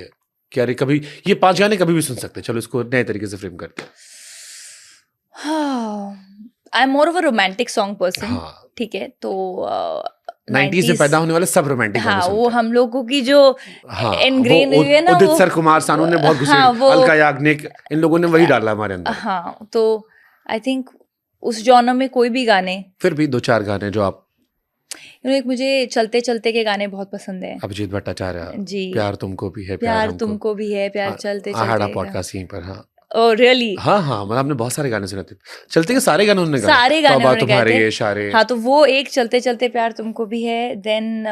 कि अरे कभी ये 5 गाने कभी भी सुन सकते हैं, चलो इसको नए तरीके से फ्रेम करते हैं। I am more of a romantic song person. हाँ, ठीक है, तो 90s में पैदा होने वाले सब रोमांटिक गाने हाँ, सुनते वो हैं। हम लोगों की जो हाँ, इनग्रेन वो हुई है ना, उदित वो सर, कुमार सानू ने बहुत घुसे, हाँ, वो अलका याग्निक, इन लोगों ने वही डाला हमारे अंदर। हाँ, तो आई थिंक उस जॉनर में कोई भी गाने, फिर भी 2-4 गाने जो आप, एक मुझे चलते चलते के गाने बहुत पसंद है अभिजीत भट्टाचार्य, जी। प्यार तुमको भी है, प्यार हमको। तुमको भी है, प्यार चलते आहाड़ा चलते का। पॉडकास्ट यहीं पर, हाँ। Oh really? हाँ हाँ, मतलब आपने बहुत सारे गाने सुने थे, चलते के सारे गाने उन्होंने गाए, सारे गाने तौबा उन्होंने गाए तुम्हारे थे। ये इशारे। हाँ, तो वो एक चलते चलते प्यार तुमको भी है। देन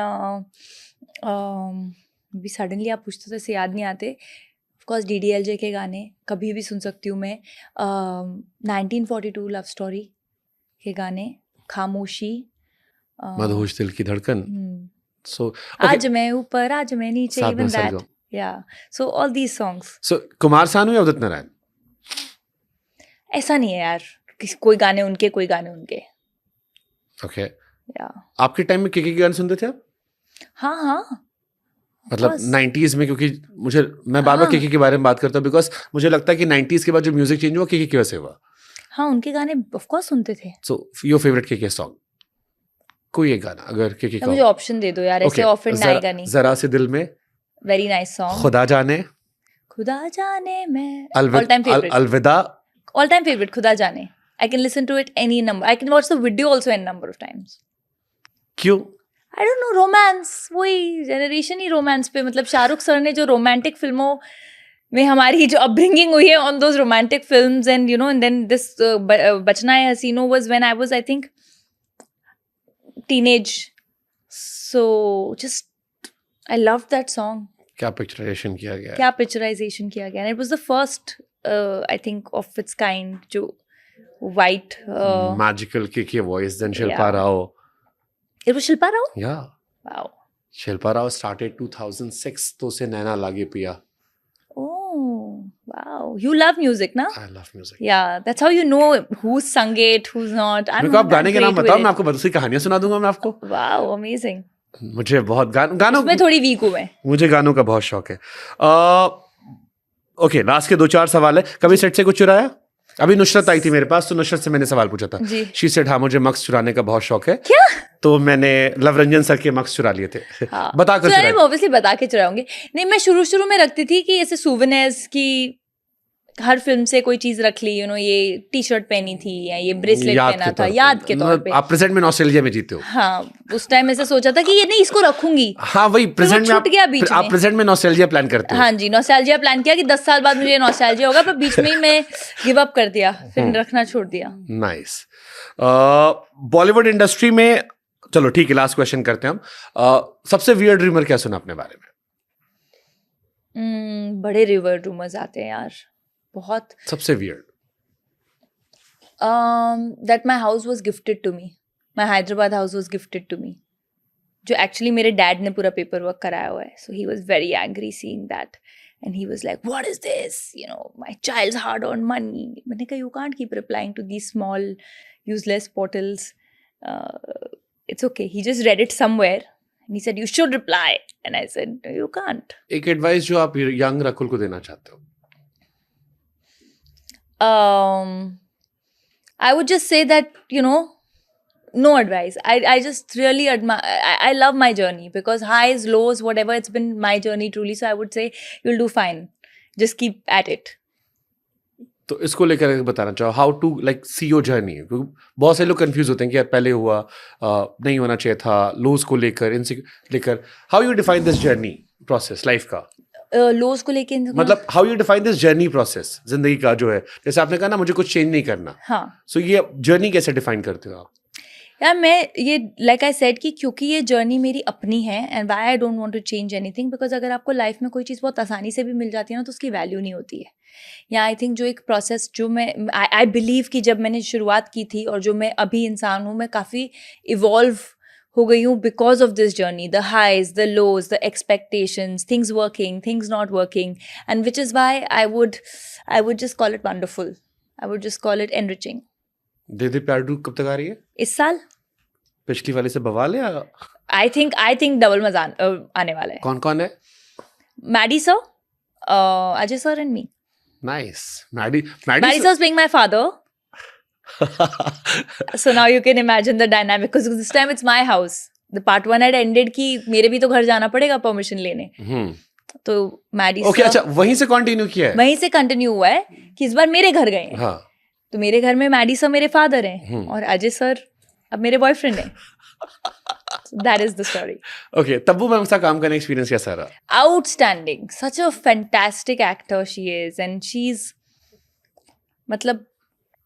अभी सडनली आप पूछते तो ऐसे याद नहीं आते। ऑफ कोर्स DDLJ के गाने कभी भी सुन सकती हूँ मैं। 1942 लव स्टोरी के गाने, खामोशी, मदहोश दिल की धड़कन। हम्म, सो आज मैं ऊपर आज मैं नीचे, साथ में इवन दैट, सरगम। या सो ऑल दीज सॉन्ग्स। सो कुमार सानू या उदित नारायण? ऐसा नहीं है यार, कोई गाने उनके, कोई गाने उनके। ओके, या आपके टाइम में के गाने सुनते थे आप? हाँ हाँ, मतलब course. 90s में, क्योंकि मैं बार बार हाँ। के बारे में बात करता हूँ बिकॉज मुझे लगता है कि 90s के बाद जो म्यूजिक चेंज हुआ के वजह से हुआ। हाँ, उनके गाने ऑफ कोर्स सुनते थे। सो योर फेवरेट के सॉन्ग, कोई एक गाना अगर के तो मुझे ऑप्शन दे दो यार, ऐसे ऑफेंड आएगा नहीं। जरा से दिल में, वेरी नाइस सॉन्ग। खुदा जाने, खुदा जाने मैं, ऑल टाइम फेवरेट, अलविदा। ऑल टाइम फेवरेट खुदा जाने। I can listen to it any number, I can watch the video also n number of times. क्यों? आई डोंट नो, रोमांस, वही जनरेशन ही रोमांस पे, मतलब शाहरुख सर ने जो रोमांटिक फिल्मों में हमारी जो अपब्रिंगिंग हुई है on those romantic films, and you know, and then this Bachna Hai Haseeno was when I was, I think, teenage. So just I love that song. क्या पिक्चराइजेशन किया गया है। क्या पिक्चराइजेशन किया गया, it was the first I think of its kind, जो white magical के voice, then Shilpa Yeah. Rao. It was Shilpa Rao. Yeah wow, Shilpa Rao started 2006 तो से नैना लागे पिया। Oh wow, you love music ना? I love music. Yeah, that's how you know who's sung it, who's not. I'm मेरे को आप not गाने के that नाम great बताओ, with मैं it. आपको दूसरी कहानियां सुना दूंगा मैं आपको। Wow, amazing. मुझे बहुत गानों मैं थोड़ी वीक हूँ मैं। मुझे गानों का बहुत शौक है। ओके, लास्ट के 2-4 सवाल है। कभी सेट से कुछ चुराया? अभी नुसरत आई थी मेरे पास, तो नुसरत से मैंने सवाल पूछा था। जी। शी सेड हाँ, मुझे मक्स चुराने का बहुत शौक है। क्या? तो मैंने लव रंजन सर के मक्स चुरा लिए थे। हाँ। बता कर चुराने चुराए। में obviously बता के चुराऊंगी। नहीं, मैं शुरू में रखती थी कि ऐसे souvenirs की, हर फिल्म से कोई चीज रख ली, यू नो, ये टी-शर्ट पहनी थी या ये ब्रेसलेट पहना था, याद के तौर पे। आप प्रेजेंट में नॉस्टैल्जिया में जीते हो। हाँ, उस टाइम ऐसे सोचा था कि ये नहीं, इसको रखूंगी। हाँ, वही प्रेजेंट में छूट गया बीच आप में। प्रेजेंट में नॉस्टैल्जिया प्लान करते हो। हाँ जी, नॉस्टैल्जिया प्लान किया कि 10 साल बाद मुझे नॉस्टैल्जिया होगा, पर बीच में ही मैं गिव अप कर दिया, फिर रखना छोड़ दिया। नाइस। बॉलीवुड इंडस्ट्री में, चलो ठीक है, लास्ट क्वेश्चन करते हैं हम। सबसे वियर्ड रूमर क्या सुना अपने बारे में? बड़े रिवर रूमर्स आते हैं यार, बहुत। सबसे weird? that my house was gifted to me, my Hyderabad house was gifted to me, जो एक्चुअली मेरे डैड ने पूरा पेपर वर्क कराया हुआ है। So he was very angry seeing that, and he was like, what is this, you know, my child's hard earn money. मैंने कहा, you can't keep replying to these small useless portals, it's okay. He just read it somewhere and he said you should reply, and I said you can't. एक advice जो आप young Rakul को देना चाहते हो? I would just say that, you know, no advice. I just really admire, I love my journey, because highs, lows, whatever, it's been my journey truly. So I would say you'll do fine. Just keep at it. तो इसको लेकर बताना चाहो, how to like see your journey. बहुत से लोग confuse होते हैं कि यार पहले हुआ, नहीं होना चाहिए था, लोज को लेकर, इनसे लेकर। How you define this journey process life का? लोज को लेके मतलब how you define this journey process, जिंदगी का जो है, जैसे आपने कहा ना मुझे कुछ चेंज नहीं करना। हाँ, सो ये जर्नी कैसे डिफाइन करते हो आप? यार मैं ये लाइक आई सेड कि क्योंकि ये जर्नी मेरी अपनी है, and why I don't want to change anything, because अगर आपको लाइफ में कोई चीज़ बहुत आसानी से भी मिल जाती है ना, तो उसकी वैल्यू नहीं होती है। या आई थिंक जो एक प्रोसेस, जो मैं आई बिलीव कि जब मैंने शुरुआत की थी और जो मैं अभी इंसान हूँ, मैं काफ़ी इवॉल्व हो गई हूँ because of this journey, the highs, the lows, the expectations, things working, things not working, and which is why I would just call it wonderful, I would just call it enriching. De De Pyaar two कब तक आ रही है? इस साल पिछली वाले से बवाल है? आई थिंक डबल मजा आने वाला है। कौन कौन है? Maddie sir, Ajay sir and me. Nice. Maddie Maddie sir is playing my father. So now you can imagine the dynamic, because this time it's my house. The part 1 had ended कि मेरे भी तो घर जाना पड़ेगा परमिशन लेने, तो मैडी ओके, अच्छा वहीं से कंटिन्यू किया है। वहीं से कंटिन्यू हुआ है कि इस बार मेरे घर गए हैं। हाँ, तो मेरे घर में मैडी सर मेरे फादर हैं और अजय सर अब मेरे बॉयफ्रेंड हैं। That is the story. Okay, Tabu ma'am से काम करने एक्सपीरियंस कैसा रहा? Outstanding, such a fantastic actor she is, and she is मतलब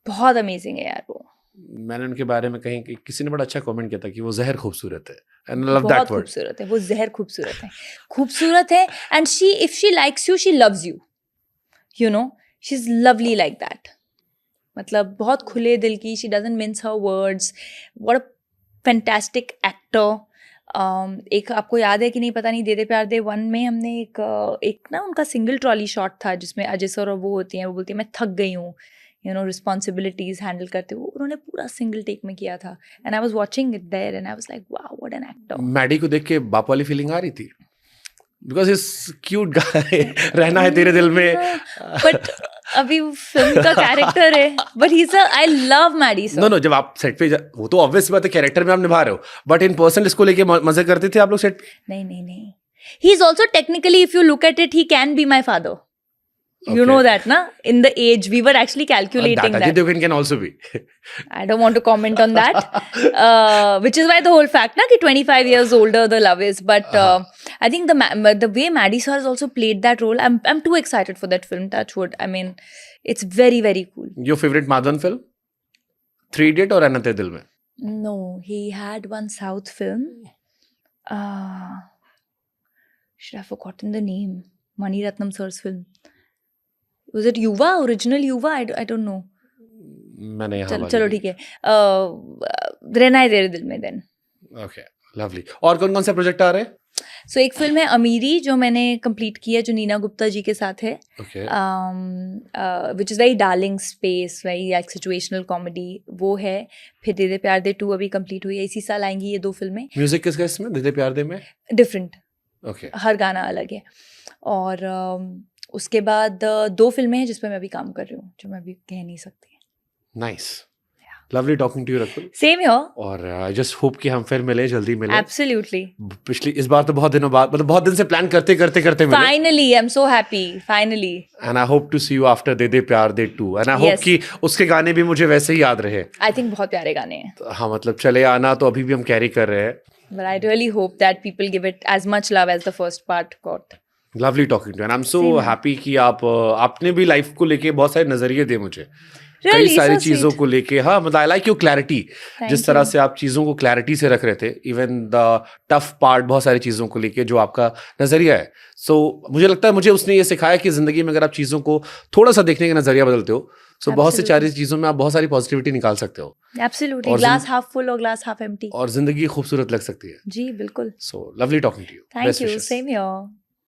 बहुत अमेजिंग है यार वो। मैंने उनके बारे में कहीं कि किसी ने बड़ा अच्छा कमेंट किया था कि वो जहर खूबसूरत है, एंड आई लव बहुत दैट वर्ड। खूबसूरत है वो, जहर खूबसूरत है, खूबसूरत है। And she if she likes you she loves you, you know, she is lovely like that. मतलब बहुत खुले दिल की, she doesn't mince her words. What a fantastic actor. एक आपको याद है कि नहीं पता नहीं, दे दे प्यार दे 1 में हमने एक ना उनका सिंगल ट्रॉली शॉट था जिसमें अजय सर और वो होती हैं, वो बोलती है मैं थक गई हूँ, यू नो, रिस्पॉन्सिबिलिटीज हैंडल करते हुए, उन्होंने पूरा सिंगल टेक में किया था। And I was watching it there and I was like wow what an actor. Maddie को देख के बाप वाली फीलिंग आ रही थी? बिकॉज इज क्यूट गाय, रहना है तेरे दिल में। बट अभी फिल्म का कैरेक्टर है, but he is I love Maddie sir. No, जब आप सेट पे वो तो ऑब्वियस बात है, कैरेक्टर में आप निभा रहे हो, बट इन पर्सन इसको लेके मजे करते थे आप लोग सेट पे? नहीं, he is also technically, if you look at it, he can be my father. You know that, na? In the age, we were actually calculating Ajay that. Devgan can also be. I don't want to comment on that. Which is why the whole fact, na, कि 25 years older the love is. But I think the way Maddie sir has also played that role, I'm too excited for that film. Touch wood. I mean, it's very very cool. Your favorite Madhavan film? 3 Idiot or Anna Tere Dil Mein? No, he had one South film. Should have forgotten the name. Mani Ratnam sir's film. Was it Yuva? Original Yuva? I don't know. मैंने यहाँ चलो ठीक है। रहना है तेरे दिल में देन। Okay, lovely. और कौन कौन से प्रोजेक्ट आ रहे हैं? सो एक फिल्म है अमीरी जो मैंने कंप्लीट की है, जो नीना गुप्ता जी के साथ है, okay, which is very darling space, very like situational comedy, वो है। फिर दे दे प्यार दे 2 अभी कंप्लीट हुई है, इसी साल आएंगी ये 2 फिल्में। म्यूजिक किसका इसमें? दे दे प्यार दे में डिफरेंट, ओके, हर गाना अलग है। और उसके बाद 2 फिल्में हैं जिस पे मैं अभी काम कर रही हूँ, जो मैं अभी कह नहीं सकती। Nice, lovely talking to you Rakul. Same here. और आई जस्ट होप कि हम फिर मिले, जल्दी मिले। एब्सोल्युटली। इस बार तो बहुत दिनों बाद, मतलब बहुत दिन से प्लान करते मिले। Finally I am so happy, finally. And I hope to see you after De De Pyaar De 2, and I hope कि उसके गाने भी मुझे वैसे ही याद रहे। आई थिंक बहुत प्यारे गाने हैं। हाँ, मतलब चले आना तो अभी भी हम कैरी कर रहे हैं। But I really hope that people give it as much love as the first part got. Lovely talking to, and I am so happy कि आपने भी लाइफ को लेके बहुत सारे नजरिए दिए मुझे, कई सारी चीजों को लेके। हाँ, मतलब आई लाइक योर क्लैरिटी, जिस तरह से आप चीजों को क्लैरिटी से रख रहे थे, इवन द टफ पार्ट, बहुत सारी चीजों को लेके जो आपका नजरिया है। सो मुझे लगता है मुझे उसने ये सिखाया कि जिंदगी में अगर आप चीजों को थोड़ा सा देखने का नजरिया बदलते हो, सो बहुत सी सारी चीजों में आप बहुत सारी पॉजिटिविटी निकाल सकते हो। Absolutely, glass half full और glass half empty। और जिंदगी खूबसूरत लग सकती है। जी बिल्कुल। So lovely talking to you. Thank you, same here।